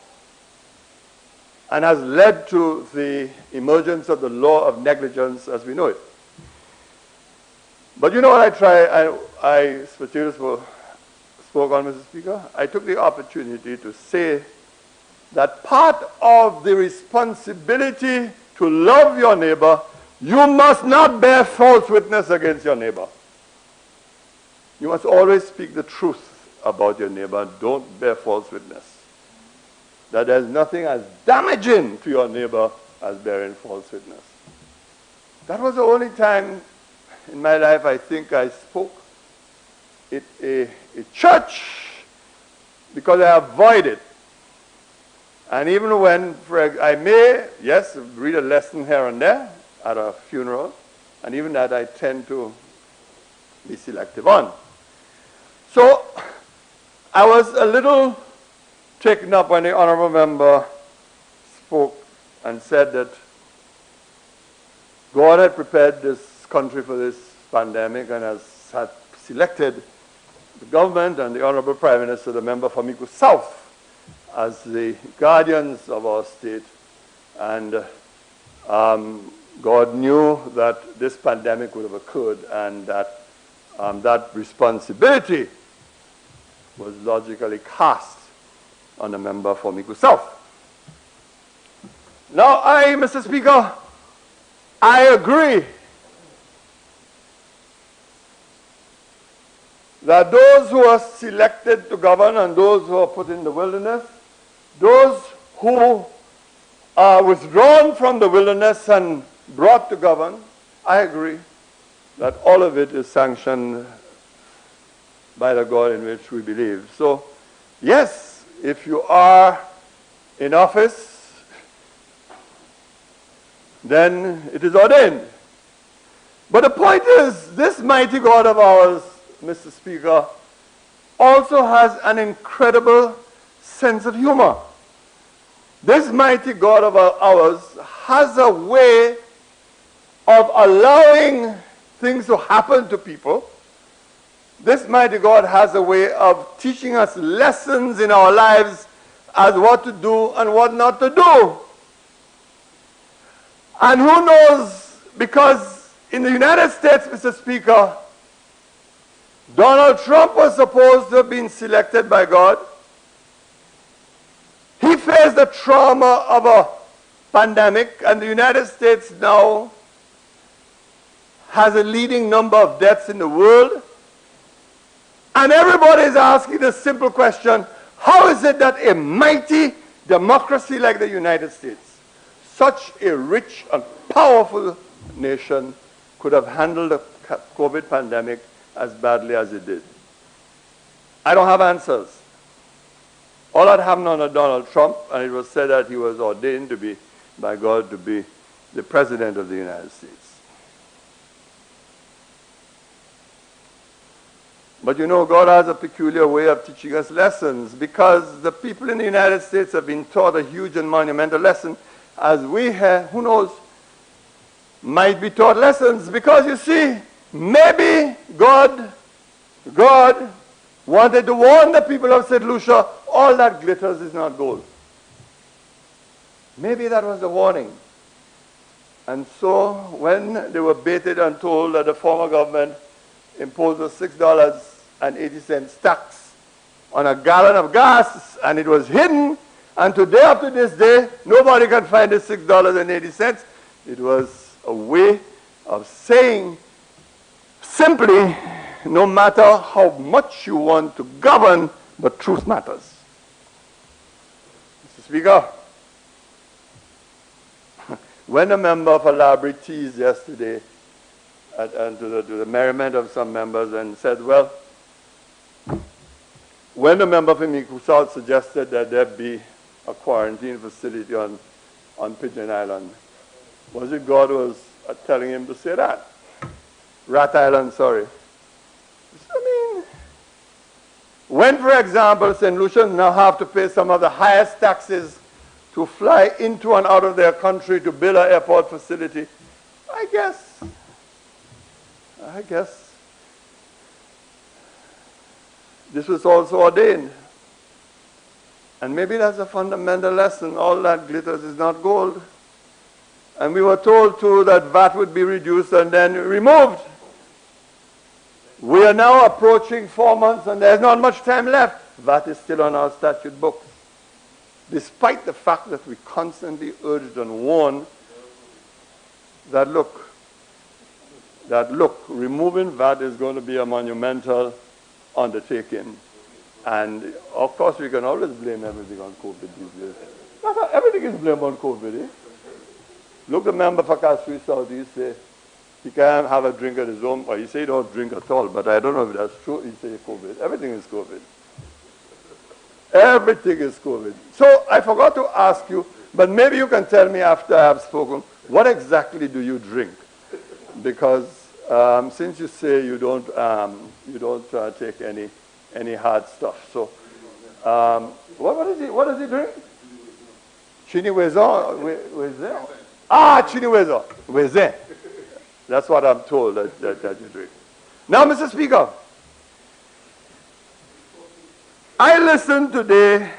and has led to the emergence of the law of negligence as we know it. But you know what I spoke on, Mr. Speaker? I took the opportunity to say that part of the responsibility to love your neighbor, you must not bear false witness against your neighbor. You must always speak the truth about your neighbor. Don't bear false witness. That there's nothing as damaging to your neighbor as bearing false witness. That was the only time in my life I think I spoke at a church because I avoided. And even when I may, yes, read a lesson here and there at a funeral, and even that I tend to be selective on. So I was a little taken up when the honorable member spoke and said that God had prepared this country for this pandemic and had selected the government and the honorable Prime Minister, the member for Mico South, as the guardians of our state. And God knew that this pandemic would have occurred and that that responsibility was logically cast on the member for Mico South. Now Mr. Speaker, I agree that those who are selected to govern and those who are put in the wilderness, those who are withdrawn from the wilderness and brought to govern, I agree that all of it is sanctioned by the God in which we believe. So, yes, if you are in office, then it is ordained. But the point is, this mighty God of ours, Mr. Speaker, also has an incredible sense of humor. This mighty God of ours has a way of allowing things to happen to people. This mighty God has a way of teaching us lessons in our lives as what to do and what not to do. And who knows, because in the United States, Mr. Speaker, Donald Trump was supposed to have been selected by God. He faced the trauma of a pandemic, and the United States now has a leading number of deaths in the world. And everybody is asking the simple question, how is it that a mighty democracy like the United States, such a rich and powerful nation, could have handled the COVID pandemic as badly as it did? I don't have answers. All that happened under Donald Trump, and it was said that he was ordained to be, by God, to be the President of the United States. But you know, God has a peculiar way of teaching us lessons, because the people in the United States have been taught a huge and monumental lesson, as we have, who knows, might be taught lessons, because you see, maybe God wanted to warn the people of St. Lucia, all that glitters is not gold. Maybe that was the warning. And so when they were baited and told that the former government imposed a $6.80 tax on a gallon of gas, and it was hidden, and today, up to this day, nobody can find the $6.80. It was a way of saying simply, no matter how much you want to govern, but truth matters. Mr. Speaker, when a member of a library teased yesterday and to the merriment of some members and said, well, when a member from South suggested that there be a quarantine facility on Pigeon Island, was it God who was telling him to say that? Rat Island, sorry. I mean, when, for example, St. Lucians now have to pay some of the highest taxes to fly into and out of their country to build an airport facility, I guess this was also ordained. And maybe that's a fundamental lesson. All that glitters is not gold. And we were told, too, that VAT would be reduced and then removed. We are now approaching 4 months, and there's not much time left. VAT is still on our statute books, despite the fact that we constantly urged and warned that, look, removing VAT is going to be a monumental undertaking. And, of course, we can always blame everything on COVID these days. Everything is blamed on COVID, eh? Look, the member for Castries South, he say he can't have a drink at his own. Well, he say he don't drink at all, but I don't know if that's true. He say COVID. Everything is COVID. Everything is COVID. So I forgot to ask you, but maybe you can tell me after I have spoken, what exactly do you drink? Because since you say you don't take any hard stuff, so what does he drink? Chini Wezon? Ah, Chini Wezon. That's what I'm told that you drink. Now, Mr. Speaker, I listened today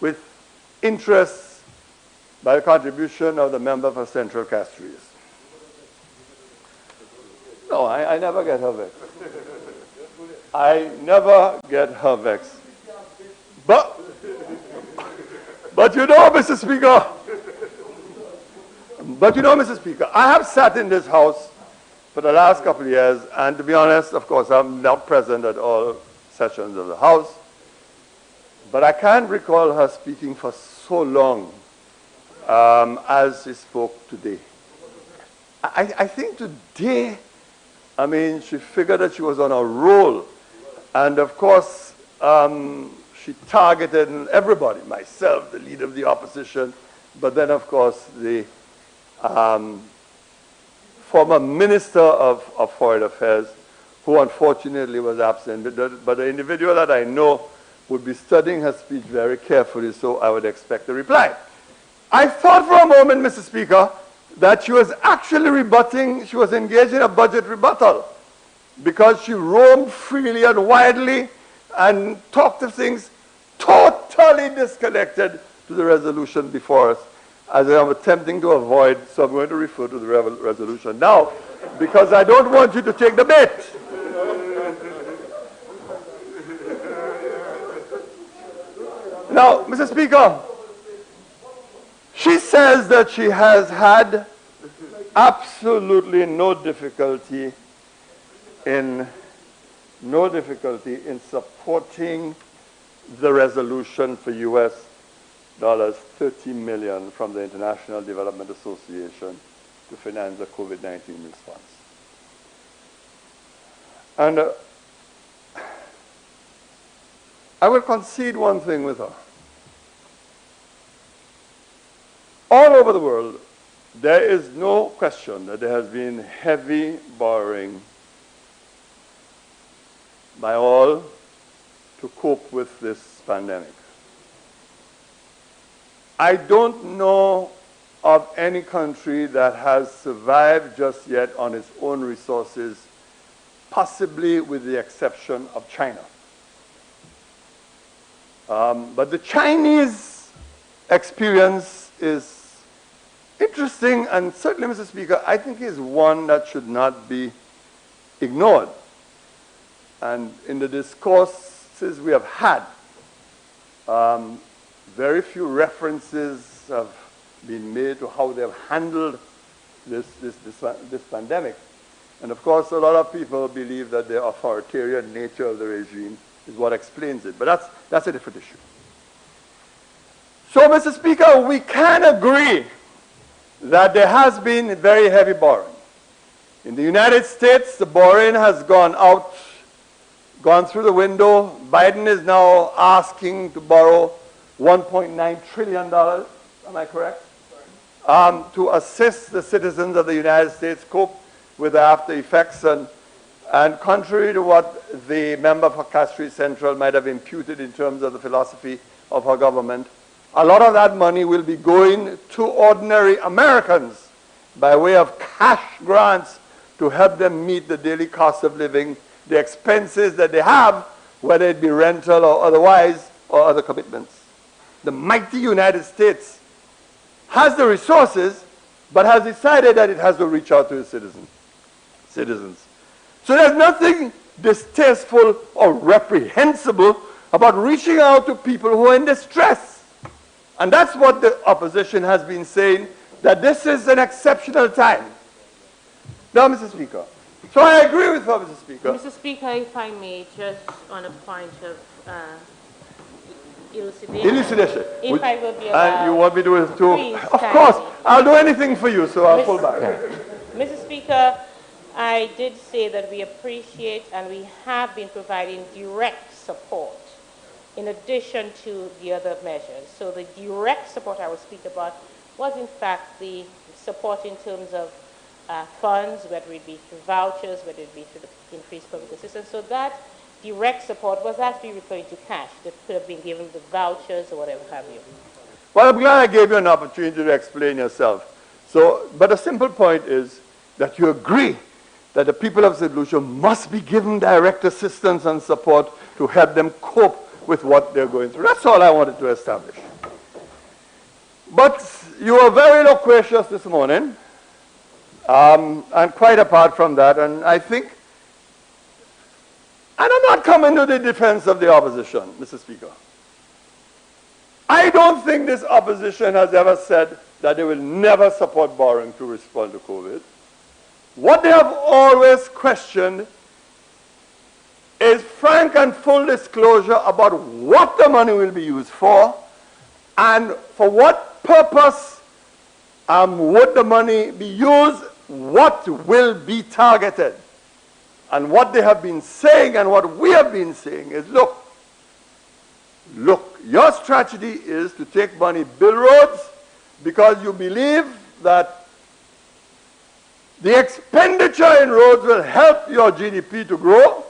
with interest by the contribution of the member for Central Castries. No, I never get her vexed. I never get her vexed. But you know, Mr. Speaker, I have sat in this house for the last couple of years, and to be honest, of course, I'm not present at all sessions of the House, but I can't recall her speaking for so long as she spoke today. I think today, I mean, she figured that she was on a roll, and of course, she targeted everybody, myself, the leader of the opposition, but then, of course, the former Minister of Foreign Affairs, who unfortunately was absent. But the individual that I know would be studying her speech very carefully, so I would expect a reply. I thought for a moment, Mr. Speaker, that she was actually rebutting, she was engaged in a budget rebuttal, because she roamed freely and widely and talked of things totally disconnected to the resolution before us, as I'm attempting to avoid, so I'm going to refer to the resolution now, because I don't want you to take the bait. Now, Mr. Speaker, she says that she has had absolutely no difficulty in supporting the resolution for US $30 million from the International Development Association to finance the COVID-19 response. And I will concede one thing with her. All over the world, there is no question that there has been heavy borrowing by all to cope with this pandemic. I don't know of any country that has survived just yet on its own resources, possibly with the exception of China. But the Chinese experience is interesting, and certainly, Mr. Speaker, I think is one that should not be ignored. And in the discourses we have had, very few references have been made to how they have handled this pandemic. And of course, a lot of people believe that the authoritarian nature of the regime is what explains it. But that's a different issue. So, Mr. Speaker, we can agree that there has been very heavy borrowing. In the United States, the borrowing has gone through the window. Biden is now asking to borrow $1.9 trillion, am I correct? To assist the citizens of the United States cope with the after effects. And contrary to what the member for Castries Central might have imputed in terms of the philosophy of her government, a lot of that money will be going to ordinary Americans by way of cash grants to help them meet the daily cost of living, the expenses that they have, whether it be rental or otherwise, or other commitments. The mighty United States has the resources, but has decided that it has to reach out to its citizens. So there's nothing distasteful or reprehensible about reaching out to people who are in distress. And that's what the opposition has been saying, that this is an exceptional time. Now, Mr. Speaker. So I agree with her, Mr. Speaker. Mr. Speaker, if I may, just on a point of elucidation. If I will be allowed. And you want me to Please, of course, I'll do anything for you, so I'll pull back. Mr. Speaker, I did say that we appreciate and we have been providing direct support in addition to the other measures. So the direct support I will speak about was in fact the support in terms of funds, whether it be through vouchers, whether it be through the increased public assistance. So that direct support was actually referring to cash that could have been given the vouchers or whatever have you. Well, I'm glad I gave you an opportunity to explain yourself. So, but the simple point is that you agree that the people of St. Lucia must be given direct assistance and support to help them cope with what they're going through. That's all I wanted to establish. But you were very loquacious this morning, and quite apart from that, and I think, and I'm not coming to the defense of the opposition, Mr. Speaker. I don't think this opposition has ever said that they will never support borrowing to respond to COVID. What they have always questioned is frank and full disclosure about what the money will be used for and for what purpose would the money be used, what will be targeted. And what they have been saying and what we have been saying is, look, your strategy is to take money, build roads, because you believe that the expenditure in roads will help your GDP to grow,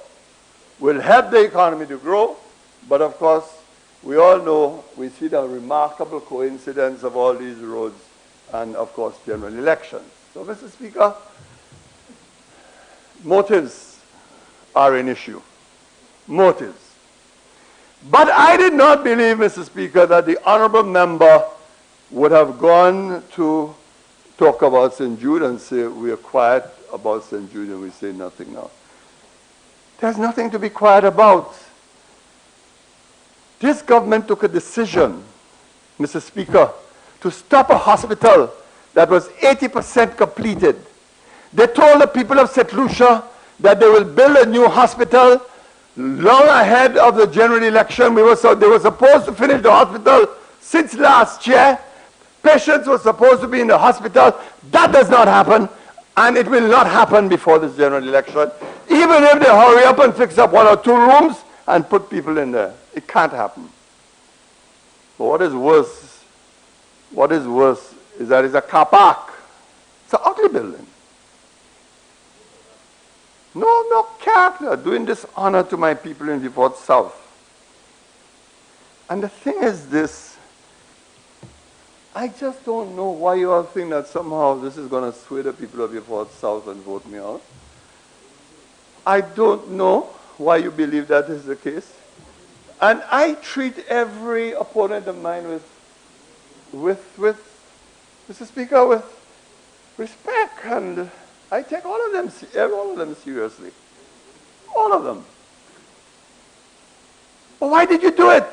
will help the economy to grow, but of course, we all know, we see the remarkable coincidence of all these roads and, of course, general elections. So, Mr. Speaker, motives are an issue. Motives. But I did not believe, Mr. Speaker, that the honorable member would have gone to talk about St. Jude and say, we are quiet about St. Jude and we say nothing now. There's nothing to be quiet about. This government took a decision, Mr. Speaker, to stop a hospital that was 80% completed. They told the people of St. Lucia that they will build a new hospital long ahead of the general election. They were supposed to finish the hospital since last year. Patients were supposed to be in the hospital. That does not happen, and it will not happen before this general election. Even if they hurry up and fix up 1 or 2 rooms and put people in there, it can't happen. But what is worse is that it's a car park. It's an ugly building. No character, doing dishonor to my people in Beaufort South. And the thing is this, I just don't know why you all think that somehow this is going to sway the people of Beaufort South and vote me out. I don't know why you believe that is the case. And I treat every opponent of mine with Mr. Speaker, with respect, and I take all of them seriously. All of them. But why did you do it?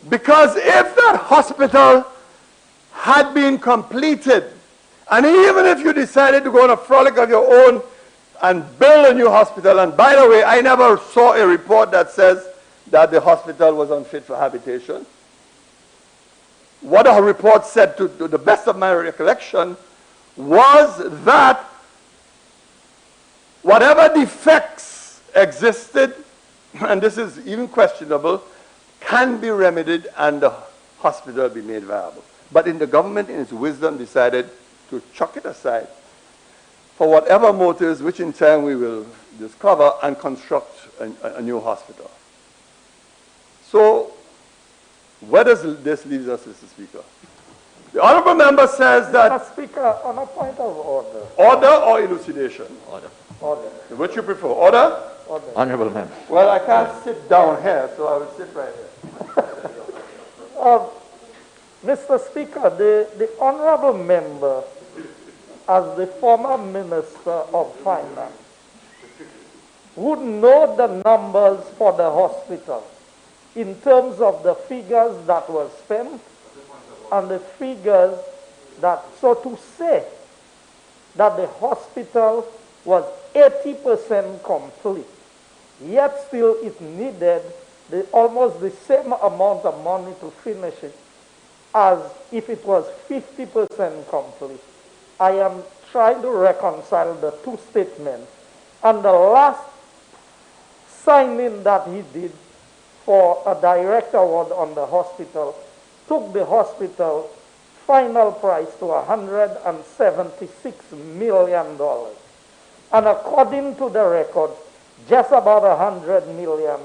Because if that hospital had been completed, and even if you decided to go on a frolic of your own and build a new hospital, and by the way, I never saw a report that says that the hospital was unfit for habitation. What our report said, to the best of my recollection, was that whatever defects existed, and this is even questionable, can be remedied and the hospital be made viable. But the government, in its wisdom, decided to chuck it aside for whatever motives, which in time we will discover, and construct a new hospital. So, where does this leave us, Mr. Speaker? The honourable member says that... Mr. Speaker, on a point of order. Order or elucidation? Order. Order. Which you prefer? Order? Order. Honourable member. Well, I can't sit down here, so I will sit right here. Mr. Speaker, the honourable member, as the former Minister of Finance, would know the numbers for the hospital in terms of the figures that were spent and the figures that, so to say, that the hospital was 80% complete, yet still it needed almost the same amount of money to finish it as if it was 50% complete. I am trying to reconcile the two statements. And the last signing that he did for a direct award on the hospital took the hospital final price to $176 million. And according to the record, just about $100 million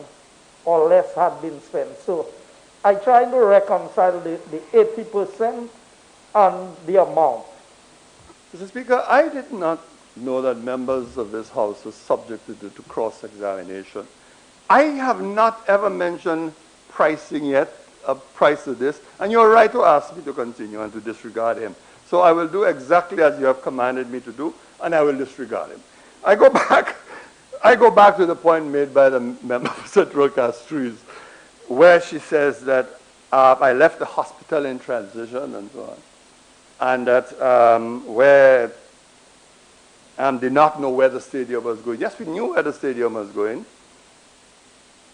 or less had been spent. So I try to reconcile the 80% and the amount. Mr. Speaker, I did not know that members of this House were subjected to cross-examination. I have not ever mentioned pricing yet, a price of this, and you're right to ask me to continue and to disregard him. So I will do exactly as you have commanded me to do, and I will disregard him. I go back to the point made by the member for Central Castries, where she says that I left the hospital in transition and so on, and that where did not know where the stadium was going. Yes, we knew where the stadium was going,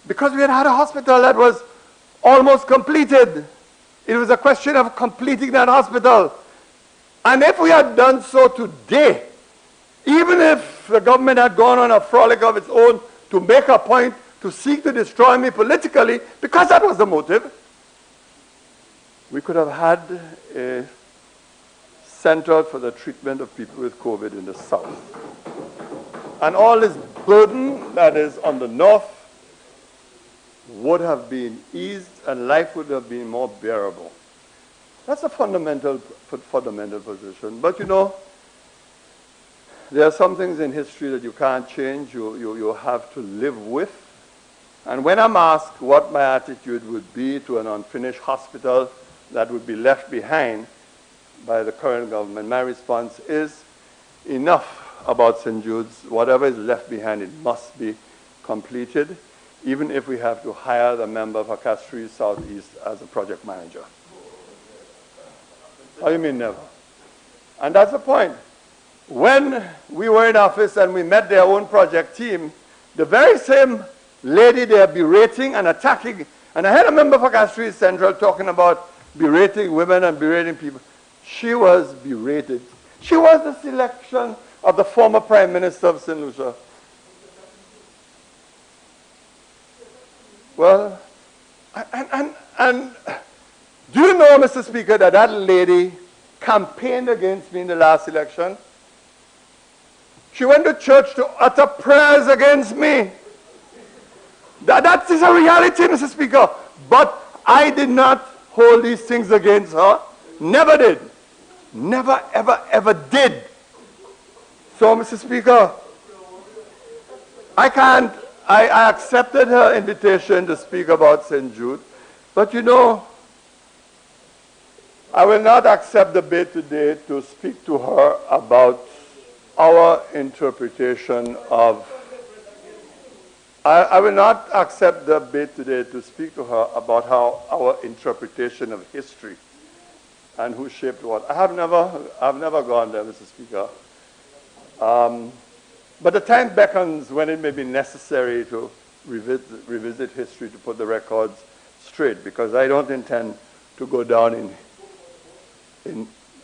because we had had a hospital that was almost completed. It was a question of completing that hospital. And if we had done so today, even if the government had gone on a frolic of its own to make a point to seek to destroy me politically, because that was the motive, we could have had a center for the treatment of people with COVID in the south. And all this burden that is on the north would have been eased and life would have been more bearable. That's a fundamental position. But you know, there are some things in history that you can't change, you have to live with. And when I'm asked what my attitude would be to an unfinished hospital that would be left behind by the current government, my response is, enough about St. Jude's. Whatever is left behind, it must be completed, even if we have to hire the member for Castries Southeast as a project manager. What do you mean never? And that's the point. When we were in office and we met their own project team, the very same lady they are berating and attacking, and I had a member for Castries Central talking about berating women and berating people. She was berated. She was the selection of the former Prime Minister of St. Lucia. Well, and do you know, Mr. Speaker, that that lady campaigned against me in the last election? She went to church to utter prayers against me. That is a reality, Mr. Speaker. But I did not hold these things against her. Never did. Never, ever, ever did. So, Mr. Speaker, I accepted her invitation to speak about St. Jude. But you know, I will not accept the bait today to speak to her about our interpretation of... I will not accept the bait today to speak to her about how our interpretation of history and who shaped what. I've never gone there, Mr. Speaker. But the time beckons when it may be necessary to revisit history to put the records straight, because I don't intend to go down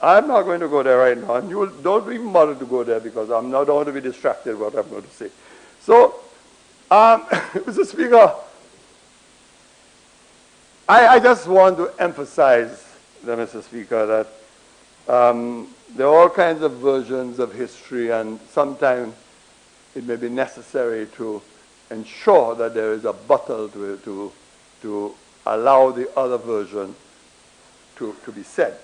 I'm not going to go there right now, and you don't even bother to go there because I don't want to be distracted with what I'm going to say. So, Mr. Speaker, I just want to emphasize, Mr. Speaker, that there are all kinds of versions of history, and sometimes it may be necessary to ensure that there is a bottle to allow the other version to be said.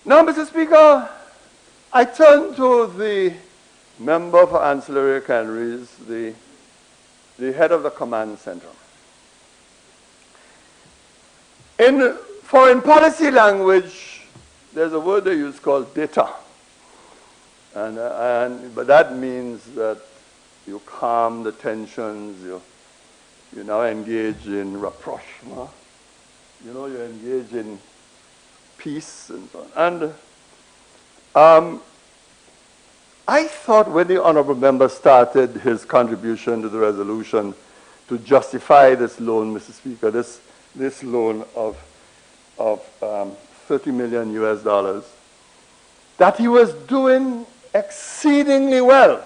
Now, Mr. Speaker, I turn to the member for Ancillary Canneries, the head of the command center. In foreign policy language, there's a word they use called data. But that means that you calm the tensions, you now engage in rapprochement, you engage in peace and so on. And I thought when the honorable member started his contribution to the resolution to justify this loan, Mr. Speaker, this loan of $30 million US, that he was doing exceedingly well.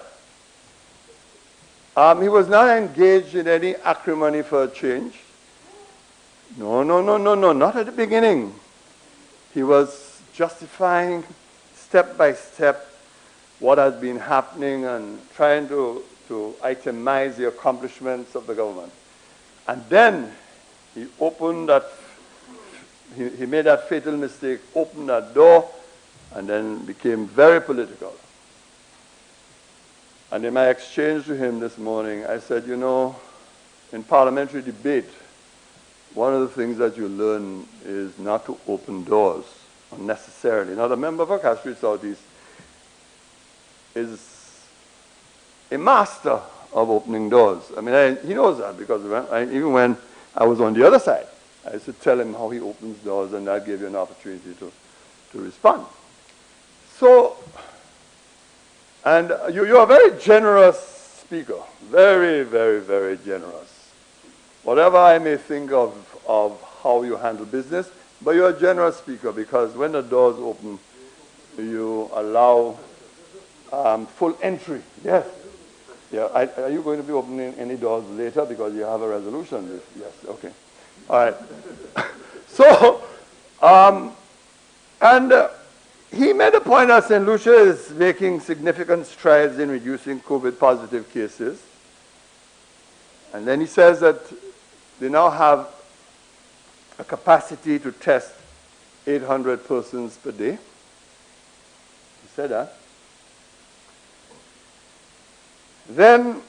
He was not engaged in any acrimony for a change. No, not at the beginning. He was justifying step by step what has been happening and trying to itemize the accomplishments of the government. And then he opened that, he made that fatal mistake, opened that door, and then became very political. And in my exchange to him this morning, I said, in parliamentary debate, one of the things that you learn is not to open doors unnecessarily. Now, the member for Castries Southeast is a master of opening doors. I mean, he knows that because even when I was on the other side, I used to tell him how he opens doors, and that gave you an opportunity to respond. So, and you're a very generous speaker, very, very, very generous. Whatever I may think of how you handle business, but you're a generous speaker because when the doors open, you allow full entry. Yes. Yeah. Are you going to be opening any doors later because you have a resolution? Yes. Okay. All right. So, he made a point that St. Lucia is making significant strides in reducing COVID-positive cases. And then he says that they now have a capacity to test 800 persons per day. He said that. Then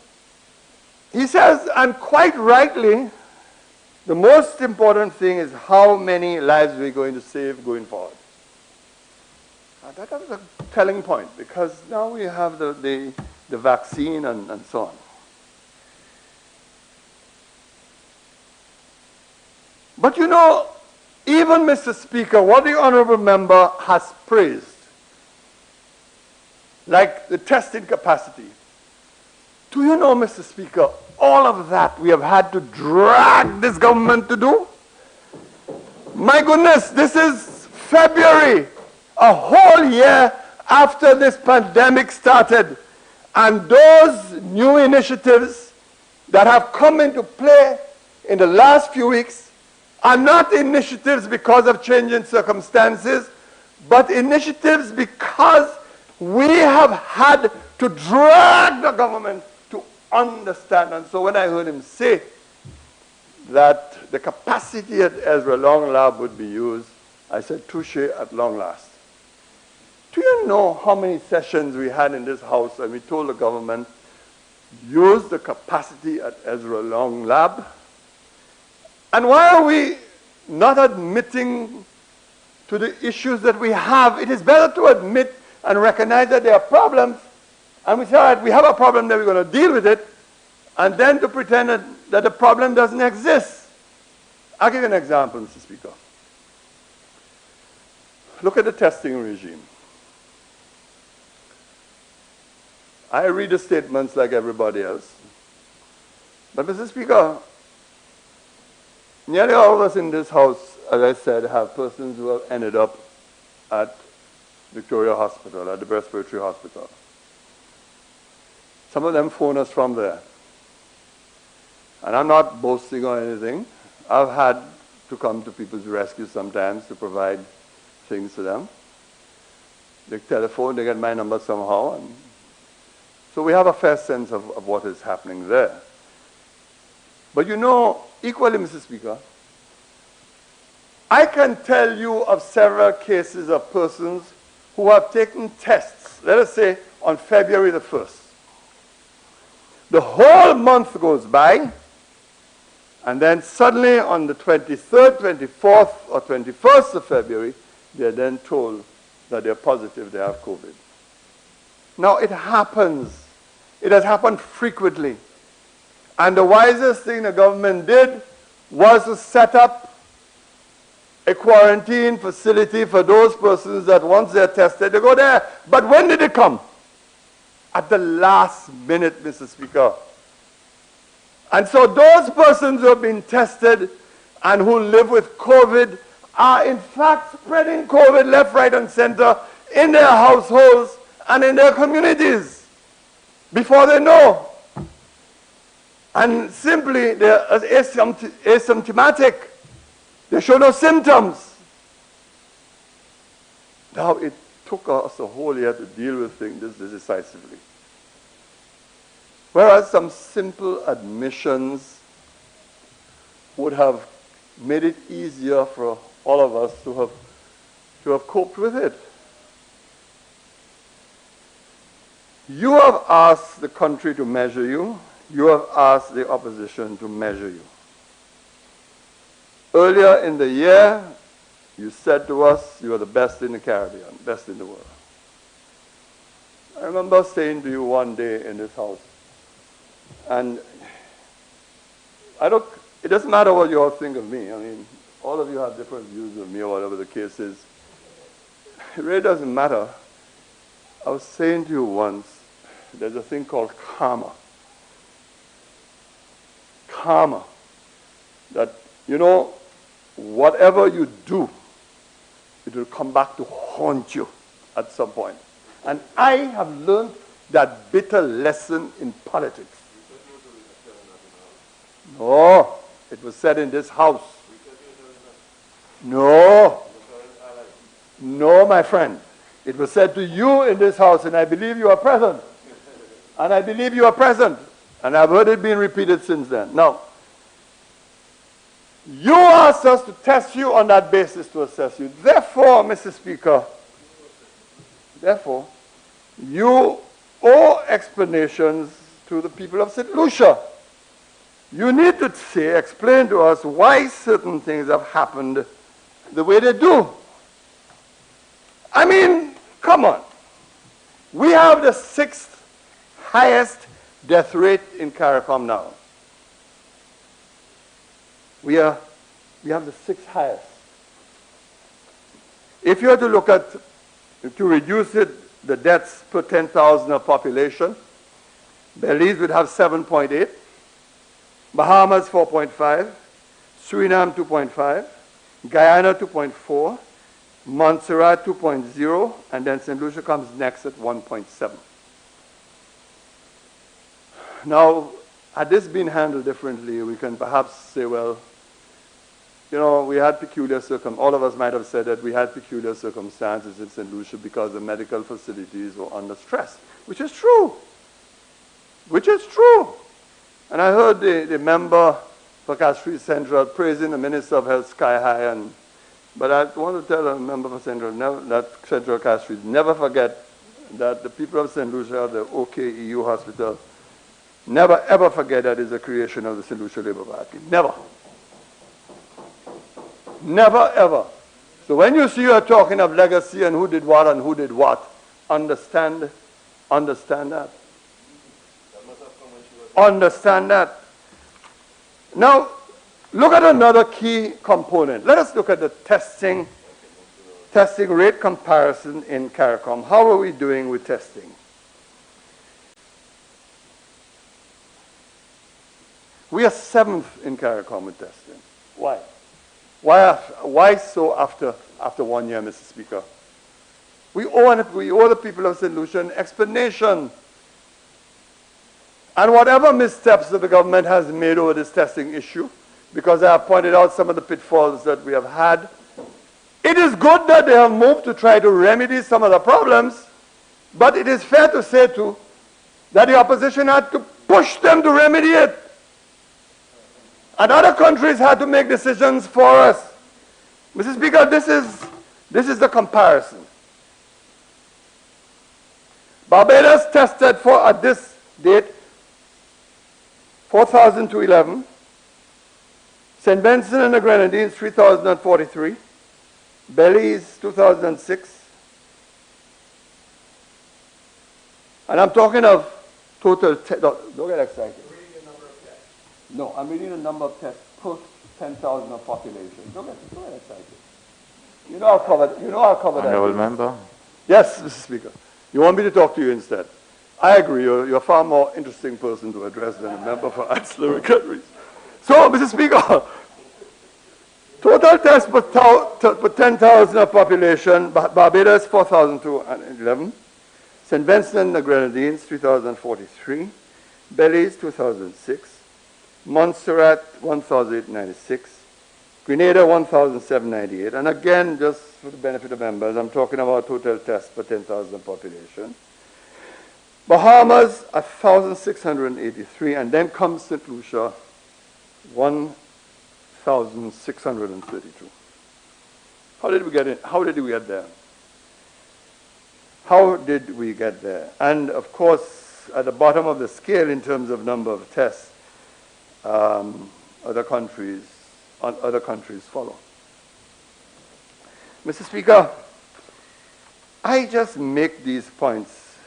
he says, and quite rightly, the most important thing is how many lives we're going to save going forward. That was a telling point because now we have the vaccine and so on. But even Mr. Speaker, what the honorable member has praised, like the testing capacity, do you know, Mr. Speaker, all of that we have had to drag this government to do? My goodness, this is February, a whole year after this pandemic started, and those new initiatives that have come into play in the last few weeks are not initiatives because of changing circumstances, but initiatives because we have had to drag the government to understand. And so when I heard him say that the capacity at Ezra Long Lab would be used, I said, touche at long last. Do you know how many sessions we had in this house and we told the government, use the capacity at Ezra Long Lab? And why are we not admitting to the issues that we have? It is better to admit and recognize that there are problems, and we say, all right, we have a problem, then we're going to deal with it, and then to pretend that the problem doesn't exist. I'll give you an example, Mr. Speaker. Look at the testing regime. I read the statements like everybody else. But, Mr. Speaker, nearly all of us in this House, as I said, have persons who have ended up at Victoria Hospital, at the Respiratory Hospital. Some of them phone us from there. And I'm not boasting or anything. I've had to come to people's rescue sometimes to provide things to them. They telephone, they get my number somehow. And so we have a fair sense of what is happening there. But you know, equally, Mr. Speaker, I can tell you of several cases of persons who have taken tests, let us say on February the 1st. The whole month goes by, and then suddenly on the 23rd, 24th, or 21st of February, they're then told that they're positive they have COVID. Now, it happens. It has happened frequently. And the wisest thing the government did was to set up a quarantine facility for those persons that once they're tested, they go there. But when did it come? At the last minute, Mr. Speaker. And so those persons who have been tested and who live with COVID are in fact spreading COVID left, right, and center in their households and in their communities before they know. And simply, they're asymptomatic. They show no symptoms. Now, it took us a whole year to deal with things this decisively. Whereas some simple admissions would have made it easier for all of us to have coped with it. You have asked the country to measure you. You have asked the opposition to measure you. Earlier in the year, you said to us you are the best in the Caribbean, best in the world. I remember saying to you one day in this house, and it doesn't matter what you all think of me. I mean, all of you have different views of me or whatever the case is. It really doesn't matter. I was saying to you once, there's a thing called karma. Karma. That, you know, whatever you do, it will come back to haunt you at some point. And I have learned that bitter lesson in politics. No, it was said in this house. No, my friend. It was said to you in this house, and I believe you are present. And I believe you are present. And I've heard it being repeated since then. Now, you asked us to test you on that basis to assess you. Therefore, Mr. Speaker, you owe explanations to the people of St. Lucia. You need to explain to us why certain things have happened the way they do. I mean, come on. We have the 6th highest death rate in CARICOM now. We have the 6th highest. If you were to look at, to reduce it, the deaths per 10,000 of population, Belize would have 7.8, Bahamas 4.5, Suriname 2.5, Guyana 2.4, Montserrat 2.0, and then St. Lucia comes next at 1.7. Now, had this been handled differently, we can perhaps say, well, you know, we had peculiar all of us might have said that we had peculiar circumstances in St. Lucia because the medical facilities were under stress, which is true. Which is true. And I heard the member for Castries Central praising the Minister of Health sky high, but I want to tell a member for that Central Castries, never forget that the people of St. Lucia, the OKEU hospital, never ever forget that it's a creation of the St. Lucia Labour Party. Never. Never ever. So when you see her talking of legacy and who did what, understand that. Understand that. Now, look at another key component. Let us look at the testing rate comparison in CARICOM. How are we doing with testing? We are 7th in CARICOM with testing. Why? Why so after 1 year, Mr. Speaker? We owe the people of St. Lucia an explanation. And whatever missteps that the government has made over this testing issue, because I have pointed out some of the pitfalls that we have had, it is good that they have moved to try to remedy some of the problems, but it is fair to say too that the opposition had to push them to remedy it. And other countries had to make decisions for us. Mr. Speaker, this is the comparison. Barbados tested for, at this date, 4,211. St. Vincent and the Grenadines, 3,043. Belize, 2006. And I'm talking of total, don't get excited. No, I'm reading the number of tests per 10,000 of population. Don't get excited. You know I'll cover that. Honourable Member. Yes, Mr. Speaker. You want me to talk to you instead? I agree. You're a far more interesting person to address than a member for ancillary countries. So, Mr. Speaker, total tests per 10,000 of population, Barbados 4,211, St. Vincent and the Grenadines 3,043, Belize 2006, Montserrat 1,896, Grenada 1,798, and again, just for the benefit of members, I'm talking about total tests per 10,000 population. Bahamas 1,683, and then comes St. Lucia 1,632. How did we get in? How did we get there? How did we get there? And of course, at the bottom of the scale in terms of number of tests, other countries follow. Mr. Speaker, I just make these points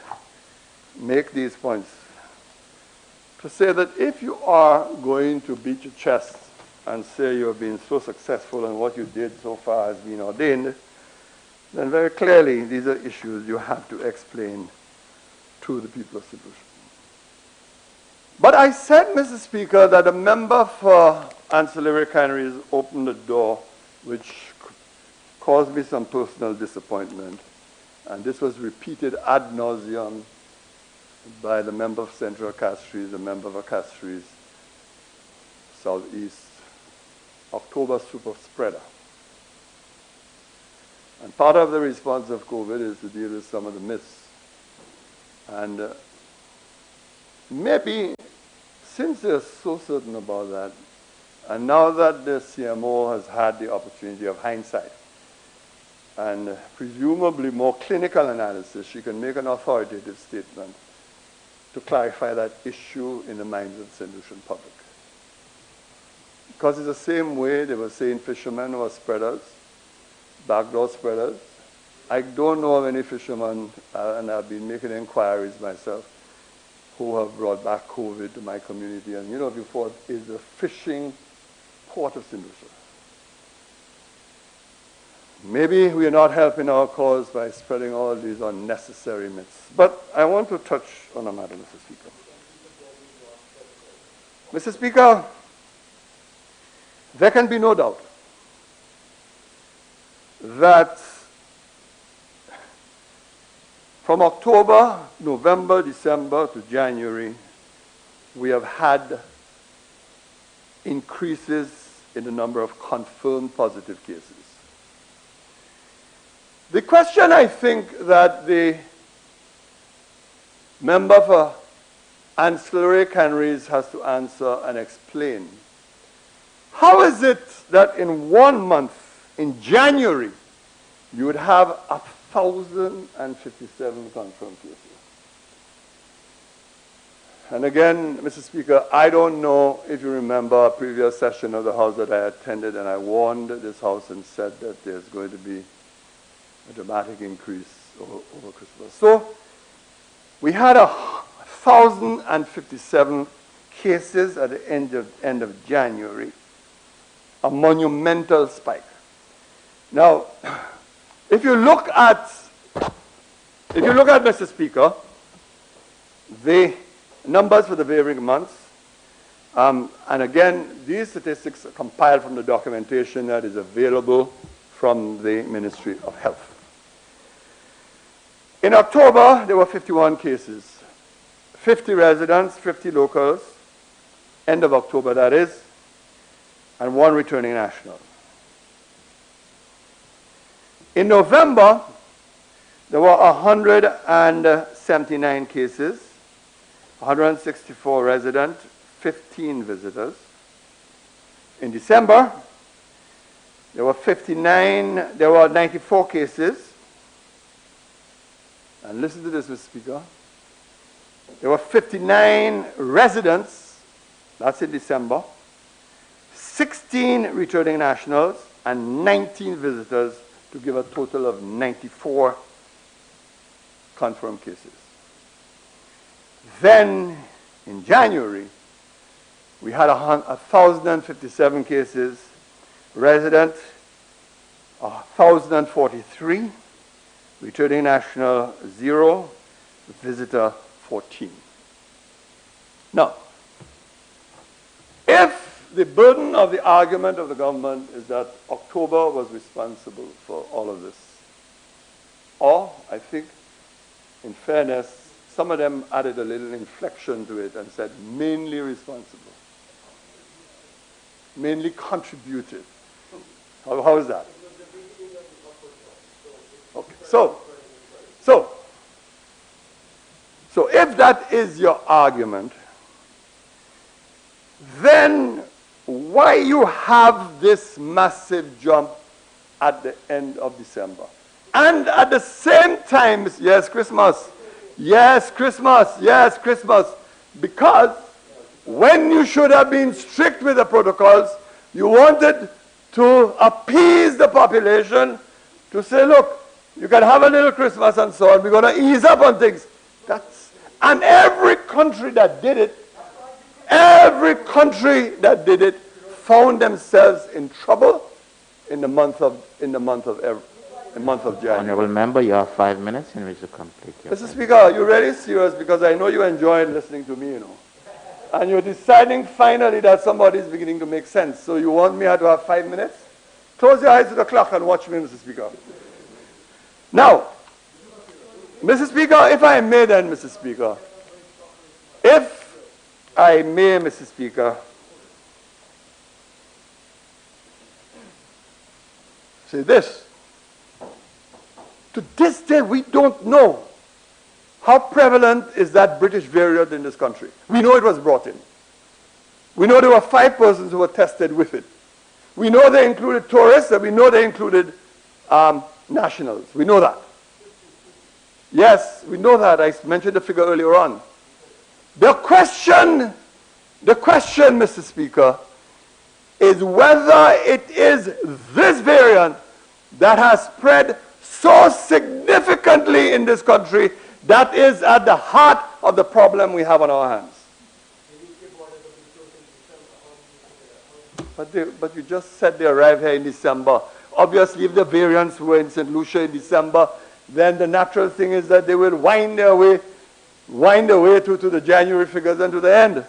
to say that if you are going to beat your chest and say you have been so successful and what you did so far has been ordained, then very clearly these are issues you have to explain to the people of St. Lucia. But I said, Mr. Speaker, that a member for ancillary canneries opened a door which caused me some personal disappointment. And this was repeated ad nauseum by the member of Central Castries, the member of Castries Southeast, October super spreader. And part of the response of COVID is to deal with some of the myths. And maybe since they're so certain about that, and now that the CMO has had the opportunity of hindsight, and presumably more clinical analysis, she can make an authoritative statement to clarify that issue in the minds of the St. Lucian public. Because it's the same way they were saying fishermen were spreaders, backdoor spreaders. I don't know of any fishermen, and I've been making inquiries myself, who have brought back COVID to my community. And you know, before is the fishing port of St. Lucia. Maybe we are not helping our cause by spreading all these unnecessary myths. But I want to touch on a matter, Mr. Speaker. Mr. Speaker, there can be no doubt that from October, November, December to January, we have had increases in the number of confirmed positive cases. The question I think that the member for ancillary canneries has to answer and explain, how is it that in 1 month, in January, you would have 1,057 confirmed cases? And again, Mr. Speaker, I don't know if you remember a previous session of the House that I attended, and I warned this House and said that there's going to be a dramatic increase over Christmas. So we had 1,057 cases at the end of January, a monumental spike. Now, if you look at, Mr. Speaker, the numbers for the varying months, And again, these statistics are compiled from the documentation that is available from the Ministry of Health. In October, there were 51 cases, 50 residents, 50 locals, end of October that is, and 1 returning national. In November, there were 179 cases, 164 residents, 15 visitors. In December, there were 94 cases. And listen to this, Mr. Speaker. There were 59 residents, that's in December, 16 returning nationals, and 19 visitors, to give a total of 94 confirmed cases. Then, in January, we had 1,057 cases, resident 1,043, returning national 0, visitor 14. Now, if the burden of the argument of the government is that October was responsible for all of this, or I think, in fairness, some of them added a little inflection to it and said mainly responsible, mainly contributed. How is that? Okay. So if that is your argument, then why you have this massive jump at the end of December? And at the same time, yes, Christmas, yes, Christmas, yes, Christmas, because when you should have been strict with the protocols, you wanted to appease the population to say, look, you can have a little Christmas and so on, we're going to ease up on things. And every country that did it, found themselves in trouble in the month of January. Honourable member, you have 5 minutes in which to complete your Mr. Speaker, are you really serious? Because I know you enjoyed listening to me, you know. And you're deciding finally that somebody is beginning to make sense. So you want me to have 5 minutes? Close your eyes to the clock and watch me, Mr. Speaker. Now, Mr. Speaker, if I may then, Mr. Speaker, if I may, Mr. Speaker, say this. To this day, we don't know how prevalent is that British variant in this country. We know it was brought in. We know there were 5 persons who were tested with it. We know they included tourists, and we know they included nationals. We know that. Yes, we know that. I mentioned the figure earlier on. The question, Mr. Speaker, is whether it is this variant that has spread so significantly in this country that is at the heart of the problem we have on our hands. But you just said they arrived here in December. Obviously, if the variants were in St. Lucia in December, then the natural thing is that they will wind their way to the January figures and to the end.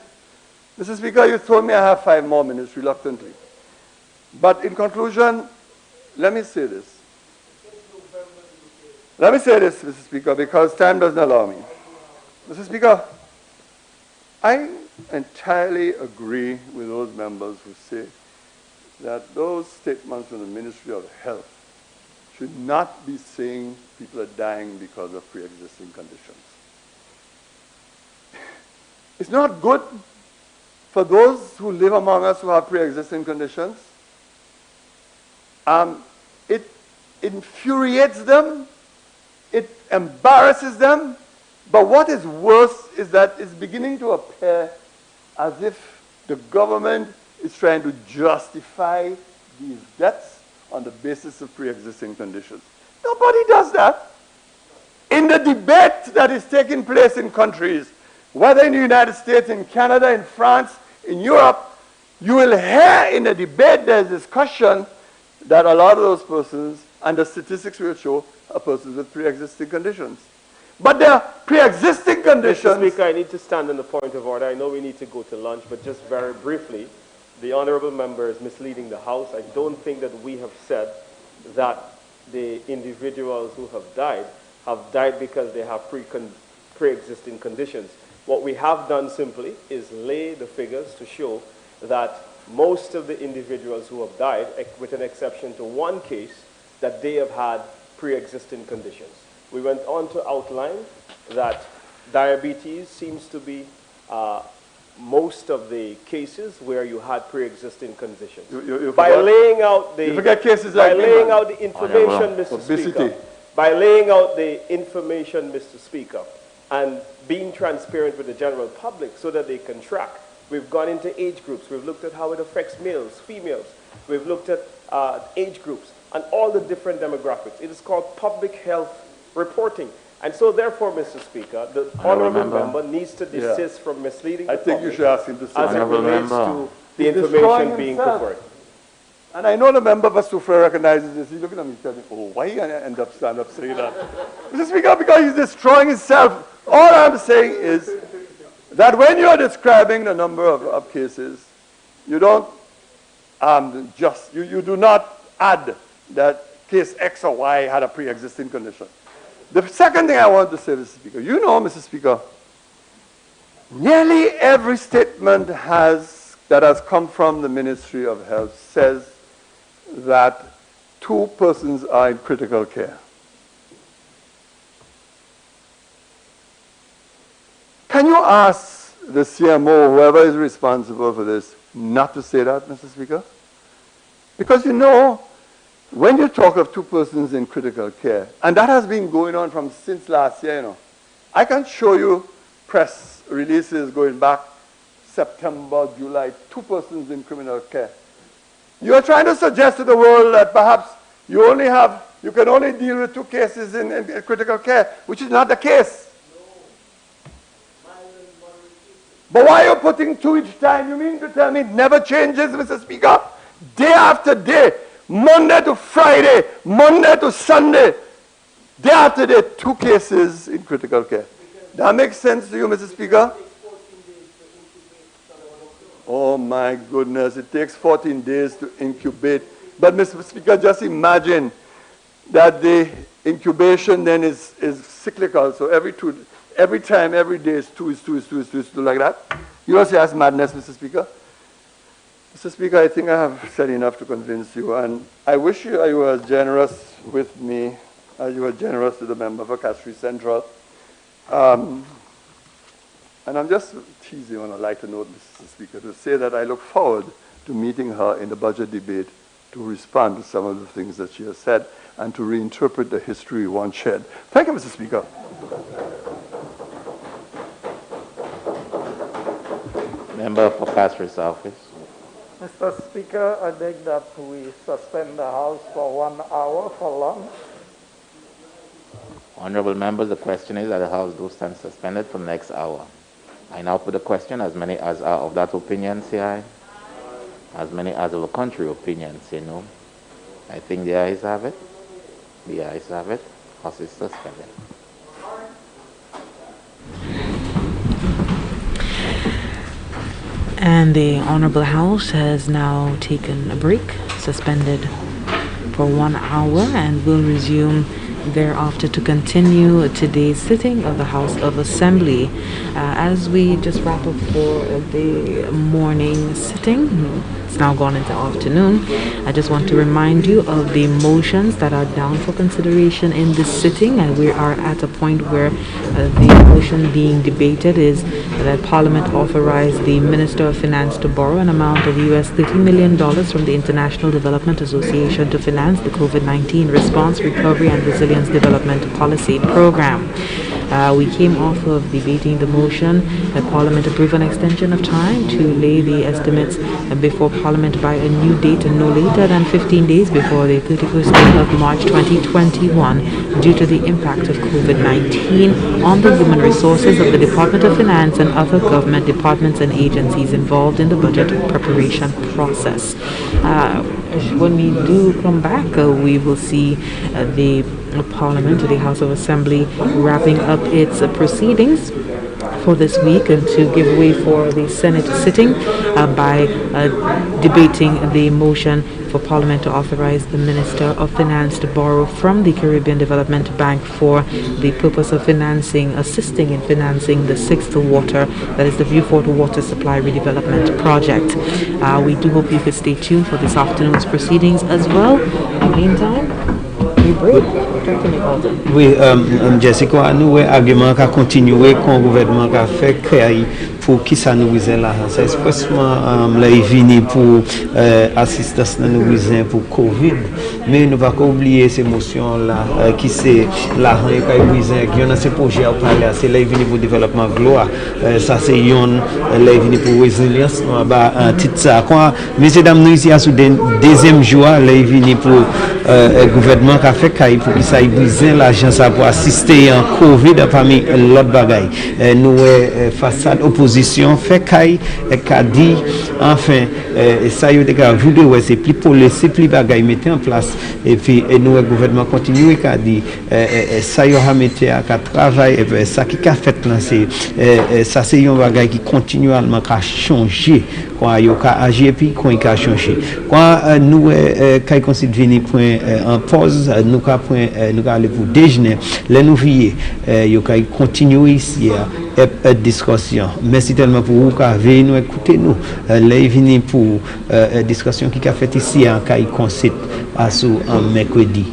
Mr. Speaker, you told me I have 5 more minutes, reluctantly. But in conclusion, let me say this. Let me say this, Mr. Speaker, because time doesn't allow me. Mr. Speaker, I entirely agree with those members who say that those statements from the Ministry of Health should not be saying people are dying because of pre-existing conditions. It's not good for those who live among us who have pre-existing conditions. It infuriates them. It embarrasses them. But what is worse is that it's beginning to appear as if the government is trying to justify these deaths on the basis of pre-existing conditions. Nobody does that. In the debate that is taking place in countries, whether in the United States, in Canada, in France, in Europe, you will hear in the debate there's discussion that a lot of those persons, and the statistics will show, are persons with pre-existing conditions. but there are pre-existing conditions. Mr. Speaker, I need to stand on the point of order. I know we need to go to lunch, but just very briefly, the honorable member is misleading the House. I don't think that we have said that the individuals who have died because they have pre-existing conditions. What we have done simply is lay the figures to show that most of the individuals who have died, with an exception to one case, that they have had pre-existing conditions. We went on to outline that diabetes seems to be most of the cases where you had pre-existing conditions. By laying out the information, Mr. Speaker, by laying out the information, Mr. Speaker, and being transparent with the general public so that they can track. We've gone into age groups. We've looked at how it affects males, females. We've looked at age groups and all the different demographics. It is called public health reporting. And so therefore, Mr. Speaker, the honorable member needs to desist from misleading the public. I think you should ask him to say as it relates to the information being preferred. And I know the member for Sufra recognizes this. He's looking at me telling me, oh, why are you going to end up stand up saying that? Mr. Speaker, because he's destroying himself. All I'm saying is that when you're describing the number of cases, you don't you do not add that case X or Y had a pre-existing condition. The second thing I want to say, Mr. Speaker, you know, Mr. Speaker, nearly every statement that has come from the Ministry of Health says that 2 persons are in critical care. Can you ask the CMO, whoever is responsible for this, not to say that, Mr. Speaker? Because you know, when you talk of 2 persons in critical care, and that has been going on since last year, you know, I can show you press releases going back September, July, 2 persons in criminal care. You are trying to suggest to the world that perhaps you can only deal with 2 cases in critical care, which is not the case. But why are you putting 2 each time? You mean to tell me it never changes, Mr. Speaker? Day after day, Monday to Friday, Monday to Sunday, day after day, 2 cases in critical care. That makes sense to you, Mr. Speaker? Oh my goodness, it takes 14 days to incubate. But Mr. Speaker, just imagine that the incubation then is cyclical. So every time, every day is 2 like that. You don't say that's madness, Mr. Speaker. Mr. Speaker, I think I have said enough to convince you, and I wish you were as generous with me as you were generous to the member for Castries Central. And I'm just teasing on a lighter note, Mr. Speaker, to say that I look forward to meeting her in the budget debate to respond to some of the things that she has said and to reinterpret the history we once shared. Thank you, Mr. Speaker. Member for Castries Office. Mr. Speaker, I beg that we suspend the House for 1 hour for lunch. Honorable members, the question is that the House do stand suspended for the next hour. I now put the question. As many as are of that opinion, say aye. As many as of the contrary opinion, say no. I think the ayes have it. The ayes have it. House is suspended. And the Honorable House has now taken a break, suspended for 1 hour, and will resume thereafter to continue today's sitting of the House of Assembly. As we just wrap up for the morning sitting, it's now gone into afternoon, I just want to remind you of the motions that are down for consideration in this sitting, and we are at a point where the motion being debated is that Parliament authorize the Minister of Finance to borrow an amount of US $30 million from the International Development Association to finance the COVID-19 Response, Recovery and Resilience Development Policy Program. We came off of debating the motion that Parliament approve an extension of time to lay the estimates before Parliament by a new date and no later than 15 days before the 31st day of March 2021 due to the impact of COVID-19 on the human resources of the Department of Finance and other government departments and agencies involved in the budget preparation process. When we do come back, we will see the Parliament, the House of Assembly, wrapping up its proceedings for this week and to give way for the Senate sitting by debating the motion for Parliament to authorize the Minister of Finance to borrow from the Caribbean Development Bank for the purpose of assisting in financing the 6th water, that is the Beaufort Water Supply Redevelopment Project. We do hope you could stay tuned for this afternoon's proceedings as well. In the meantime, we break. Oui, Jessica, nous argument qu'a continuer qu'on gouvernement qu'a fait créer pour qui ça nous besoin là, c'est expressément là il vient pour assistance nous besoin pour Covid, mais nous pas oublier ces émotions là qui c'est l'argent qu'a besoin qui on a ces projets à parler, c'est là il vient pour développement gloire, ça c'est yon là il vient pour résilience, un titre ça quoi, messieurs dames nous ici à Soudan deuxième jour là il vient pour gouvernement qu'a fait créer pour qui ça il besoin l'argent ça pour assister en Covid parmi l'autre bagaille, nous façade opposition fait caille qu'a dit enfin ça y est vous devez c'est plus pour laisser plus bagaille mettre en place et puis nous le gouvernement continue qu'a dit ça y a mettre à travail et ça qui a fait lancer ça c'est un bagaille qui continuellement qu'a changer quand il a agir puis quand il a changé quand nous quand considère venir point en pause nous aller pour déjeuner les nouveaux il continue ici discussion. Merci tellement pour vous qui avez nous écouter nous. Les venir pour discussion qui a fait ici en Caille Concert à ce mercredi.